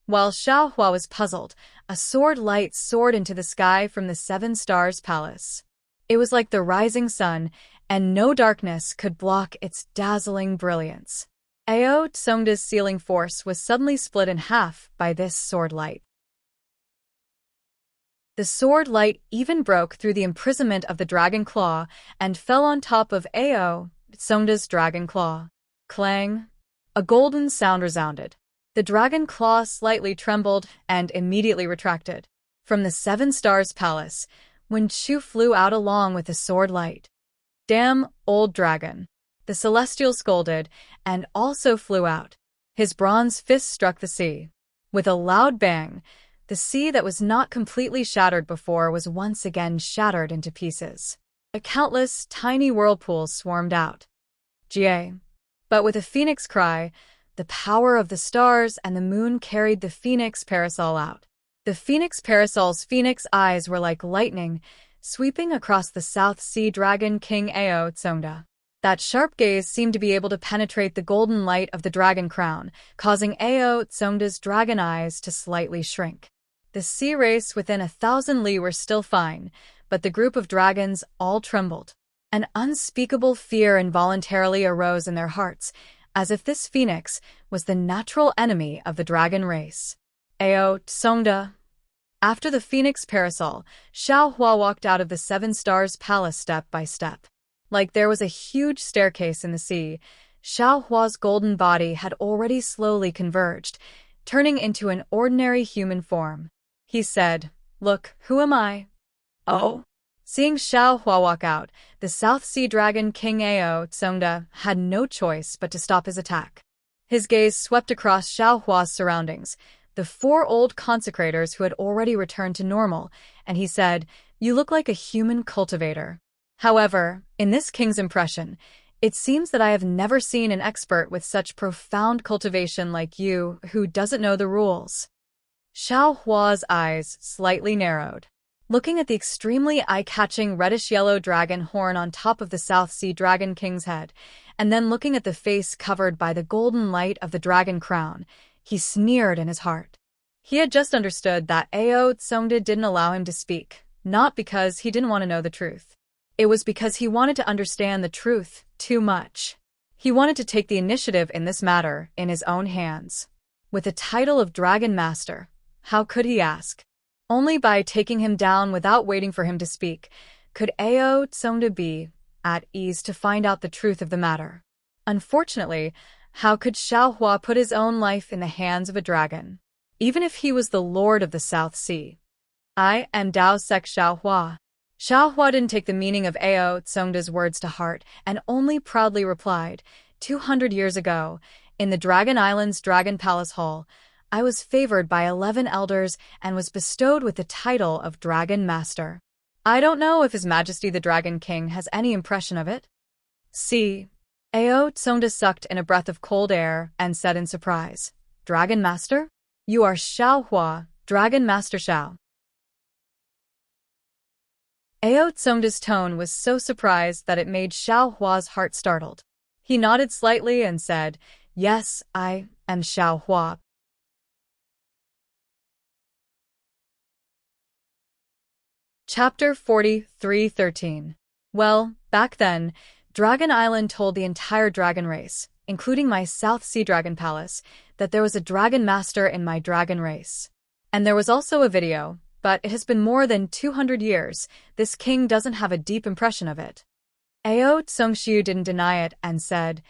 While Xiaohua was puzzled, a sword light soared into the sky from the Seven Stars Palace. It was like the rising sun, and no darkness could block its dazzling brilliance. Ao Tsongda's sealing force was suddenly split in half by this sword light. The sword light even broke through the imprisonment of the dragon claw and fell on top of Ao Tsongda's dragon claw. Clang! A golden sound resounded. The dragon claw slightly trembled and immediately retracted. From the Seven Stars Palace, Wen Chu flew out along with the sword light. "Damn, old dragon!" the celestial scolded, and also flew out. His bronze fist struck the sea. With a loud bang, the sea that was not completely shattered before was once again shattered into pieces. Countless tiny whirlpools swarmed out. Jie. But with a phoenix cry, the power of the stars and the moon carried the phoenix parasol out. The phoenix parasol's phoenix eyes were like lightning, sweeping across the South Sea Dragon King Ao Tsongda. That sharp gaze seemed to be able to penetrate the golden light of the dragon crown, causing Ao Tsongda's dragon eyes to slightly shrink. The sea race within 1,000 li were still fine, but the group of dragons all trembled. An unspeakable fear involuntarily arose in their hearts, as if this phoenix was the natural enemy of the dragon race. Ao Tsongda. After the phoenix parasol, Xiao Hua walked out of the Seven Stars Palace step by step. Like there was a huge staircase in the sea, Xiao Hua's golden body had already slowly converged, turning into an ordinary human form. He said, "Look, who am I?" "Oh." Seeing Xiao Hua walk out, the South Sea Dragon King Ao Tsongda had no choice but to stop his attack. His gaze swept across Xiao Hua's surroundings, the 4 old consecrators who had already returned to normal, and he said, "You look like a human cultivator. However, in this king's impression, it seems that I have never seen an expert with such profound cultivation like you who doesn't know the rules." Xiao Hua's eyes slightly narrowed. Looking at the extremely eye-catching reddish-yellow dragon horn on top of the South Sea Dragon King's head, and then looking at the face covered by the golden light of the dragon crown, he sneered in his heart. He had just understood that Ao Tsongda didn't allow him to speak, not because he didn't want to know the truth. It was because he wanted to understand the truth too much. He wanted to take the initiative in this matter in his own hands. With the title of Dragon Master, how could he ask? Only by taking him down without waiting for him to speak could Ao Tsongda be at ease to find out the truth of the matter. Unfortunately, how could Xiao Hua put his own life in the hands of a dragon, even if he was the Lord of the South Sea? "I am Dao Sek Xiao Hua." Xiao Hua didn't take the meaning of Ao Tsongda's words to heart and only proudly replied, 200 years ago, in the Dragon Island's Dragon Palace Hall, I was favored by 11 elders and was bestowed with the title of Dragon Master. I don't know if His Majesty the Dragon King has any impression of it." See. Ao Tsongda sucked in a breath of cold air and said in surprise, "Dragon Master? You are Xiao Hua, Dragon Master Xiao." Ao Tsongda's tone was so surprised that it made Xiao Hua's heart startled. He nodded slightly and said, "Yes, I am Xiao Hua." Chapter 43:13. Well, back then, Dragon Island told the entire dragon race, including my South Sea Dragon Palace, that there was a dragon master in my dragon race. And there was also a video, but it has been more than 200 years, this king doesn't have a deep impression of it. Ao Tsongshu didn't deny it and said,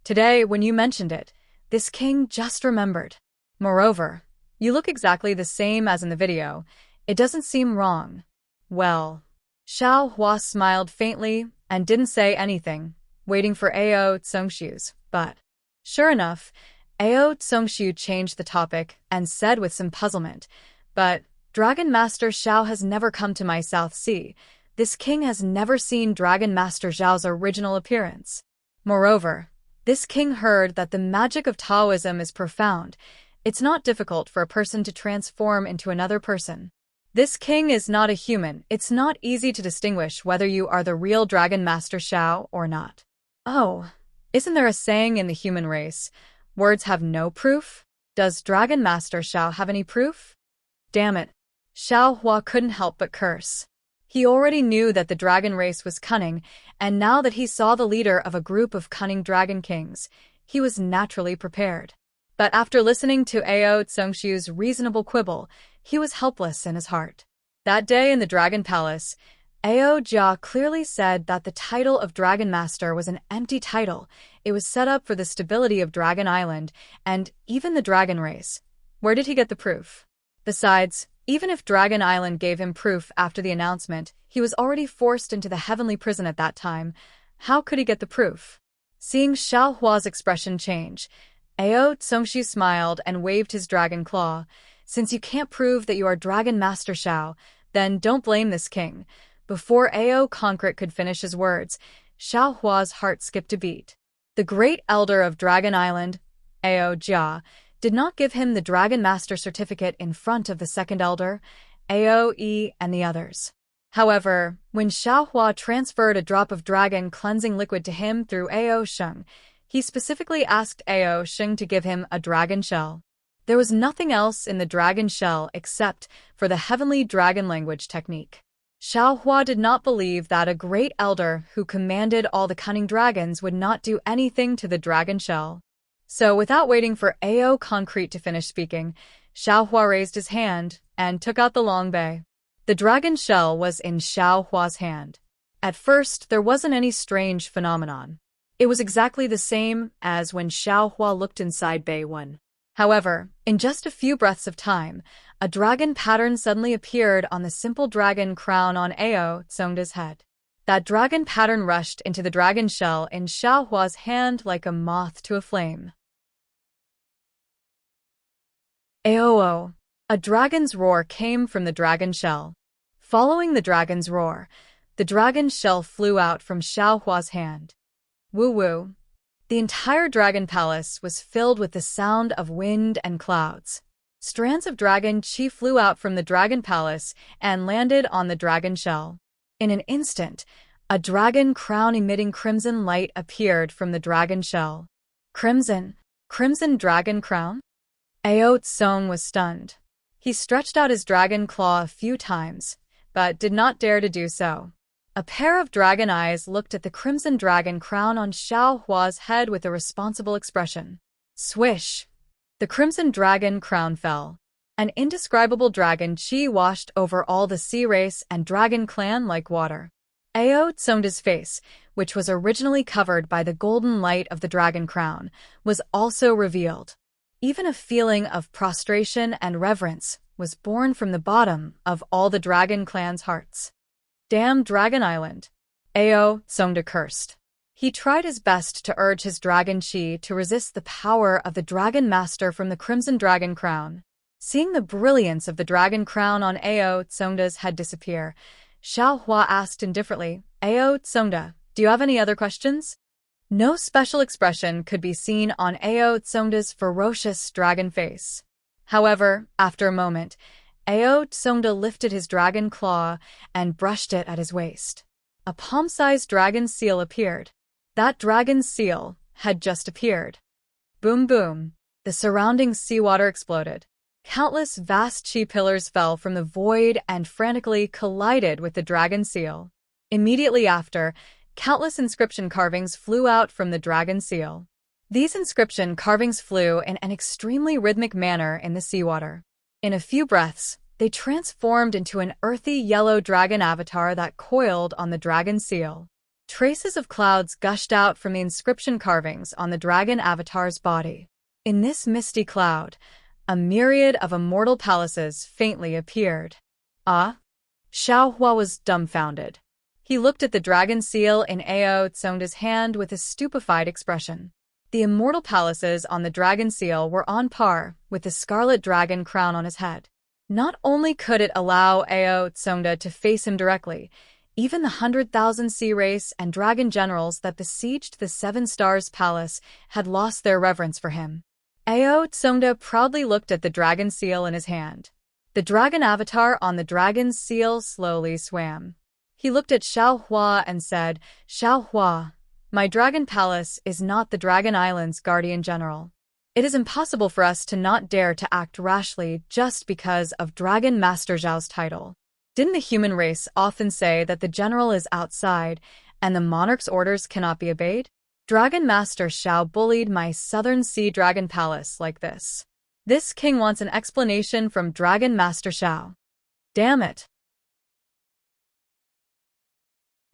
"Today, when you mentioned it, this king just remembered. Moreover, you look exactly the same as in the video. It doesn't seem wrong." Well, Xiao Hua smiled faintly and didn't say anything, waiting for Ao Tsongshu's, but sure enough, Ao Tsongshu changed the topic and said with some puzzlement, "But Dragon Master Xiao has never come to my South Sea. This king has never seen Dragon Master Xiao's original appearance. Moreover, this king heard that the magic of Taoism is profound. It's not difficult for a person to transform into another person. This king is not a human. It's not easy to distinguish whether you are the real Dragon Master Xiao or not." Oh, isn't there a saying in the human race, words have no proof? Does Dragon Master Xiao have any proof? Damn it. Xiao Hua couldn't help but curse. He already knew that the dragon race was cunning, and now that he saw the leader of a group of cunning dragon kings, he was naturally prepared. But after listening to Ao Tsongshu's reasonable quibble, he was helpless in his heart. That day in the Dragon Palace, Ao Jia clearly said that the title of Dragon Master was an empty title. It was set up for the stability of Dragon Island, and even the dragon race. Where did he get the proof? Besides, even if Dragon Island gave him proof after the announcement, he was already forced into the heavenly prison at that time. How could he get the proof? Seeing Xiao Hua's expression change, Ao Tsongshi smiled and waved his dragon claw. Since you can't prove that you are Dragon Master Xiao, then don't blame this king. Before Ao Concrete could finish his words, Xiao Hua's heart skipped a beat. The great elder of Dragon Island, Ao Jia, did not give him the Dragon Master certificate in front of the second elder, Ao Yi, and the others. However, when Xiao Hua transferred a drop of dragon cleansing liquid to him through Ao Sheng, he specifically asked Ao Sheng to give him a dragon shell. There was nothing else in the dragon shell except for the heavenly dragon language technique. Xiao Hua did not believe that a great elder who commanded all the cunning dragons would not do anything to the dragon shell. So without waiting for Ao Concrete to finish speaking, Xiao Hua raised his hand and took out the long bay. The dragon shell was in Xiao Hua's hand. At first, there wasn't any strange phenomenon. It was exactly the same as when Xiao Hua looked inside Bay 1. However, in just a few breaths of time, a dragon pattern suddenly appeared on the simple dragon crown on Ao Tsongda's head. That dragon pattern rushed into the dragon shell in Xiao Hua's hand like a moth to a flame. Aoo! A dragon's roar came from the dragon shell. Following the dragon's roar, the dragon shell flew out from Xiao Hua's hand. Woo-woo! The entire dragon palace was filled with the sound of wind and clouds. Strands of dragon chi flew out from the dragon palace and landed on the dragon shell. In an instant, a dragon crown emitting crimson light appeared from the dragon shell. Crimson dragon crown? Ao Tsong was stunned. He stretched out his dragon claw a few times, but did not dare to do so. A pair of dragon eyes looked at the crimson dragon crown on Xiao Hua's head with a responsible expression. Swish! The crimson dragon crown fell. An indescribable dragon chi washed over all the sea race and dragon clan like water. Ao Tsongda's face, which was originally covered by the golden light of the dragon crown, was also revealed. Even a feeling of prostration and reverence was born from the bottom of all the dragon clan's hearts. Damn Dragon Island! Ao Tsongda cursed. He tried his best to urge his dragon chi to resist the power of the dragon master from the crimson dragon crown. Seeing the brilliance of the dragon crown on Ao Tsongda's head disappear, Xiao Hua asked indifferently, Ao Tsongda, do you have any other questions? No special expression could be seen on Ao Tsongda's ferocious dragon face. However, after a moment, Ao Tsongda lifted his dragon claw and brushed it at his waist. A palm-sized dragon seal appeared. That dragon seal had just appeared. Boom boom. The surrounding seawater exploded. Countless vast chi pillars fell from the void and frantically collided with the dragon seal. Immediately after, countless inscription carvings flew out from the dragon seal. These inscription carvings flew in an extremely rhythmic manner in the seawater. In a few breaths, they transformed into an earthy yellow dragon avatar that coiled on the dragon seal. Traces of clouds gushed out from the inscription carvings on the dragon avatar's body. In this misty cloud, a myriad of immortal palaces faintly appeared. Ah? Xiao Hua was dumbfounded. He looked at the dragon seal in Ao Tsongda's hand with a stupefied expression. The immortal palaces on the dragon seal were on par with the scarlet dragon crown on his head. Not only could it allow Ao Tsongda to face him directly, even the 100,000 sea race and dragon generals that besieged the Seven Stars Palace had lost their reverence for him. Ao Tsongda proudly looked at the dragon seal in his hand. The dragon avatar on the dragon's seal slowly swam. He looked at Xiao Hua and said, Xiao Hua, my dragon palace is not the Dragon Island's guardian general. It is impossible for us to not dare to act rashly just because of Dragon Master Zhao's title. Didn't the human race often say that the general is outside and the monarch's orders cannot be obeyed? Dragon Master Xiao bullied my Southern Sea Dragon Palace like this. This king wants an explanation from Dragon Master Xiao. Damn it.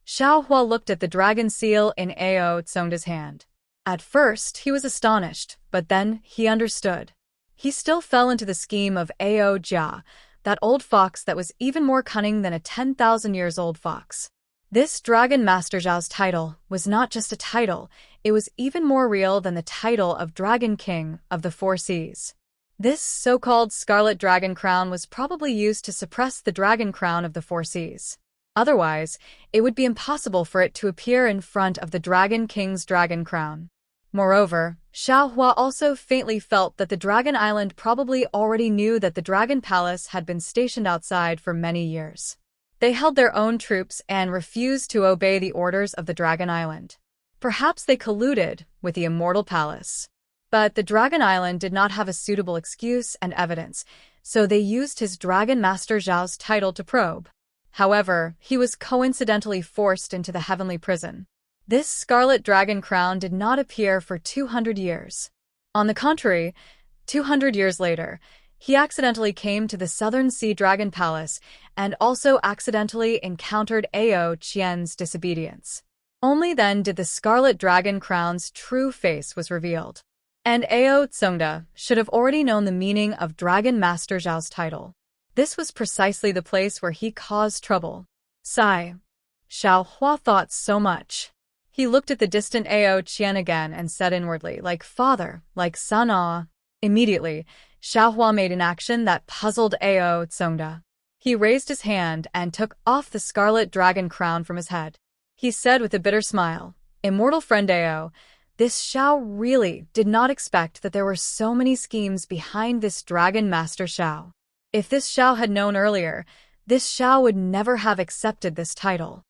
Xiao Hua looked at the dragon seal in Ao Tsongda's hand. At first, he was astonished, but then he understood. He still fell into the scheme of Ao Jia, that old fox that was even more cunning than a 10,000 years old fox. This Dragon Master Zhao's title was not just a title, It was even more real than the title of Dragon King of the Four Seas. This so-called Scarlet Dragon Crown was probably used to suppress the Dragon Crown of the Four Seas. Otherwise, it would be impossible for it to appear in front of the Dragon King's Dragon Crown. Moreover, Xiaohua also faintly felt that the Dragon Island probably already knew that the Dragon Palace had been stationed outside for many years. They held their own troops and refused to obey the orders of the Dragon Island. Perhaps they colluded with the Immortal Palace. But the Dragon Island did not have a suitable excuse and evidence, so they used his Dragon Master Zhao's title to probe. However, he was coincidentally forced into the heavenly prison. This Scarlet Dragon Crown did not appear for 200 years. On the contrary, 200 years later, he accidentally came to the Southern Sea Dragon Palace and also accidentally encountered Ao Qian's disobedience. Only then did the Scarlet Dragon Crown's true face was revealed. And Ao Tsungda should have already known the meaning of Dragon Master Zhao's title. This was precisely the place where he caused trouble. Sigh. Xiaohua thought so much. He looked at the distant Ao Qian again and said inwardly, like father, like son. Immediately, Xiaohua made an action that puzzled Ao Tsungda. He raised his hand and took off the Scarlet Dragon Crown from his head. He said with a bitter smile, Immortal friend Ao, this Xiao really did not expect that there were so many schemes behind this Dragon Master Xiao. If this Xiao had known earlier, this Xiao would never have accepted this title.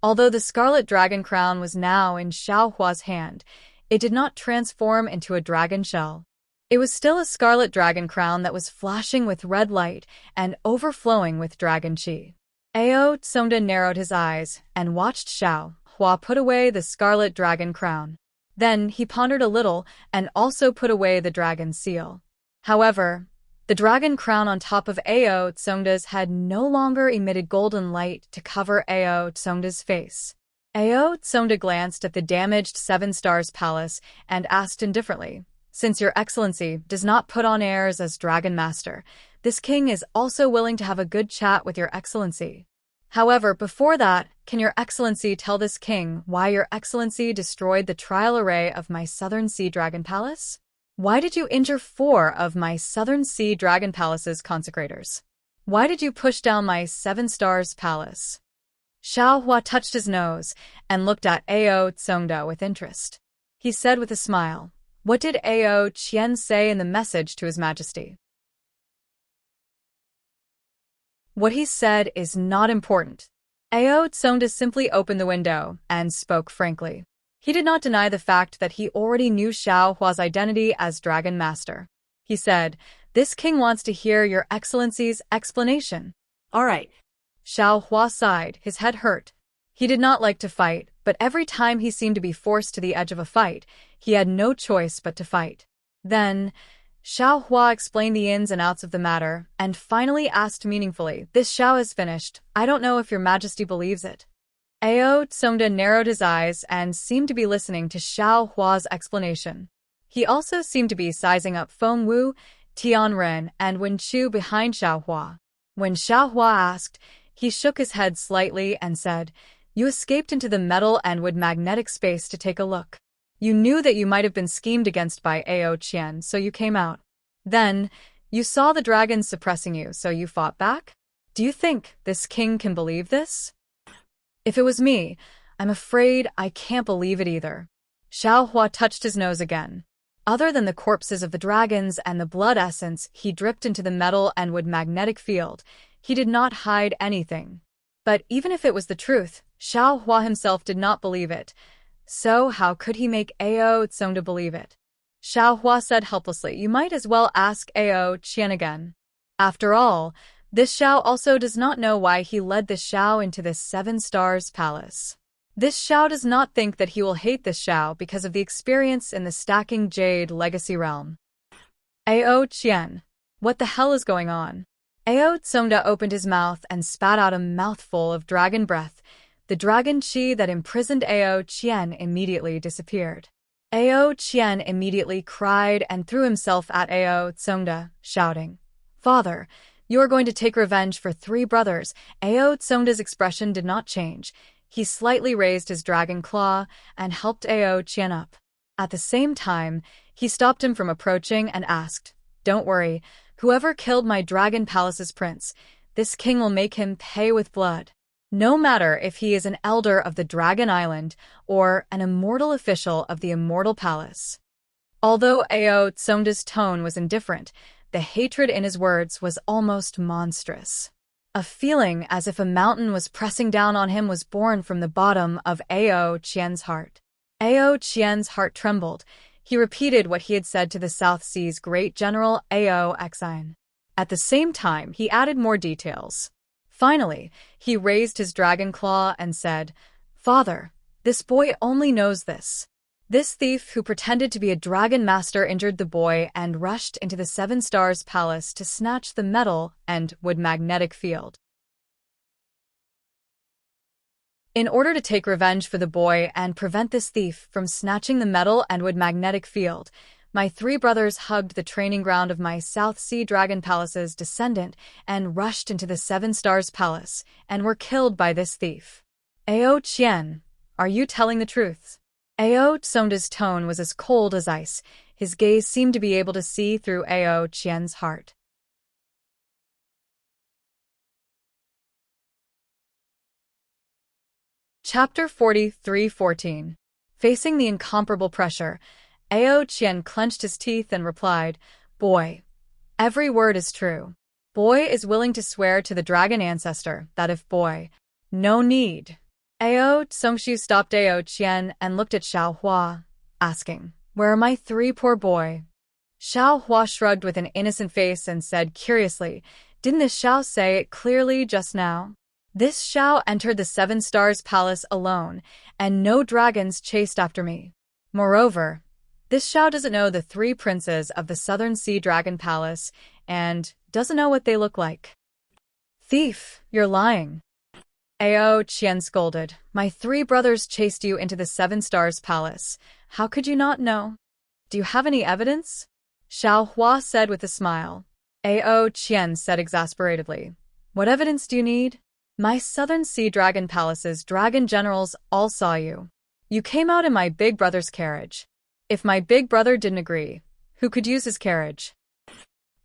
Although the Scarlet Dragon Crown was now in Xiaohua's hand, it did not transform into a dragon shell. It was still a Scarlet Dragon Crown that was flashing with red light and overflowing with dragon qi. Ao Tsungda narrowed his eyes and watched Xiaohua put away the Scarlet Dragon Crown. Then he pondered a little and also put away the dragon seal. However, the dragon crown on top of Ao Tsungda's head no longer emitted golden light to cover Ao Tsungda's face. Ao Tsungda glanced at the damaged Seven Stars Palace and asked indifferently, since your excellency does not put on airs as Dragon Master, this king is also willing to have a good chat with your excellency. However, before that, can your excellency tell this king why your excellency destroyed the trial array of my Southern Sea Dragon Palace? Why did you injure 4 of my Southern Sea Dragon Palace's consecrators? Why did you push down my Seven Stars Palace? Xiaohua touched his nose and looked at Ao Tsungda with interest. He said with a smile, what did Ao Qian say in the message to His Majesty? What he said is not important. Ao Tsungda simply opened the window and spoke frankly. He did not deny the fact that he already knew Xiaohua's identity as Dragon Master. He said, this king wants to hear your excellency's explanation. All right. Xiaohua sighed, his head hurt. He did not like to fight, but every time he seemed to be forced to the edge of a fight, he had no choice but to fight. Then, Xiaohua explained the ins and outs of the matter, and finally asked meaningfully, this Xiao is finished, I don't know if your majesty believes it. Ao Tsungda narrowed his eyes and seemed to be listening to Xiaohua's explanation. He also seemed to be sizing up Feng Wu, Tianren, and Wen Chu behind Xiaohua. When Xiaohua asked, he shook his head slightly and said, you escaped into the metal and wood magnetic space to take a look. You knew that you might have been schemed against by Ao Qian, so you came out. Then, you saw the dragons suppressing you, so you fought back? Do you think this king can believe this? If it was me, I'm afraid I can't believe it either. Xiaohua touched his nose again. Other than the corpses of the dragons and the blood essence he dripped into the metal and wood magnetic field, he did not hide anything. But even if it was the truth, Xiaohua himself did not believe it. So how could he make Ao Tsungda believe it? Xiaohua said helplessly, you might as well ask Ao Qian again. After all, this Xiao also does not know why he led this Xiao into this Seven Stars Palace. This Xiao does not think that he will hate this Xiao because of the experience in the Stacking Jade Legacy Realm. Ao Qian. What the hell is going on? Ao Tsungda opened his mouth and spat out a mouthful of dragon breath. The dragon qi that imprisoned Ao Qian immediately disappeared. Ao Qian immediately cried and threw himself at Ao Tsungda, shouting, Father, you are going to take revenge for 3 brothers. Ao Tsungda's expression did not change. He slightly raised his dragon claw and helped Ao Qian up. At the same time, he stopped him from approaching and asked, "Don't worry, whoever killed my dragon palace's prince, this king will make him pay with blood. No matter if he is an elder of the Dragon Island or an immortal official of the Immortal Palace." Although Ao Tsongda's tone was indifferent, the hatred in his words was almost monstrous. A feeling as if a mountain was pressing down on him was born from the bottom of Ao Qian's heart. Ao Qian's heart trembled. He repeated what he had said to the South Sea's great general Ao Xian. At the same time, he added more details. Finally, he raised his dragon claw and said, "Father, this boy only knows this. This thief who pretended to be a dragon master injured the boy and rushed into the Seven Stars Palace to snatch the metal and wood magnetic field. In order to take revenge for the boy and prevent this thief from snatching the metal and wood magnetic field, my three brothers hugged the training ground of my South Sea Dragon Palace's descendant and rushed into the Seven Stars Palace and were killed by this thief." Ao Qian, are you telling the truth? Ao Tsongda's tone was as cold as ice. His gaze seemed to be able to see through Ao Qian's heart. Chapter 43:14. Facing the incomparable pressure, Ao Qian clenched his teeth and replied, "Boy, every word is true. Boy is willing to swear to the dragon ancestor that if boy, no need." Ao Tsongshu stopped Ao Qian and looked at Xiaohua, asking, "Where are my three poor boy?" Xiaohua shrugged with an innocent face and said curiously, "Didn't this Xiao say it clearly just now? This Xiao entered the Seven Stars Palace alone, and no dragons chased after me. Moreover, this Xiao doesn't know the three princes of the Southern Sea Dragon Palace and doesn't know what they look like." "Thief, you're lying." Ao Qian scolded, "My three brothers chased you into the Seven Stars Palace. How could you not know? Do you have any evidence?" Xiaohua said with a smile. Ao Qian said exasperatedly, "What evidence do you need? My Southern Sea Dragon Palace's dragon generals all saw you. You came out in my big brother's carriage. If my big brother didn't agree, who could use his carriage?"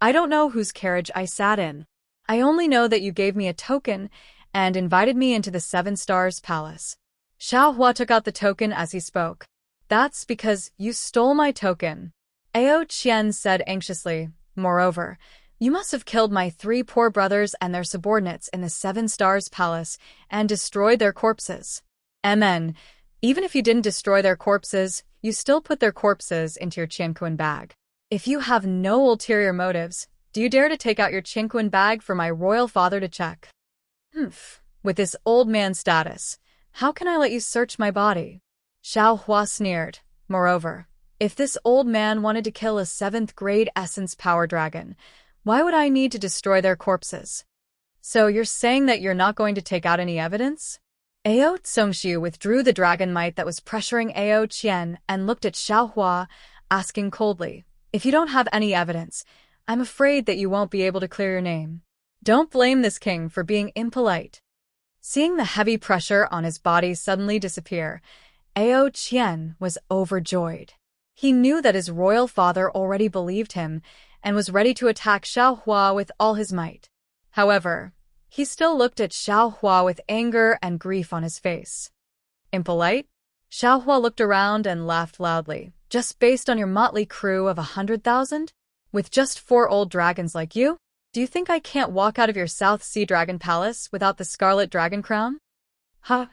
"I don't know whose carriage I sat in. I only know that you gave me a token and invited me into the Seven Stars Palace." Xiaohua took out the token as he spoke. "That's because you stole my token." Ao Qian said anxiously, "Moreover, you must have killed my three poor brothers and their subordinates in the Seven Stars Palace and destroyed their corpses. Mn, even if you didn't destroy their corpses, you still put their corpses into your Qianquan bag. If you have no ulterior motives, do you dare to take out your Qianquan bag for my royal father to check?" "Humph, with this old man status, how can I let you search my body?" Xiaohua sneered. "Moreover, if this old man wanted to kill a 7th grade essence power dragon, why would I need to destroy their corpses?" "So you're saying that you're not going to take out any evidence?" Ao Tsongshu withdrew the dragon might that was pressuring Ao Qian and looked at Xiaohua, asking coldly, "If you don't have any evidence, I'm afraid that you won't be able to clear your name. Don't blame this king for being impolite." Seeing the heavy pressure on his body suddenly disappear, Ao Qian was overjoyed. He knew that his royal father already believed him and was ready to attack Xiaohua with all his might. However, he still looked at Xiaohua with anger and grief on his face. "Impolite?" Xiaohua looked around and laughed loudly. "Just based on your motley crew of 100,000? With just 4 old dragons like you? Do you think I can't walk out of your South Sea Dragon Palace without the Scarlet Dragon Crown?" "Huh?"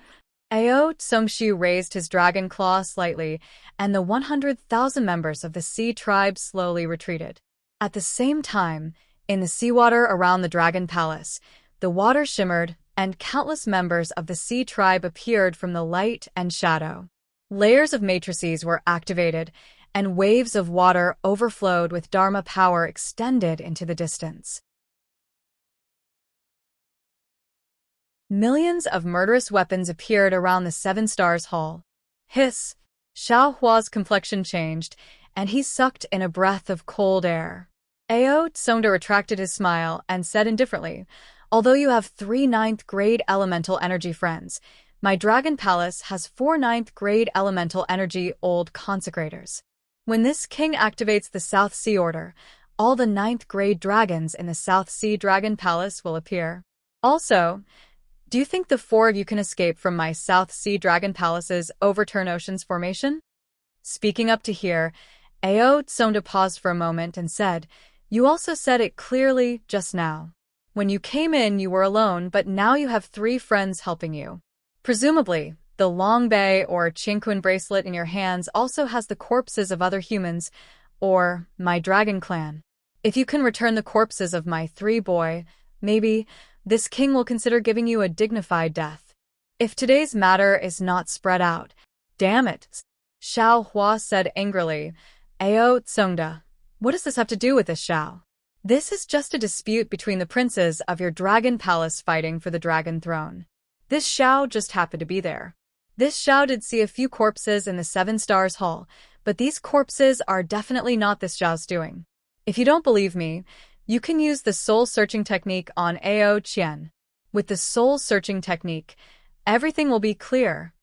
Ao Tsongshu raised his dragon claw slightly, and the 100,000 members of the Sea Tribe slowly retreated. At the same time, in the seawater around the Dragon Palace, the water shimmered, and countless members of the Sea Tribe appeared from the light and shadow. Layers of matrices were activated, and waves of water overflowed with Dharma power extended into the distance. Millions of murderous weapons appeared around the Seven Stars Hall. Hiss! Xiaohua's complexion changed, and he sucked in a breath of cold air. Ao Tsongda retracted his smile and said indifferently, "Although you have 3 9th grade elemental energy friends, My dragon palace has 4 ninth-grade elemental energy old consecrators. When this king activates the South Sea Order, all the 9th-grade dragons in the South Sea Dragon Palace will appear. Also, do you think the 4 of you can escape from my South Sea Dragon Palace's Overturn Oceans formation? Speaking up to here, Ao Tsonda paused for a moment and said, "You also said it clearly just now. When you came in, you were alone, but now you have 3 friends helping you. Presumably, the Long Bay or Chinquan bracelet in your hands also has the corpses of other humans, or my dragon clan. If you can return the corpses of my 3 boy, maybe this king will consider giving you a dignified death. If today's matter is not spread out, damn it," Xiao Hua said angrily. "Ao Tsongda, what does this have to do with this, Xiao? This is just a dispute between the princes of your dragon palace fighting for the dragon throne. This Xiao just happened to be there. This Xiao did see a few corpses in the 7 Stars Hall, but these corpses are definitely not this Xiao's doing. If you don't believe me, you can use the soul-searching technique on Ao Qian. With the soul-searching technique, everything will be clear."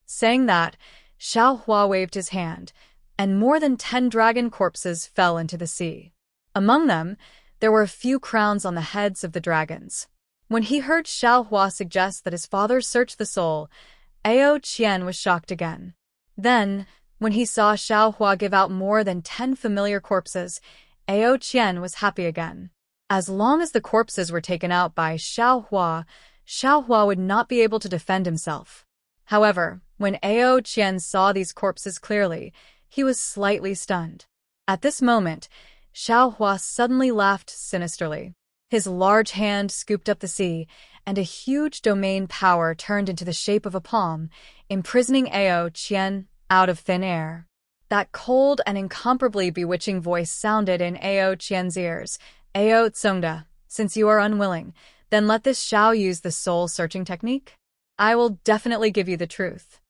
Saying that, Xiao Hua waved his hand, and more than 10 dragon corpses fell into the sea. Among them, there were a few crowns on the heads of the dragons. When he heard Xiao Hua suggest that his father search the soul, Ao Qian was shocked again. Then, when he saw Xiao Hua give out more than 10 familiar corpses, Ao Qian was happy again. As long as the corpses were taken out by Xiao Hua would not be able to defend himself. However, when Ao Qian saw these corpses clearly, he was slightly stunned. At this moment, Xiao Hua suddenly laughed sinisterly. His large hand scooped up the sea, and a huge domain power turned into the shape of a palm, imprisoning Ao Qian out of thin air. That cold and incomparably bewitching voice sounded in Ao Qian's ears. "Ao Tsongda, since you are unwilling, then let this Xiao use the soul-searching technique. I will definitely give you the truth."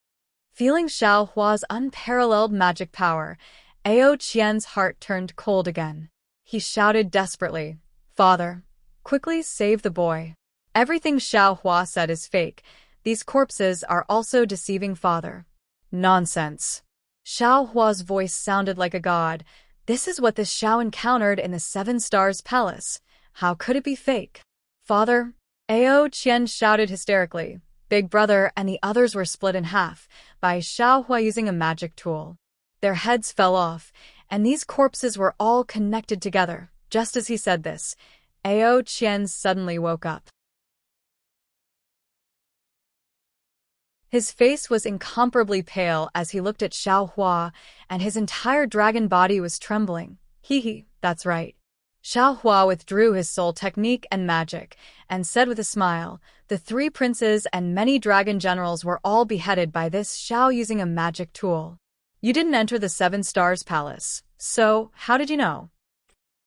Feeling Xiao Hua's unparalleled magic power, Ao Qian's heart turned cold again. He shouted desperately, "Father, quickly save the boy. Everything Xiao Hua said is fake. These corpses are also deceiving father." "Nonsense." Xiao Hua's voice sounded like a god. "This is what this Xiao encountered in the 7 Stars Palace. How could it be fake?" "Father," Ao Qian shouted hysterically. Big Brother and the others were split in half by Xiao Hua using a magic tool. Their heads fell off, and these corpses were all connected together. Just as he said this, Ao Qian suddenly woke up. His face was incomparably pale as he looked at Xiao Hua, and his entire dragon body was trembling. Hee, that's right. Xiao Hua withdrew his soul technique and magic, and said with a smile, "The 3 princes and many dragon generals were all beheaded by this Xiao using a magic tool. You didn't enter the 7 Stars Palace, so how did you know?"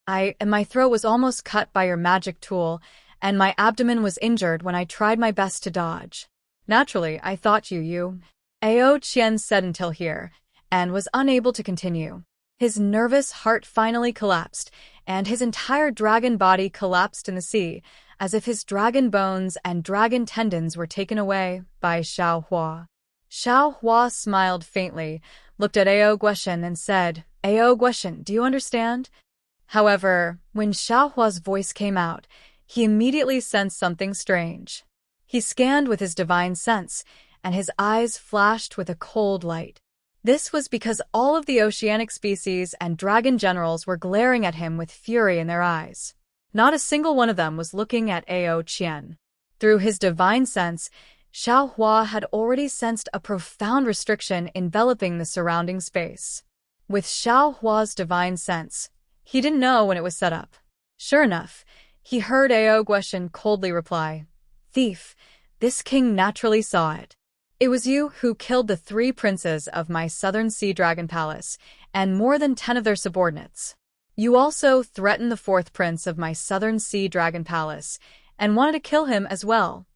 My throat was almost cut by your magic tool, and my abdomen was injured when I tried my best to dodge. Naturally, I thought you. Ao Qian said until here, and was unable to continue. His nervous heart finally collapsed, and his entire dragon body collapsed in the sea, as if his dragon bones and dragon tendons were taken away by Xiao Hua. Xiao Hua smiled faintly, looked at Ao Guishan and said, "Ao Guishan, do you understand?" However, when Xiao Hua's voice came out, he immediately sensed something strange. He scanned with his divine sense, and his eyes flashed with a cold light. This was because all of the oceanic species and dragon generals were glaring at him with fury in their eyes. Not a single one of them was looking at Ao Qian. Through his divine sense, Xiao Hua had already sensed a profound restriction enveloping the surrounding space. With Xiao Hua's divine sense, he didn't know when it was set up. Sure enough, he heard Ao Guishan coldly reply, "Thief, this king naturally saw it. It was you who killed the 3 princes of my Southern Sea Dragon Palace, and more than 10 of their subordinates. You also threatened the 4th prince of my Southern Sea Dragon Palace, and wanted to kill him as well."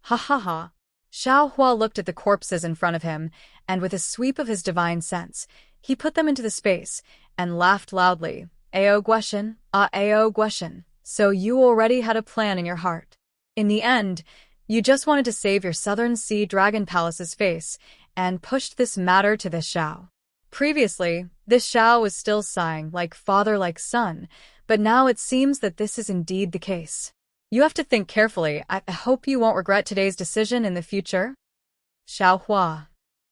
Ha ha ha. Xiao Hua looked at the corpses in front of him, and with a sweep of his divine sense, he put them into the space, and laughed loudly. "Ao Guishan, Ao Guishan, so you already had a plan in your heart. In the end, You just wanted to save your Southern Sea Dragon Palace's face, and pushed this matter to this Xiao. Previously, this Xiao was still sighing like father like son, but now it seems that this is indeed the case. You have to think carefully. I hope you won't regret today's decision in the future. Xiao Hua.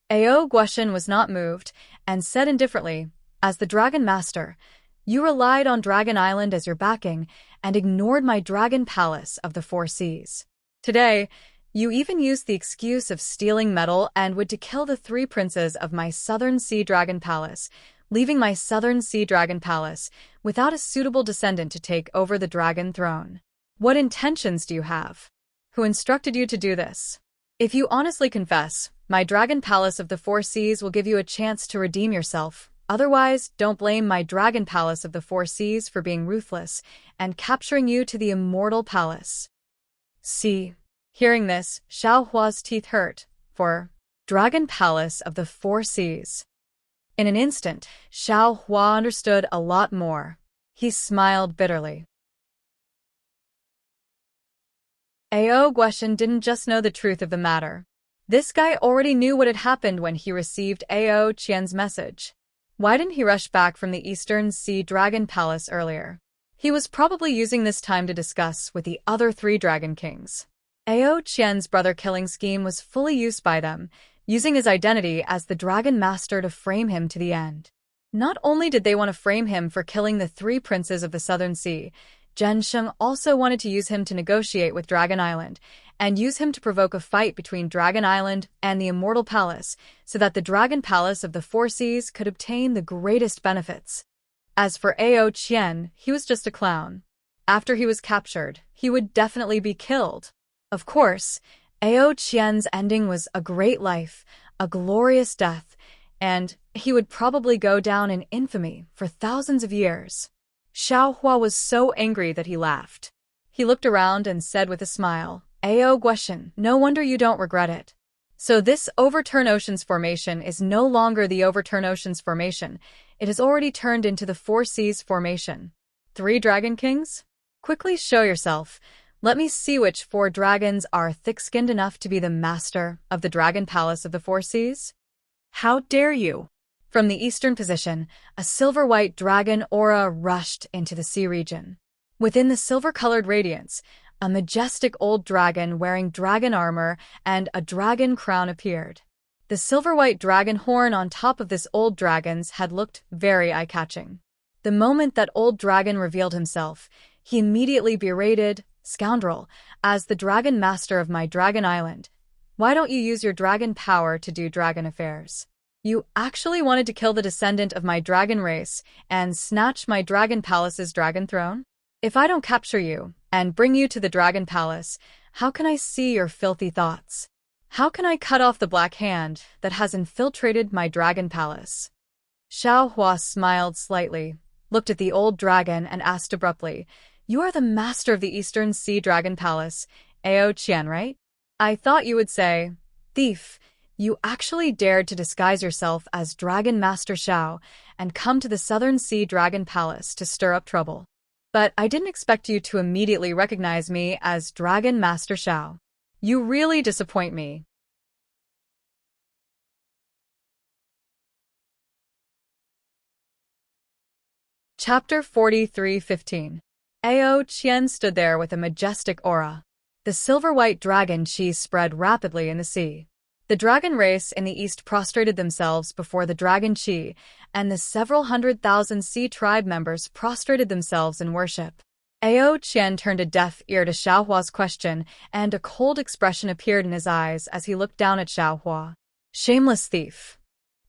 Ao Guoshan was not moved, and said indifferently, as the Dragon Master, you relied on Dragon Island as your backing, and ignored my Dragon Palace of the Four Seas. Today, you even used the excuse of stealing metal and would to kill the three princes of my Southern Sea Dragon Palace, leaving my Southern Sea Dragon Palace without a suitable descendant to take over the dragon throne. What intentions do you have? Who instructed you to do this? If you honestly confess, my Dragon Palace of the Four Seas will give you a chance to redeem yourself. Otherwise, don't blame my Dragon Palace of the Four Seas for being ruthless and capturing you to the Immortal Palace. See. Hearing this, Xiao Hua's teeth hurt, for Dragon Palace of the Four Seas. In an instant, Xiao Hua understood a lot more. He smiled bitterly. Ao Guoshan didn't just know the truth of the matter. This guy already knew what had happened when he received Ao Qian's message. Why didn't he rush back from the Eastern Sea Dragon Palace earlier? He was probably using this time to discuss with the other three Dragon Kings. Ao Qian's brother-killing scheme was fully used by them, using his identity as the Dragon Master to frame him to the end. Not only did they want to frame him for killing the three princes of the Southern Sea, Zhen Sheng also wanted to use him to negotiate with Dragon Island, and use him to provoke a fight between Dragon Island and the Immortal Palace, so that the Dragon Palace of the Four Seas could obtain the greatest benefits. As for Ao Qian, he was just a clown. After he was captured, he would definitely be killed. Of course, Ao Qian's ending was a great life, a glorious death, and he would probably go down in infamy for thousands of years. Xiao Hua was so angry that he laughed. He looked around and said with a smile, Ao Guoshan, no wonder you don't regret it. So this Overturn Oceans Formation is no longer the Overturn Oceans Formation. It has already turned into the Four Seas Formation. 3 Dragon Kings? Quickly show yourself. Let me see which 4 dragons are thick-skinned enough to be the master of the Dragon Palace of the Four Seas. How dare you? From the eastern position, a silver-white dragon aura rushed into the sea region. Within the silver-colored radiance, a majestic old dragon wearing dragon armor and a dragon crown appeared. The silver-white dragon horn on top of this old dragon's had looked very eye-catching. The moment that old dragon revealed himself, he immediately berated, "Scoundrel, as the dragon master of my Dragon Island, why don't you use your dragon power to do dragon affairs? You actually wanted to kill the descendant of my dragon race and snatch my Dragon Palace's dragon throne? If I don't capture you and bring you to the Dragon Palace, how can I see your filthy thoughts? How can I cut off the black hand that has infiltrated my Dragon Palace?" Xiao Hua smiled slightly, looked at the old dragon and asked abruptly, "You are the master of the Eastern Sea Dragon Palace, Ao Qian, right? I thought you would say, thief, you actually dared to disguise yourself as Dragon Master Xiao and come to the Southern Sea Dragon Palace to stir up trouble. But I didn't expect you to immediately recognize me as Dragon Master Xiao. You really disappoint me." Chapter 43:15. Ao Qian stood there with a majestic aura. The silver-white dragon chi spread rapidly in the sea. The dragon race in the east prostrated themselves before the dragon chi, and the several 100,000 sea tribe members prostrated themselves in worship. Ao Qian turned a deaf ear to Xiao Hua's question, and a cold expression appeared in his eyes as he looked down at Xiao Hua. Shameless thief.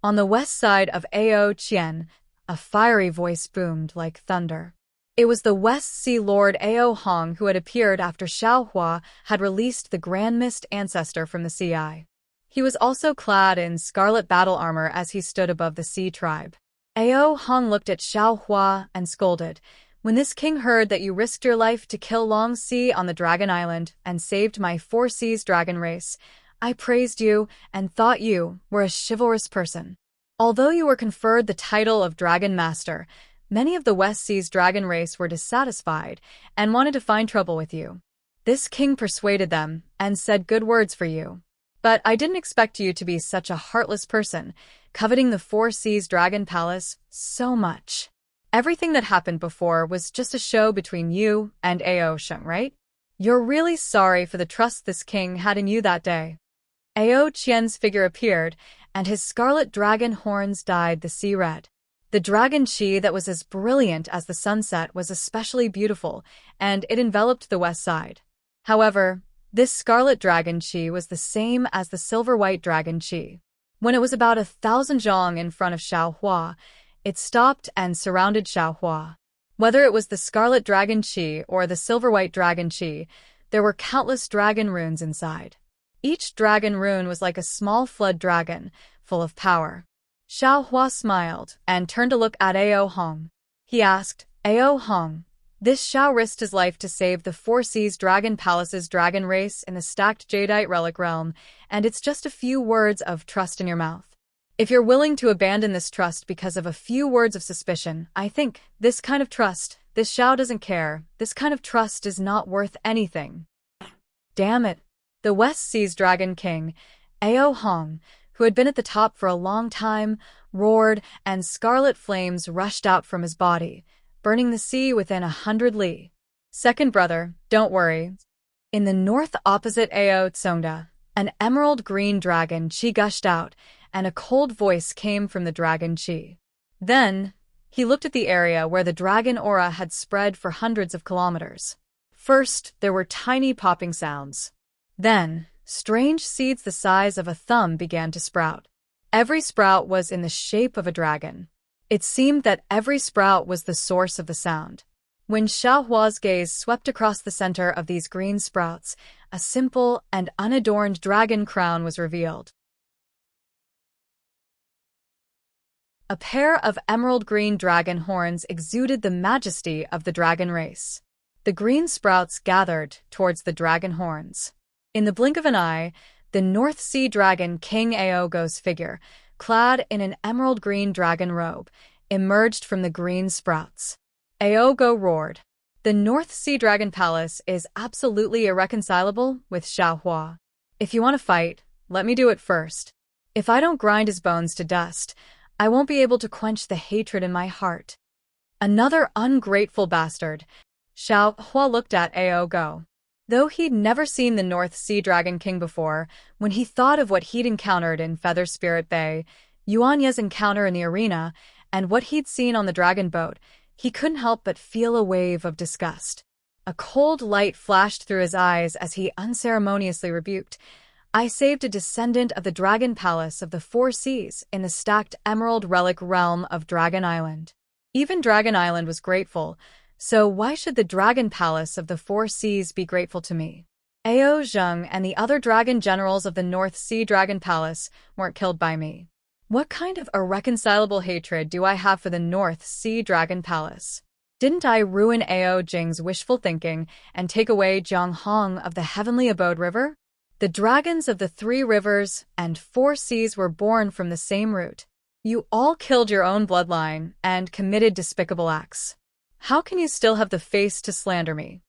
On the west side of Ao Qian, a fiery voice boomed like thunder. It was the West Sea Lord Ao Hong who had appeared after Xiao Hua had released the Grand Mist ancestor from the Sea Eye. He was also clad in scarlet battle armor as he stood above the sea tribe. Ao Hong looked at Xiao Hua and scolded, "When this king heard that you risked your life to kill Long Sea on the Dragon Island and saved my Four Seas dragon race, I praised you and thought you were a chivalrous person. Although you were conferred the title of Dragon Master, many of the West Seas dragon race were dissatisfied and wanted to find trouble with you. This king persuaded them and said good words for you. But I didn't expect you to be such a heartless person, coveting the Four Seas Dragon Palace so much. Everything that happened before was just a show between you and Ao Sheng, right? You're really sorry for the trust this king had in you that day. Ao Qian's figure appeared, and his scarlet dragon horns dyed the sea red. The dragon chi that was as brilliant as the sunset was especially beautiful, and it enveloped the west side. However, this scarlet dragon chi was the same as the silver-white dragon chi. When it was about 1,000 zhong in front of Xiaohua, it stopped and surrounded Xiaohua. Whether it was the scarlet dragon chi or the silver-white dragon chi, there were countless dragon runes inside. Each dragon rune was like a small flood dragon, full of power. Xiaohua smiled and turned to look at Ao Hong. He asked, Ao Hong, this Xiao risked his life to save the Four Seas Dragon Palace's dragon race in the stacked jadeite relic realm, and it's just a few words of trust in your mouth. If you're willing to abandon this trust because of a few words of suspicion, I think this kind of trust, this Xiao doesn't care, this kind of trust is not worth anything. Damn it. The West Seas Dragon King, Ao Hong, who had been at the top for a long time, roared, and scarlet flames rushed out from his body, burning the sea within 100 li. Second brother, don't worry. In the north opposite Ao Tsongda, an emerald green dragon chi gushed out, and a cold voice came from the dragon chi. Then, he looked at the area where the dragon aura had spread for hundreds of kilometers. First, there were tiny popping sounds. Then, strange seeds the size of a thumb began to sprout. Every sprout was in the shape of a dragon. It seemed that every sprout was the source of the sound. When Xiaohua's gaze swept across the center of these green sprouts, a simple and unadorned dragon crown was revealed. A pair of emerald green dragon horns exuded the majesty of the dragon race. The green sprouts gathered towards the dragon horns. In the blink of an eye, the North Sea Dragon King Aogo's figure, clad in an emerald green dragon robe, emerged from the green sprouts. Aogo roared. The North Sea Dragon Palace is absolutely irreconcilable with Xiaohua. If you want to fight, let me do it first. If I don't grind his bones to dust, I won't be able to quench the hatred in my heart. Another ungrateful bastard. Xiaohua looked at Aogo. Though he'd never seen the North Sea Dragon King before, when he thought of what he'd encountered in Feather Spirit Bay, Yuanya's encounter in the arena, and what he'd seen on the dragon boat, he couldn't help but feel a wave of disgust. A cold light flashed through his eyes as he unceremoniously rebuked, I saved a descendant of the Dragon Palace of the Four Seas in the stacked emerald relic realm of Dragon Island. Even Dragon Island was grateful, so why should the Dragon Palace of the Four Seas be grateful to me? Ao Zheng and the other dragon generals of the North Sea Dragon Palace weren't killed by me. What kind of irreconcilable hatred do I have for the North Sea Dragon Palace? Didn't I ruin Ao Jing's wishful thinking and take away Jiang Hong of the Heavenly Abode River? The dragons of the Three Rivers and Four Seas were born from the same root. You all killed your own bloodline and committed despicable acts. How can you still have the face to slander me?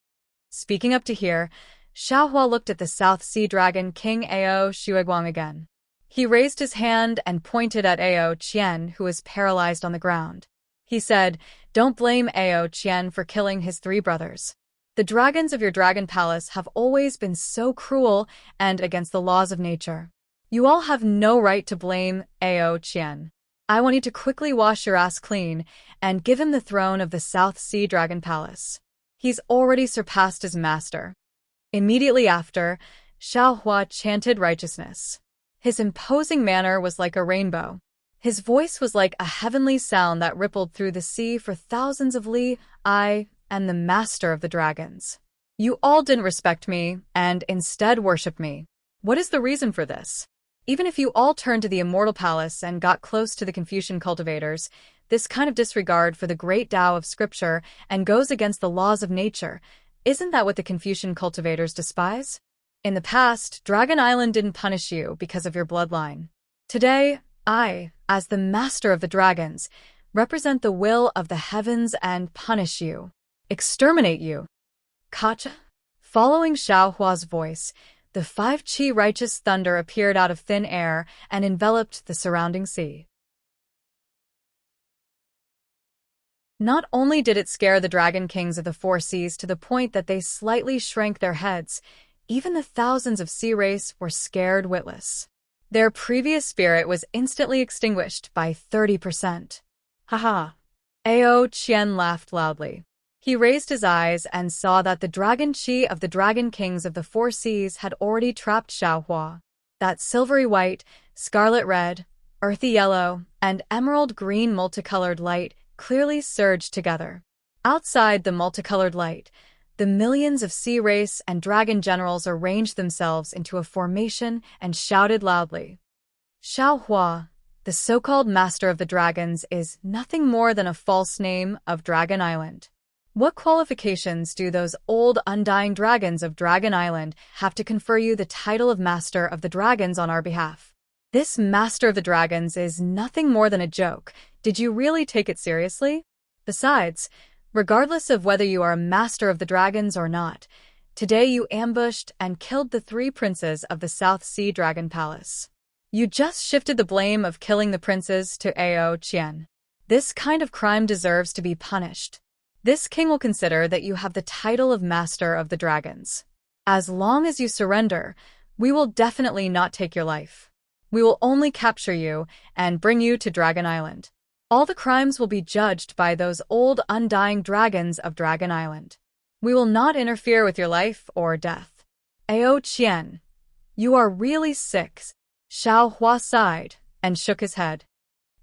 Speaking up to here, Xiaohua looked at the South Sea Dragon King Ao Shuiguang again. He raised his hand and pointed at Ao Qian, who was paralyzed on the ground. He said, Don't blame Ao Qian for killing his three brothers. The dragons of your dragon palace have always been so cruel and against the laws of nature. You all have no right to blame Ao Qian. I want you to quickly wash your ass clean and give him the throne of the South Sea Dragon Palace. He's already surpassed his master. Immediately after, Xiaohua chanted righteousness. His imposing manner was like a rainbow. His voice was like a heavenly sound that rippled through the sea for thousands of li. I am the master of the dragons. You all didn't respect me and instead worshipped me. What is the reason for this? Even if you all turned to the Immortal Palace and got close to the Confucian cultivators, this kind of disregard for the great Tao of Scripture and goes against the laws of nature, isn't that what the Confucian cultivators despise? In the past, Dragon Island didn't punish you because of your bloodline. Today, I, as the master of the dragons, represent the will of the heavens and punish you. Exterminate you. Kacha? Following Xiaohua's voice, the 5 qi righteous thunder appeared out of thin air and enveloped the surrounding sea. Not only did it scare the dragon kings of the 4 seas to the point that they slightly shrank their heads, even the thousands of sea race were scared witless. Their previous spirit was instantly extinguished by 30%. Haha. Ao Qian laughed loudly. He raised his eyes and saw that the dragon qi of the dragon kings of the 4 seas had already trapped Xiaohua. That silvery white, scarlet red, earthy yellow, and emerald green multicolored light clearly surged together. Outside the multicolored light, the millions of sea race and dragon generals arranged themselves into a formation and shouted loudly. Xiaohua, the so-called master of the dragons, is nothing more than a false name of Dragon Island. What qualifications do those old undying dragons of Dragon Island have to confer you the title of Master of the Dragons on our behalf? This Master of the Dragons is nothing more than a joke. Did you really take it seriously? Besides, regardless of whether you are a Master of the Dragons or not, today you ambushed and killed the 3 princes of the South Sea Dragon Palace. You just shifted the blame of killing the princes to Ao Qian. This kind of crime deserves to be punished. This king will consider that you have the title of Master of the Dragons. As long as you surrender, we will definitely not take your life. We will only capture you and bring you to Dragon Island. All the crimes will be judged by those old undying dragons of Dragon Island. We will not interfere with your life or death. Ao Qian, you are really sick. Xiaohua sighed and shook his head.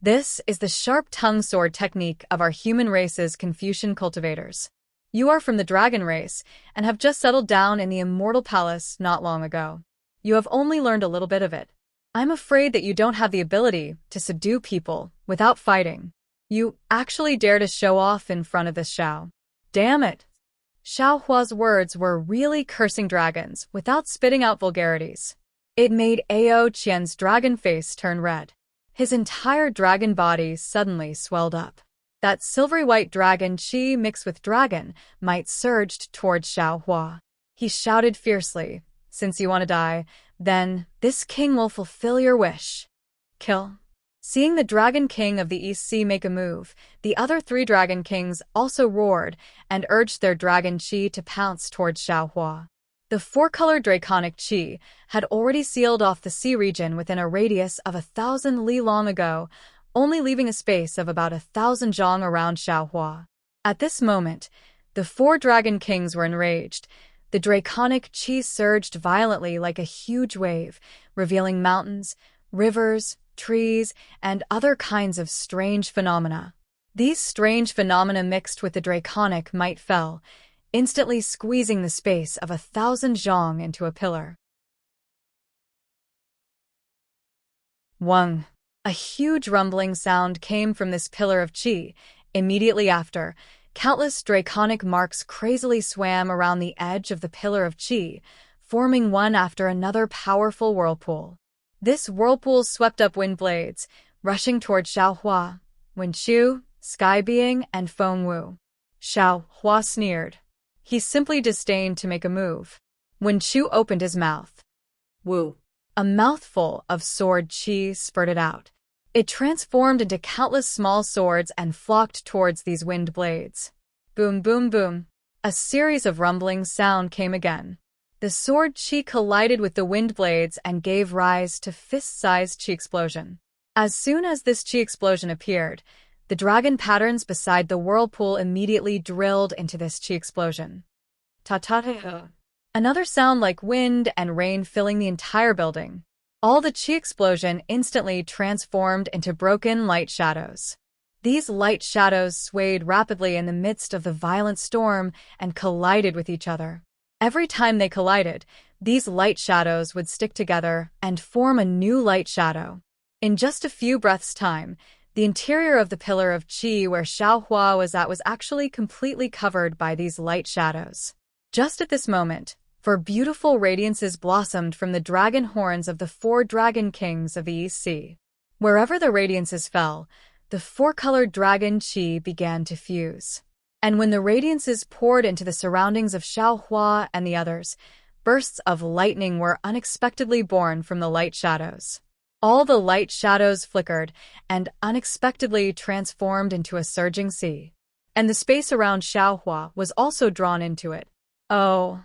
This is the sharp-tongue sword technique of our human race's Confucian cultivators. You are from the dragon race and have just settled down in the Immortal Palace not long ago. You have only learned a little bit of it. I'm afraid that you don't have the ability to subdue people without fighting. You actually dare to show off in front of this Xiao. Damn it! Xiaohua's words were really cursing dragons without spitting out vulgarities. It made Ao Qian's dragon face turn red. His entire dragon body suddenly swelled up. That silvery white dragon qi mixed with dragon might surged towards Xiaohua. He shouted fiercely, "Since you want to die, then this king will fulfill your wish. Kill." Seeing the dragon king of the East Sea make a move, the other 3 dragon kings also roared and urged their dragon qi to pounce towards Xiaohua. The 4-colored draconic qi had already sealed off the sea region within a radius of 1,000 li long ago, only leaving a space of about 1,000 zhang around Xiaohua. At this moment, the 4 dragon kings were enraged. The draconic qi surged violently like a huge wave, revealing mountains, rivers, trees, and other kinds of strange phenomena. These strange phenomena mixed with the draconic might fell, instantly squeezing the space of 1,000 zhang into a pillar. Wang! A huge rumbling sound came from this pillar of qi. Immediately after, countless draconic marks crazily swam around the edge of the pillar of qi, forming one after another powerful whirlpool. This whirlpool swept up wind blades, rushing toward Xiaohua, Wenqiu, Sky Being, and Feng Wu. Xiaohua sneered. He simply disdained to make a move. Wenqiu opened his mouth. Wu! A mouthful of sword qi spurted out. It transformed into countless small swords and flocked towards these wind blades. Boom, boom, boom. A series of rumbling sound came again. The sword qi collided with the wind blades and gave rise to fist-sized qi explosion. As soon as this qi explosion appeared, the dragon patterns beside the whirlpool immediately drilled into this qi explosion. Ta-ta-ta-ta. Another sound like wind and rain filling the entire building. All the qi explosion instantly transformed into broken light shadows. These light shadows swayed rapidly in the midst of the violent storm and collided with each other. Every time they collided, these light shadows would stick together and form a new light shadow. In just a few breaths' time, the interior of the pillar of qi where Xiaohua was at was actually completely covered by these light shadows. Just at this moment, 4 beautiful radiances blossomed from the dragon horns of the 4 dragon kings of the East Sea. Wherever the radiances fell, the 4-colored dragon qi began to fuse. And when the radiances poured into the surroundings of Xiaohua and the others, bursts of lightning were unexpectedly born from the light shadows. All the light shadows flickered and unexpectedly transformed into a surging sea. And the space around Xiaohua was also drawn into it. Oh.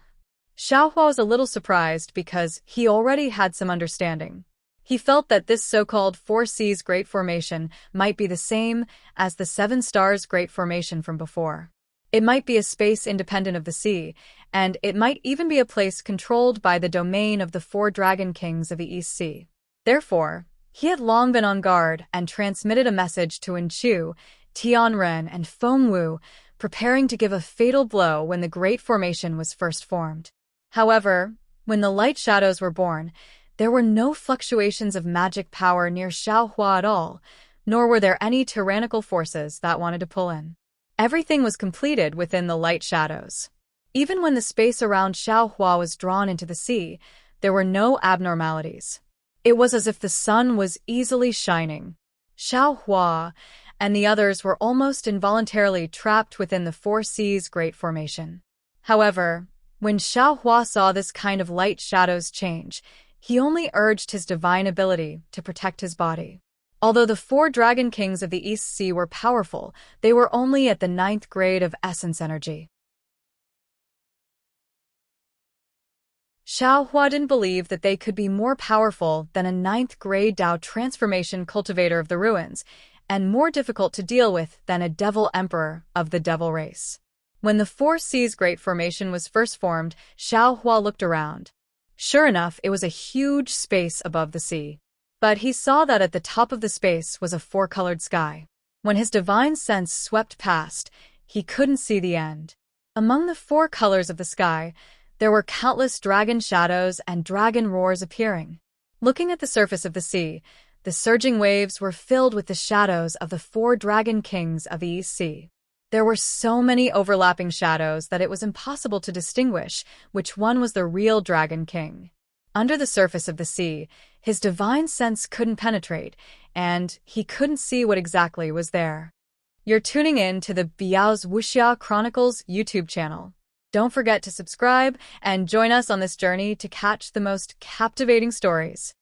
Xiaohua was a little surprised because he already had some understanding. He felt that this so-called Four Seas Great Formation might be the same as the Seven Stars Great Formation from before. It might be a space independent of the sea, and it might even be a place controlled by the domain of the four dragon kings of the East Sea. Therefore, he had long been on guard and transmitted a message to Wenqiu, Tianren, and Fengwu, preparing to give a fatal blow when the Great Formation was first formed. However, when the light shadows were born, there were no fluctuations of magic power near Xiaohua at all, nor were there any tyrannical forces that wanted to pull in. Everything was completed within the light shadows. Even when the space around Xiaohua was drawn into the sea, there were no abnormalities. It was as if the sun was easily shining. Xiaohua and the others were almost involuntarily trapped within the Four Seas Great Formation. However, when Xiaohua saw this kind of light shadows change, he only urged his divine ability to protect his body. Although the four dragon kings of the East Sea were powerful, they were only at the 9th grade of essence energy. Xiaohua didn't believe that they could be more powerful than a 9th grade Dao transformation cultivator of the ruins, and more difficult to deal with than a devil emperor of the devil race. When the Four Seas Great Formation was first formed, Xiaohua looked around. Sure enough, it was a huge space above the sea. But he saw that at the top of the space was a four-colored sky. When his divine sense swept past, he couldn't see the end. Among the four colors of the sky, there were countless dragon shadows and dragon roars appearing. Looking at the surface of the sea, the surging waves were filled with the shadows of the four dragon kings of the East Sea. There were so many overlapping shadows that it was impossible to distinguish which one was the real Dragon King. Under the surface of the sea, his divine sense couldn't penetrate, and he couldn't see what exactly was there. You're tuning in to the Biyao's Wuxia Chronicles YouTube channel. Don't forget to subscribe and join us on this journey to catch the most captivating stories.